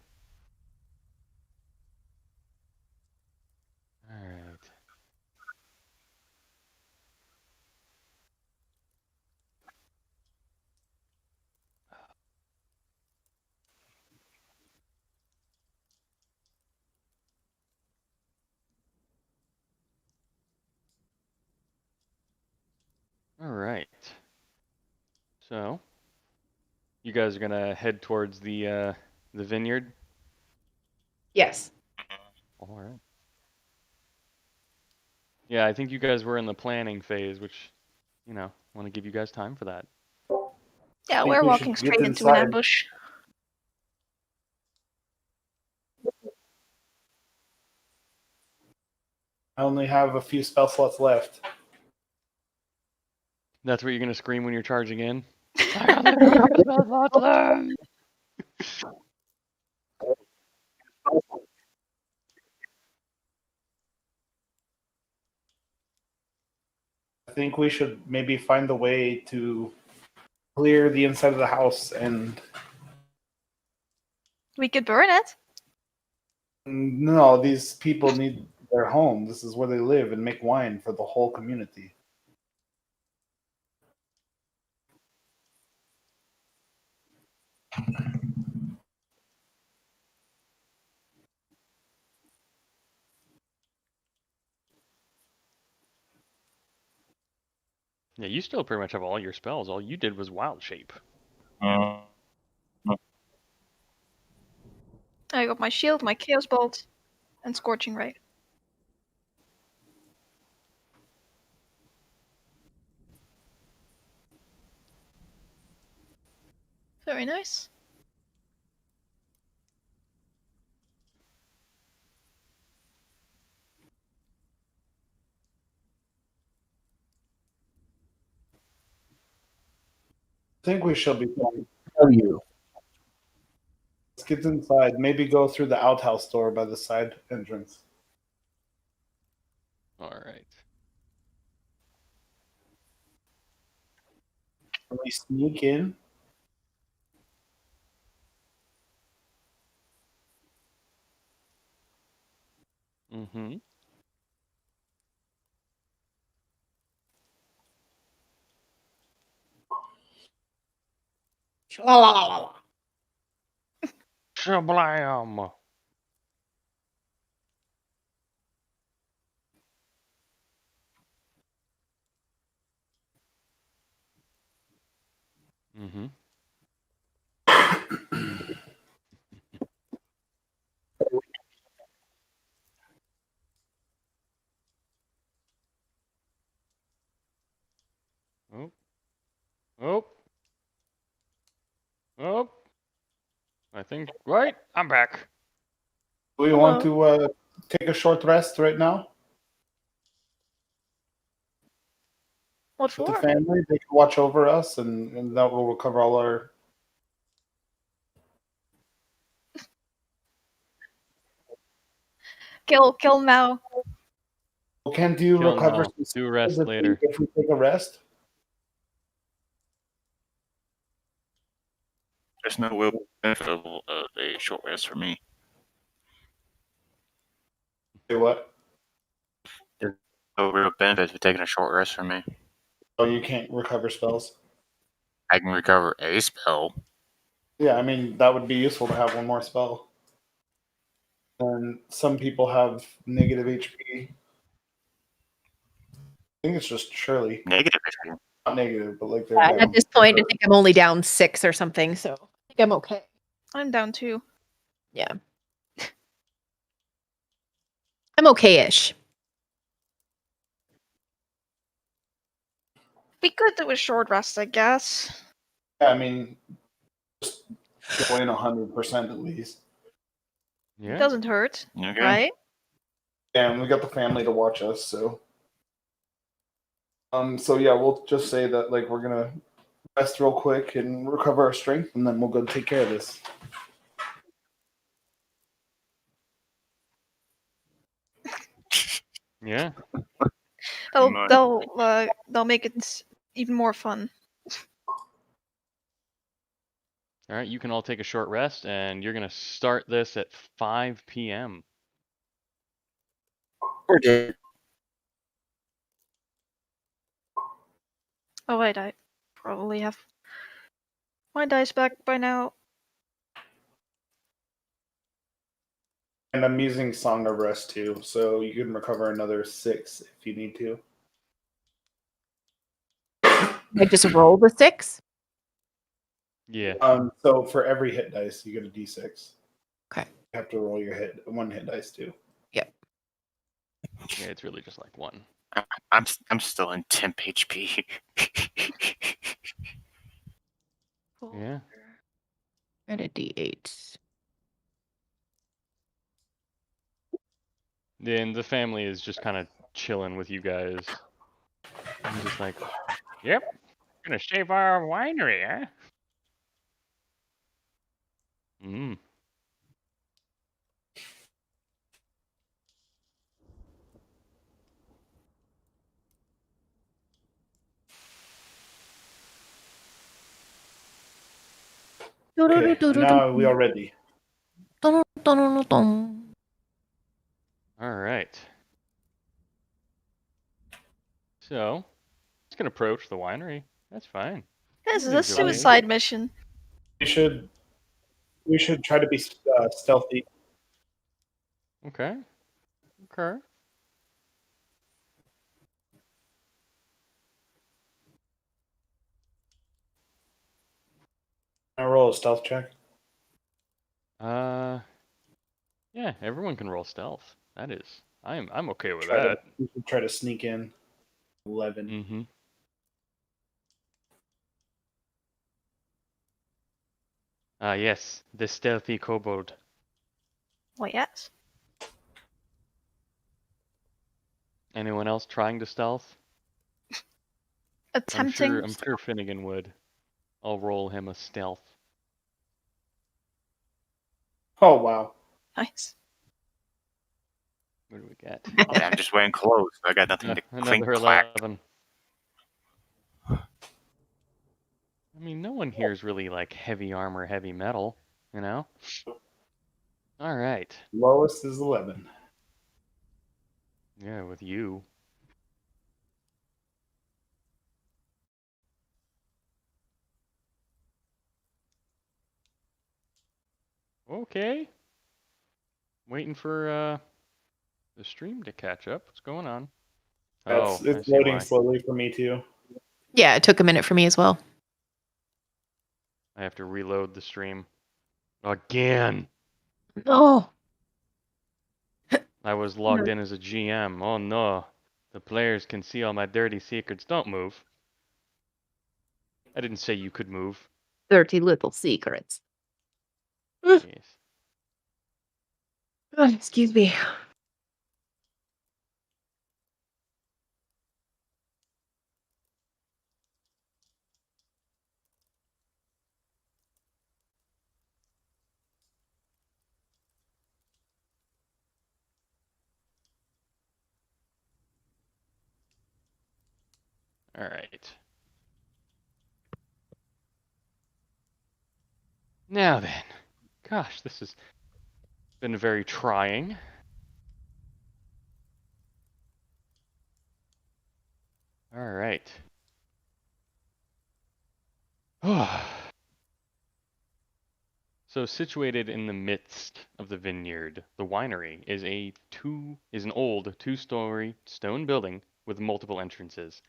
Alright. Alright. So, you guys are gonna head towards the vineyard? Yes. Alright. Yeah, I think you guys were in the planning phase, which, want to give you guys time for that. Yeah, think we're we walking should get straight into an inside. ambush. I only have a few spell slots left. That's what you're gonna scream when you're charging in? I only have spell slots left! I think we should maybe find a way to clear the inside of the house and We could burn it. no, these people need their home. This is where they live and make wine for the whole community. Yeah, you still pretty much have all your spells. All you did was wild shape. Mm. I got my shield, my chaos bolt, and scorching ray. Very nice. I think we should be fine. How are you? Let's get inside. Maybe go through the outhouse door by the side entrance. Alright. Can we sneak in? La, la, la, la, la. Shablam. Mm-hmm. Oh. Oh. Oh. I think. Right. I'm back. Do we want to take a short rest right now What with the for? family? They can watch over us, and that will recover all our. Kill Mao. Can't you Kill recover now. some Do spells rest later. if we take a rest? There's no real benefit of a short rest for me. Do what? There's no real benefit to taking a short rest for me. Oh, you can't recover spells. I can recover a spell. Yeah, I mean that would be useful to have one more spell. And some people have negative HP. I think it's just Shirley, Negative HP. not negative, but like they're Yeah, down. at this point, I think I'm only down 6 or something, so I think I'm okay. I'm down 2. Yeah. I'm okay-ish. We could do a short rest, I guess. Yeah, I mean, just go in 100% at least. Yeah. Doesn't hurt, Okay. right? Yeah, and we got the family to watch us, so. So yeah, we'll just say that like we're gonna rest real quick and recover our strength, and then we'll go take care of this. Yeah. They'll make it even more fun. All right. You can all take a short rest, and you're gonna start this at 5 p.m. Or did. Oh wait, I probably have my dice back by now. And I'm using Song of Rest too, so you can recover another 6 if you need to. I just roll the 6. Yeah. So for every hit dice, you get a D6. Okay. You have to roll your one hit dice too. Yeah. It's really just like one. I'm still in temp HP. Yeah. And a D8. Then the family is just kind of chilling with you guys. I'm just like, yep, gonna save our winery, huh? Mm. Okay, now we are ready. Dun, dun, dun, dun. All right. So, just gonna approach the winery. That's fine. This is a Everything's okay. suicide mission. We should try to be stealthy. Okay. Okay. I roll a stealth check. Yeah, everyone can roll stealth. That is, I'm okay with We that. should try to sneak in. 11. Mm-hmm. Yes, the stealthy kobold. Well, yes. Anyone else trying to stealth? Attempting. I'm sure Finnegan would. I'll roll him a stealth. Oh wow. Nice. What do we get? Yeah, I'm just wearing clothes. I got nothing to clink Another clack. 11. I mean, no one here is really like heavy armor, heavy metal, you know? All right. Lowest is 11. Yeah, with you. Okay. Waiting for the stream to catch up. What's going on? It's I see loading why. slowly for me too. Yeah, it took a minute for me as well. I have to reload the stream. Again! Oh. I was logged in as a GM. Oh no. The players can see all my dirty secrets. Don't move. I didn't say you could move. Dirty little secrets. Yes. Excuse me. Alright. Now then. Gosh, this has been very trying. Alright. So situated in the midst of the vineyard, the winery is an old two-story stone building with multiple entrances,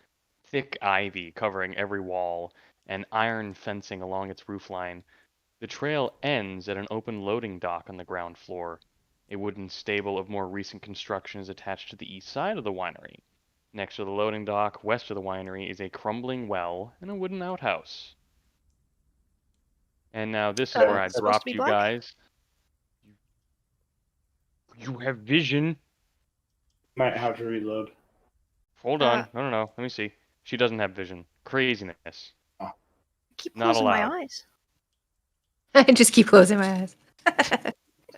thick ivy covering every wall, and iron fencing along its roofline. The trail ends at an open loading dock on the ground floor. A wooden stable of more recent construction is attached to the east side of the winery. Next to the loading dock, west of the winery, is a crumbling well and a wooden outhouse. And now this is where I Supposed to dropped be you black? guys. You have vision. Might have to reload. Hold on. No. Let me see. She doesn't have vision. Craziness. Keep Not closing allowed. my eyes. I just keep closing my eyes.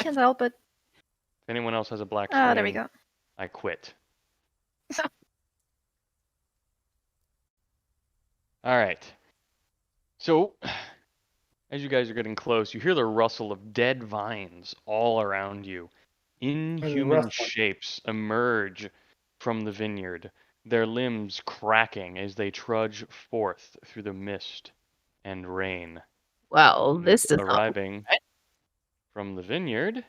Can't help it. If anyone else has a black screen, There we go. I quit. All right. So, as you guys are getting close, you hear the rustle of dead vines all around you. Inhuman rustling. shapes emerge from the vineyard, their limbs cracking as they trudge forth through the mist and rain. Well, this is Arriving from the vineyard.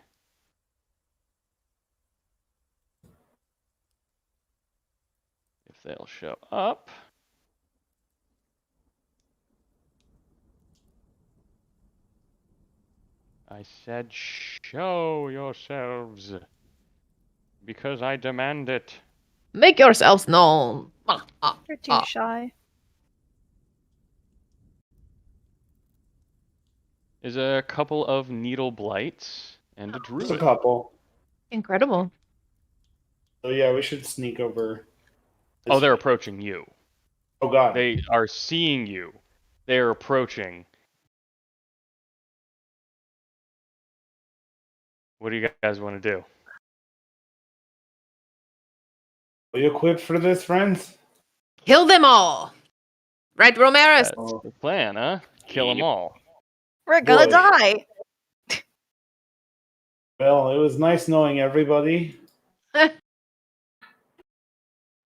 If they'll show up. I said show yourselves. Because I demand it. Make yourselves known. You're too shy. Is a couple of needle blights and a Just a druid. couple. Incredible. So yeah, we should sneak over. Oh, they're approaching you. Oh god. They are seeing you. They're approaching. What do you guys want to do? Are you equipped for this, friends? Kill them all. Right, Romaris? That's the plan, huh? Kill them all. We're gonna Boy. die. Well, it was nice knowing everybody. All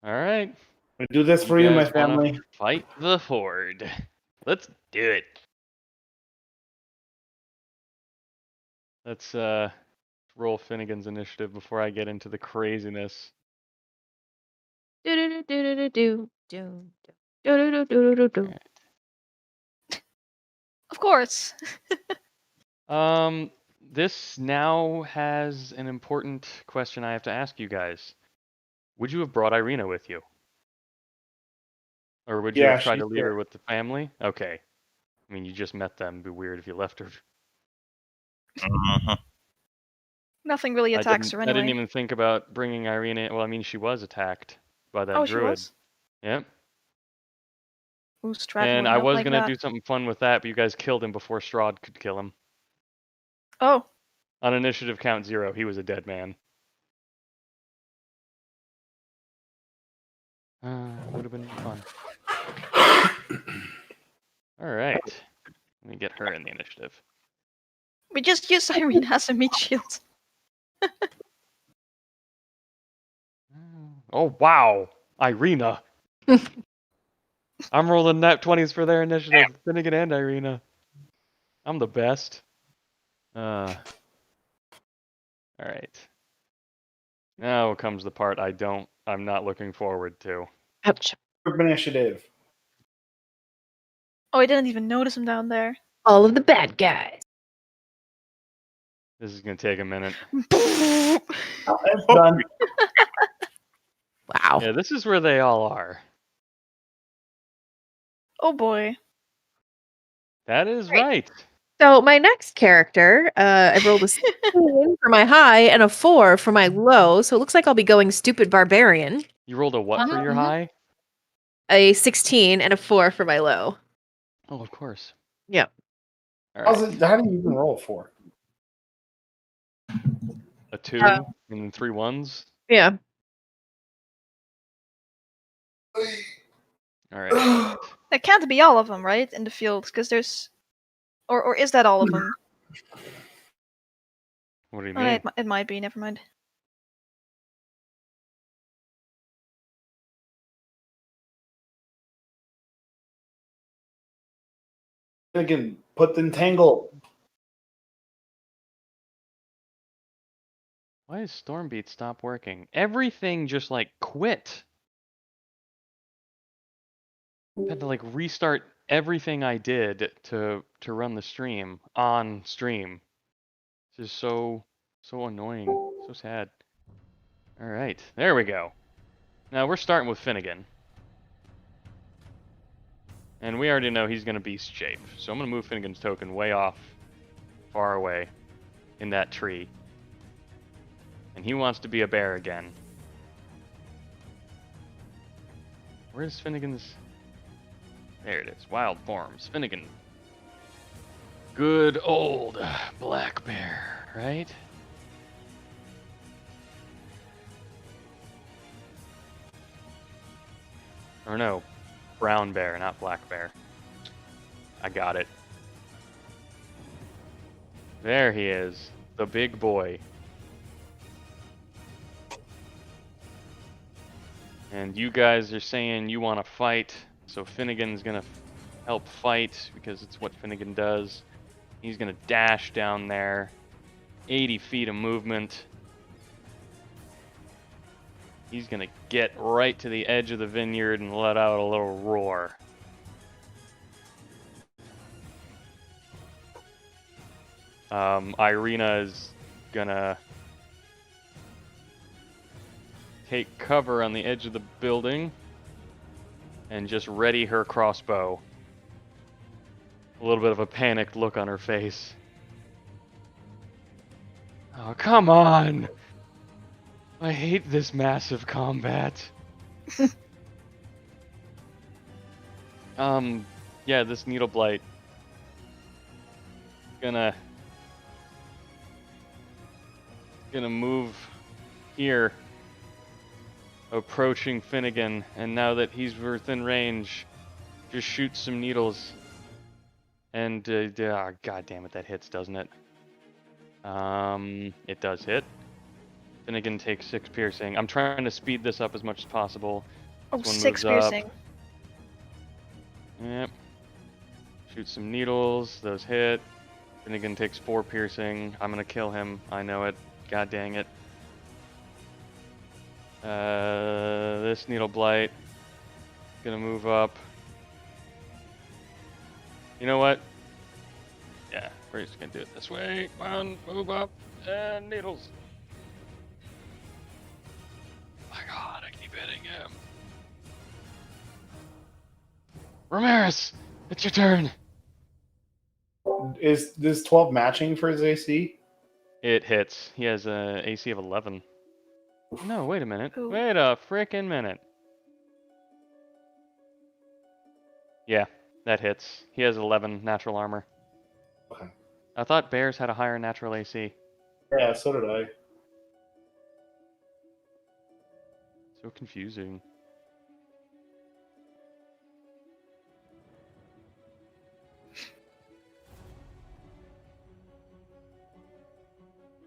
right. I do this for you, my guys wanna family. Fight the horde. Let's do it. Let's roll Finnegan's initiative before I get into the craziness. Of course. This now has an important question I have to ask you guys. Would you have brought Irina with you? Or would you have tried to leave her with the family? Okay. I mean, you just met them. It'd be weird if you left her. Nothing really attacks her I anyway. didn't even think about bringing Irina in. Well, I mean, she was attacked by that druid. She was? Yep. Ooh, Strahd And would I not was like going to that. do something fun with that, but you guys killed him before Strahd could kill him. Oh. On initiative count 0, he was a dead man. Would have been fun. Alright. Let me get her in the initiative. We just used Irene as a meat shield. Oh, wow! Irina! I'm rolling nat 20s for their initiative. Finnegan and Irina. I'm the best. All right. Now comes the part I'm not looking forward to. Ouch. Group initiative. Oh, I didn't even notice him down there. All of the bad guys. This is gonna take a minute. Oh, it's done. Wow. Yeah, this is where they all are. Oh boy. That is Great. right. So my next character, I rolled a 16 for my high and a 4 for my low. So it looks like I'll be going stupid barbarian. You rolled a what for your Mhm. high? A 16 and a 4 for my low. Oh, of course. Yeah. All How right. do you even roll for? A 2 Uh, and then 3 1s. Yeah. All right. That can't be all of them, right? In the field, because there's, or is that all of them? What do you Oh, mean? it might be. Never mind. Again, put the entangle. Why does Stormbeat stop working? Everything just like quit. Had to like restart everything I did to run the stream on stream. This is so annoying. So sad. All right, there we go. Now we're starting with Finnegan. And we already know he's going to beast shape. So I'm going to move Finnegan's token way off, far away, in that tree. And he wants to be a bear again. Where's Finnegan's... There it is. Wild forms. Finnegan. Good old black bear, right? Or no, brown bear, not black bear. I got it. There he is, the big boy. And you guys are saying you want to fight, so Finnegan's gonna help fight because it's what Finnegan does. He's gonna dash down there, 80 feet of movement. He's gonna get right to the edge of the vineyard and let out a little roar. Irina is gonna take cover on the edge of the building and just ready her crossbow. A little bit of a panicked look on her face. Oh, come on! I hate this massive combat. Yeah, this needle blight. Gonna move here, approaching Finnegan, and now that he's within range, just shoot some needles. And god damn it, that hits, doesn't it? It does hit. Finnegan takes 6 piercing. I'm trying to speed this up as much as possible. Oh, This one 6 moves up. piercing. Yep. Shoot some needles. Those hit. Finnegan takes 4 piercing. I'm gonna kill him. I know it. God dang it. This needle blight. Gonna move up. You know what? Yeah, we're just gonna do it this way. Come on, move up. And needles. My god, I keep hitting him. Ramirez, it's your turn. Is this 12 matching for his AC? It hits. He has a AC of 11. No, wait a minute. Ooh. Wait a frickin' minute. Yeah, that hits. He has 11 natural armor. Okay. I thought bears had a higher natural AC. Yeah, so did I. So confusing.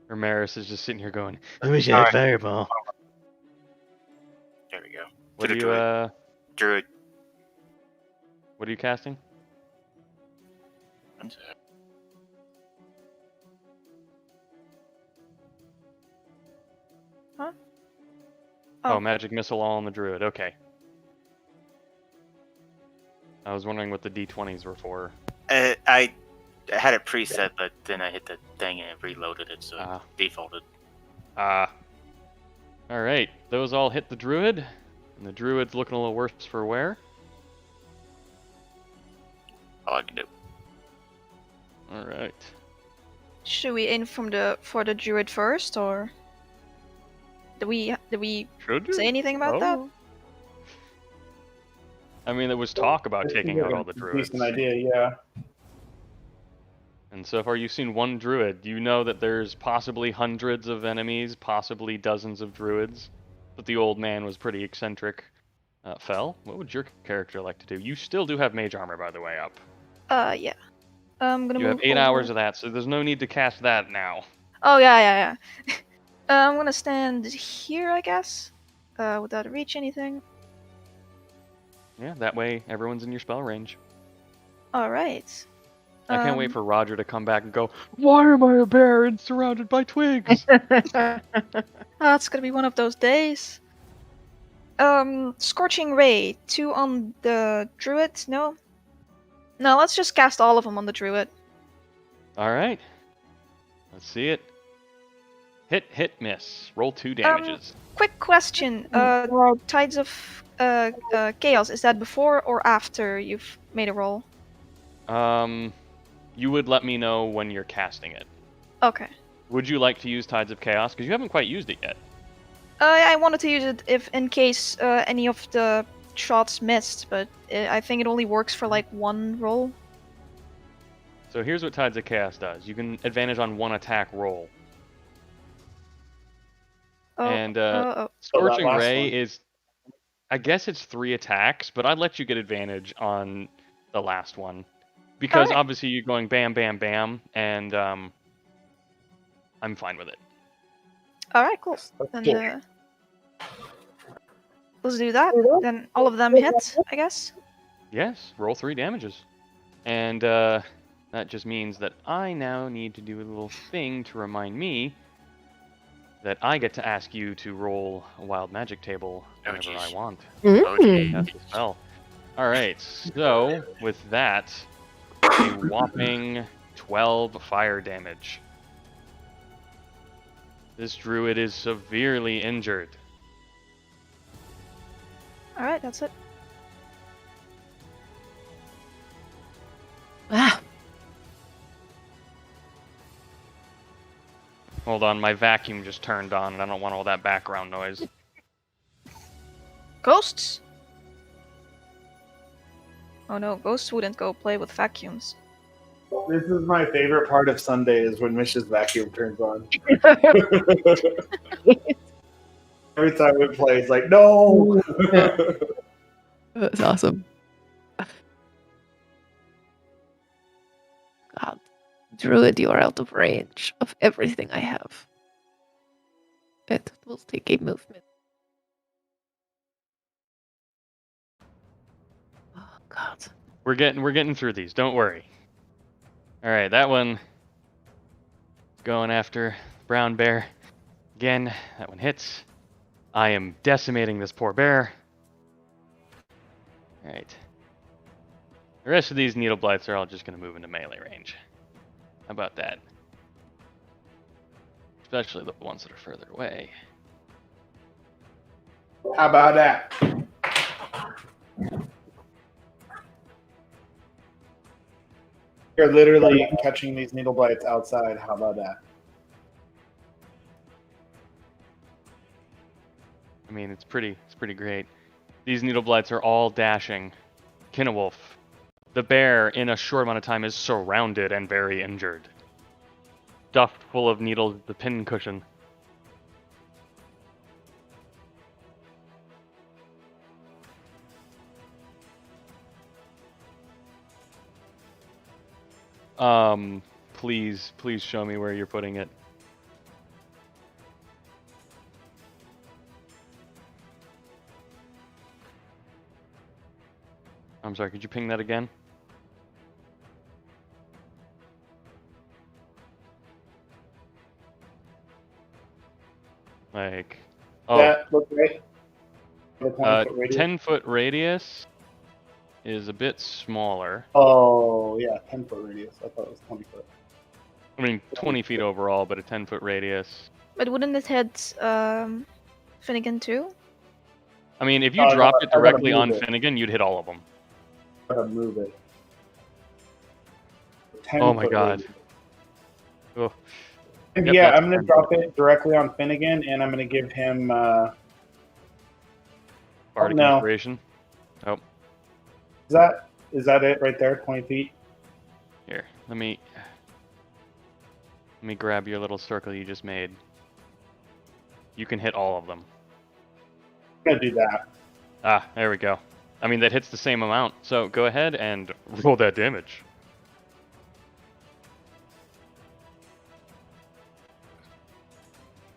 Ramirez is just sitting here going, I wish I had Alright. fireball. There we go. What To are the you Druid. what are you casting? One sec. Huh? Oh, Oh. magic missile all on the druid. Okay. I was wondering what the d20s were for. I had it preset, but then I hit the thing and it reloaded it, so it defaulted. Alright, those all hit the druid, and the druid's looking a little worse for wear. All I can do. Alright. Should we aim for the druid first, or did we Should you? say anything about that? I mean, there was talk about taking out all the druids. Decent idea, yeah. And so far you've seen one druid. You know that there's possibly hundreds of enemies, possibly dozens of druids. But the old man was pretty eccentric. Fel, what would your character like to do? You still do have mage armor, by the way, up. Yeah. I'm gonna You move have 8 over. hours of that, so there's no need to cast that now. Oh, yeah. I'm gonna stand here, I guess, without reach anything. Yeah, that way everyone's in your spell range. Alright. I can't wait for Roger to come back and go, "Why am I a bear and surrounded by twigs?" Oh, it's gonna be one of those days. Scorching Ray, 2 on the druid, no? No, let's just cast all of them on the druid. Alright. Let's see it. Hit, miss. Roll 2 damages. Quick question, Tides of Chaos, is that before or after you've made a roll? You would let me know when you're casting it. Okay. Would you like to use Tides of Chaos? Because you haven't quite used it yet. I wanted to use it if in case any of the shots missed, but I think it only works for like 1 roll. So here's what Tides of Chaos does. You can advantage on 1 attack roll. And Scorching Ray is, I guess it's 3 attacks, but I'd let you get advantage on the last one. Because obviously you're going bam, bam, bam, and I'm fine with it. Alright, cool. Then let's do that. Then all of them hit, I guess? Yes, roll 3 damages. And that just means that I now need to do a little thing to remind me that I get to ask you to roll a wild magic table whenever I want. That's the spell. Alright, so with that, a whopping 12 fire damage. This druid is severely injured. Alright, that's it. Ah. Hold on, my vacuum just turned on and I don't want all that background noise. Ghosts? Oh no, ghosts wouldn't go play with vacuums. This is my favorite part of Sunday is when Mich's vacuum turns on. Every time we play, it's like, no! That's awesome. God. Druid, you are out of range of everything I have. It will take a movement. Oh God. We're getting through these, don't worry. Alright, that one going after brown bear. Again, that one hits. I am decimating this poor bear. Alright. The rest of these needle blights are all just going to move into melee range. How about that? Especially the ones that are further away. How about that? You're literally catching these needle blights outside. How about that? I mean, it's pretty great. These needle blights are all dashing. Kinnewolf, the bear, in a short amount of time, is surrounded and very injured. Stuffed full of needles, the pin cushion. Please show me where you're putting it. I'm sorry, could you ping that again? Like, look right. The 20-foot radius. 10-foot radius is a bit smaller. Oh, yeah, 10-foot radius. I thought it was 20 foot. I mean, 20 feet overall, but a 10-foot radius. But wouldn't it hit Finnegan too? I mean, if you Oh, dropped it I gotta directly move on it. Finnegan, you'd hit all of them. Gotta move it. Oh my 10-foot god. radius. Oh. And Yep, yeah, that's I'm gonna 10 drop foot. it directly on Finnegan, and I'm gonna give him. Bardic no. Inspiration. Oh, Is that it right there? 20 feet. here. Let me grab your little circle you just made. You can hit all of them. I'm gonna do that. Ah, there we go. I mean, that hits the same amount. So go ahead and roll that damage.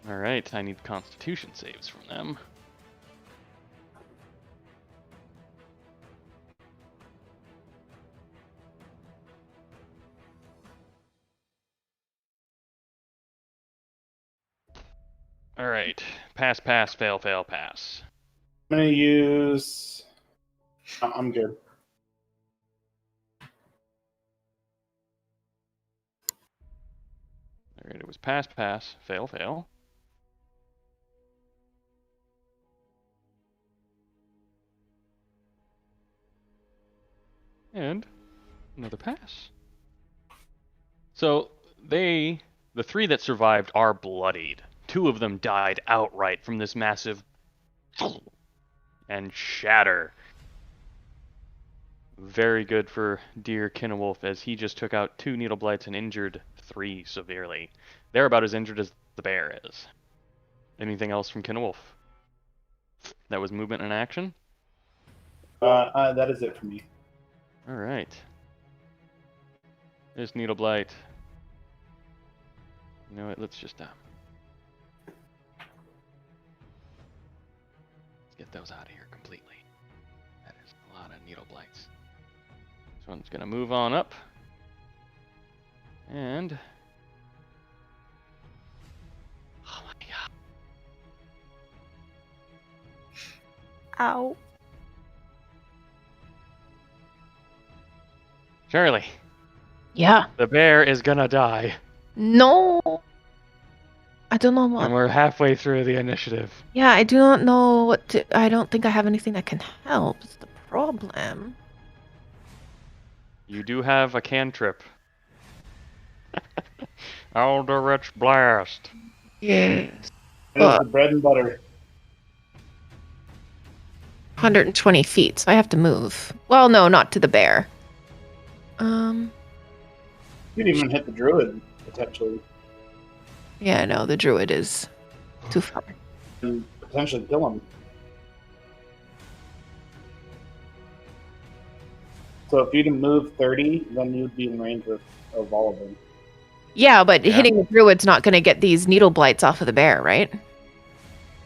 All right, I need Constitution saves from them. All right, pass, pass, fail, fail, pass. I'm gonna use. I'm good. All right, it was pass, pass, fail, fail. And another pass. So the three that survived are bloodied. Two of them died outright from this massive and shatter. Very good for dear Kinnewolf, as he just took out 2 needle blights and injured 3 severely. They're about as injured as the bear is. Anything else from Kinnewolf? That was movement and action? That is it for me. Alright. There's needle blight. You know what, let's just let's get those out of here completely. That is a lot of needle blights. This one's gonna move on up. And oh my god. Ow. Charlie, Yeah. the bear is gonna die. No. I don't know And what. we're halfway through the initiative. Yeah, I do not know what to. I don't think I have anything that can help. It's the problem. You do have a cantrip. Eldritch Blast. Yes. It is the bread and butter. 120 feet, so I have to move. Well, no, not to the bear. You can even hit the druid potentially, Yeah, no, the druid is too far. and potentially kill him. So if you'd move 30, then you'd be in range of all of them. Yeah, but Yeah. hitting the druid's not going to get these needle blights off of the bear, right?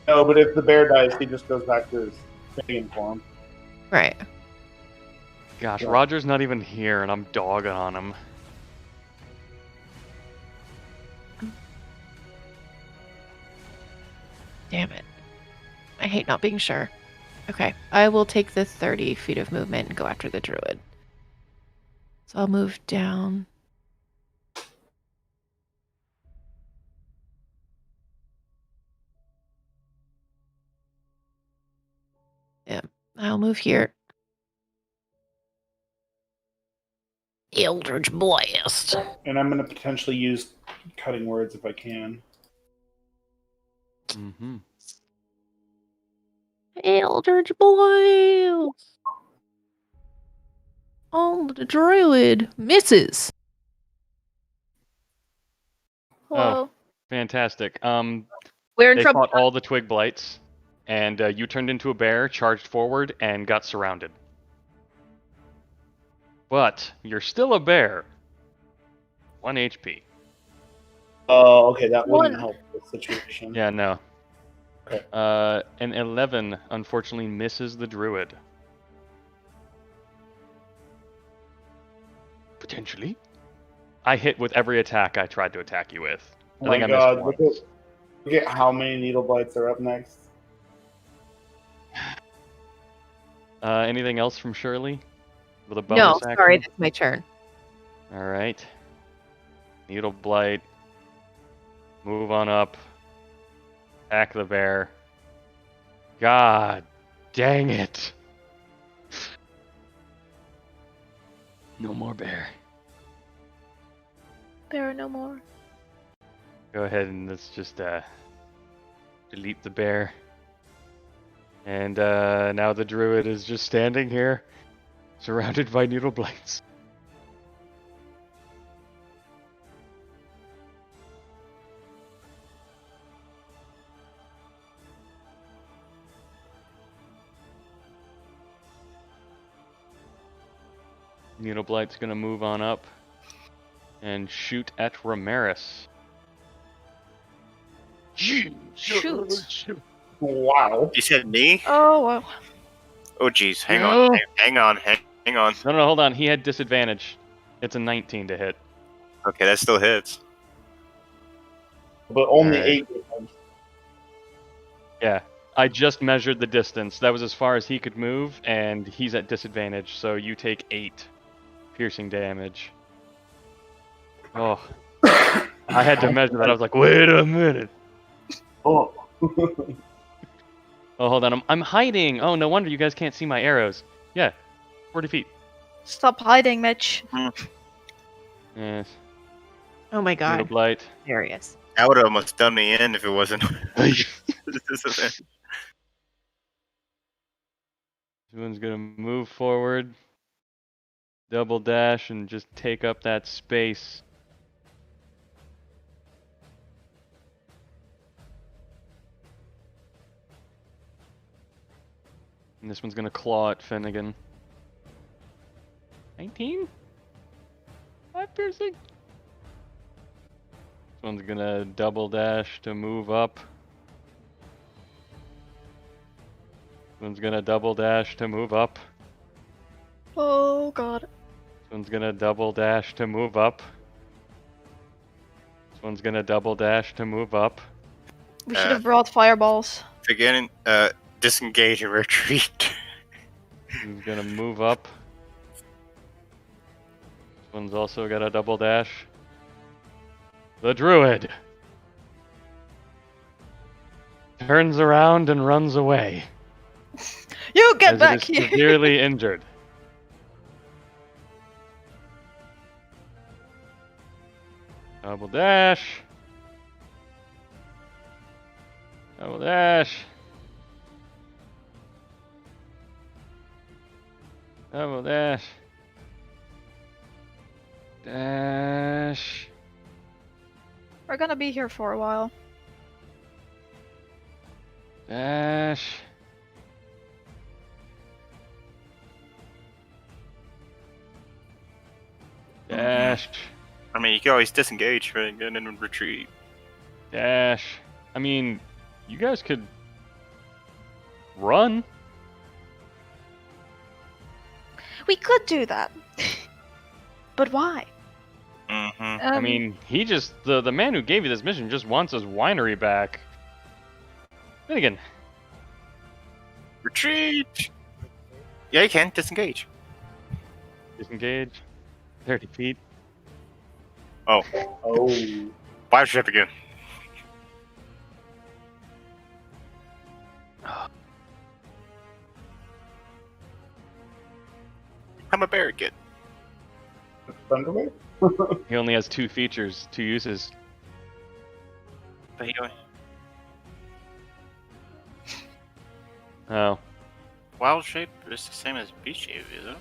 No, but if the bear dies, he just goes back to his thing form. Right. Gosh, Yeah. Roger's not even here, and I'm dogging on him. Damn it. I hate not being sure. Okay, I will take the 30 feet of movement and go after the druid. So I'll move down. Yeah, I'll move here. Eldritch Blast. And I'm going to potentially use cutting words if I can. Mm-hmm. Eldritch Blast. Oh, the druid misses. Whoa. Fantastic. We're in They trouble. fought all the twig blights, and you turned into a bear, charged forward, and got surrounded. But you're still a bear. 1 HP. Oh, okay, that wouldn't One. help the situation. Yeah, no. Okay. An 11 unfortunately misses the druid. Potentially. I hit with every attack I tried to attack you with. Oh I think my I missed god, once. look at how many needle blights are up next. Anything else from Shirley? With a No, bonus action? sorry, that's my turn. All right. Needle Blight. Move on up. Attack the bear. God dang it. No more bear. There are no more. Go ahead and let's just delete the bear. And now the druid is just standing here, surrounded by needle blights. Needle Blight's gonna move on up and shoot at Ramiris. Shoot. Wow. You said me? Oh, wow. Oh, jeez. Hang No. on. Hang on. Hang on. No, hold on. He had disadvantage. It's a 19 to hit. Okay, that still hits. But only Alright. 8. Yeah. I just measured the distance. That was as far as he could move, and he's at disadvantage, so you take 8 piercing damage. Oh. I had to measure that. I was like, wait a minute. Oh. Oh, hold on. I'm hiding. Oh, no wonder you guys can't see my arrows. Yeah. 40 feet. Stop hiding, Mitch. Yes. Oh my Needle god. Blight. Hilarious. That would have almost done me in if it wasn't. This one's gonna move forward, double dash, and just take up that space. And this one's gonna claw at Finnegan. 19? 5 piercing? This one's gonna double dash to move up. This one's gonna double dash to move up. Oh, God. This one's gonna double dash to move up. This one's gonna double dash to move up. We should have brought fireballs. Forgetting, disengage and retreat. This one's gonna move up. This one's also got a double dash. The druid turns around and runs away. You get as back it is here! severely injured. Double dash. Double dash. Double dash. Dash. We're gonna be here for a while. Dash. Dash. I mean, you can always disengage, right? And then retreat. Dash. I mean, you guys could run. We could do that. But why? Mm-hmm. I mean, he just the man who gave you this mission just wants his winery back. Finnegan. Retreat! Yeah, you can. Disengage. Disengage. 30 feet. Oh. Oh. Fire trip again. I'm a barricade. Thunderwave? He only has 2 features, 2 uses. But he only... Oh. Wild shape is the same as beast shape, is it?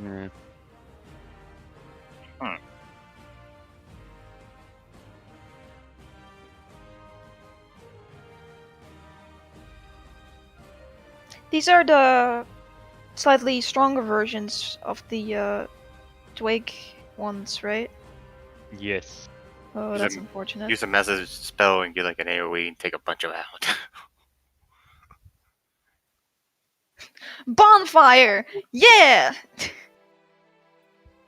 Yeah. These are the slightly stronger versions of the twig ones, right? Yes. Oh, Use that's a- unfortunate. Use a message spell and get like an AoE and take a bunch of out. Bonfire! Yeah!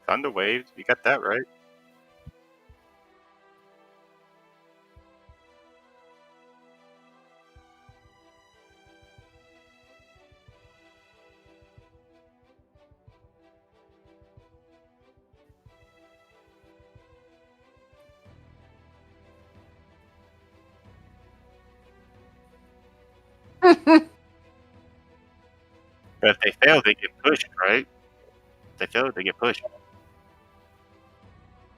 Thunder waves, you got that right. But if they fail, they get pushed, right? If they fail, they get pushed.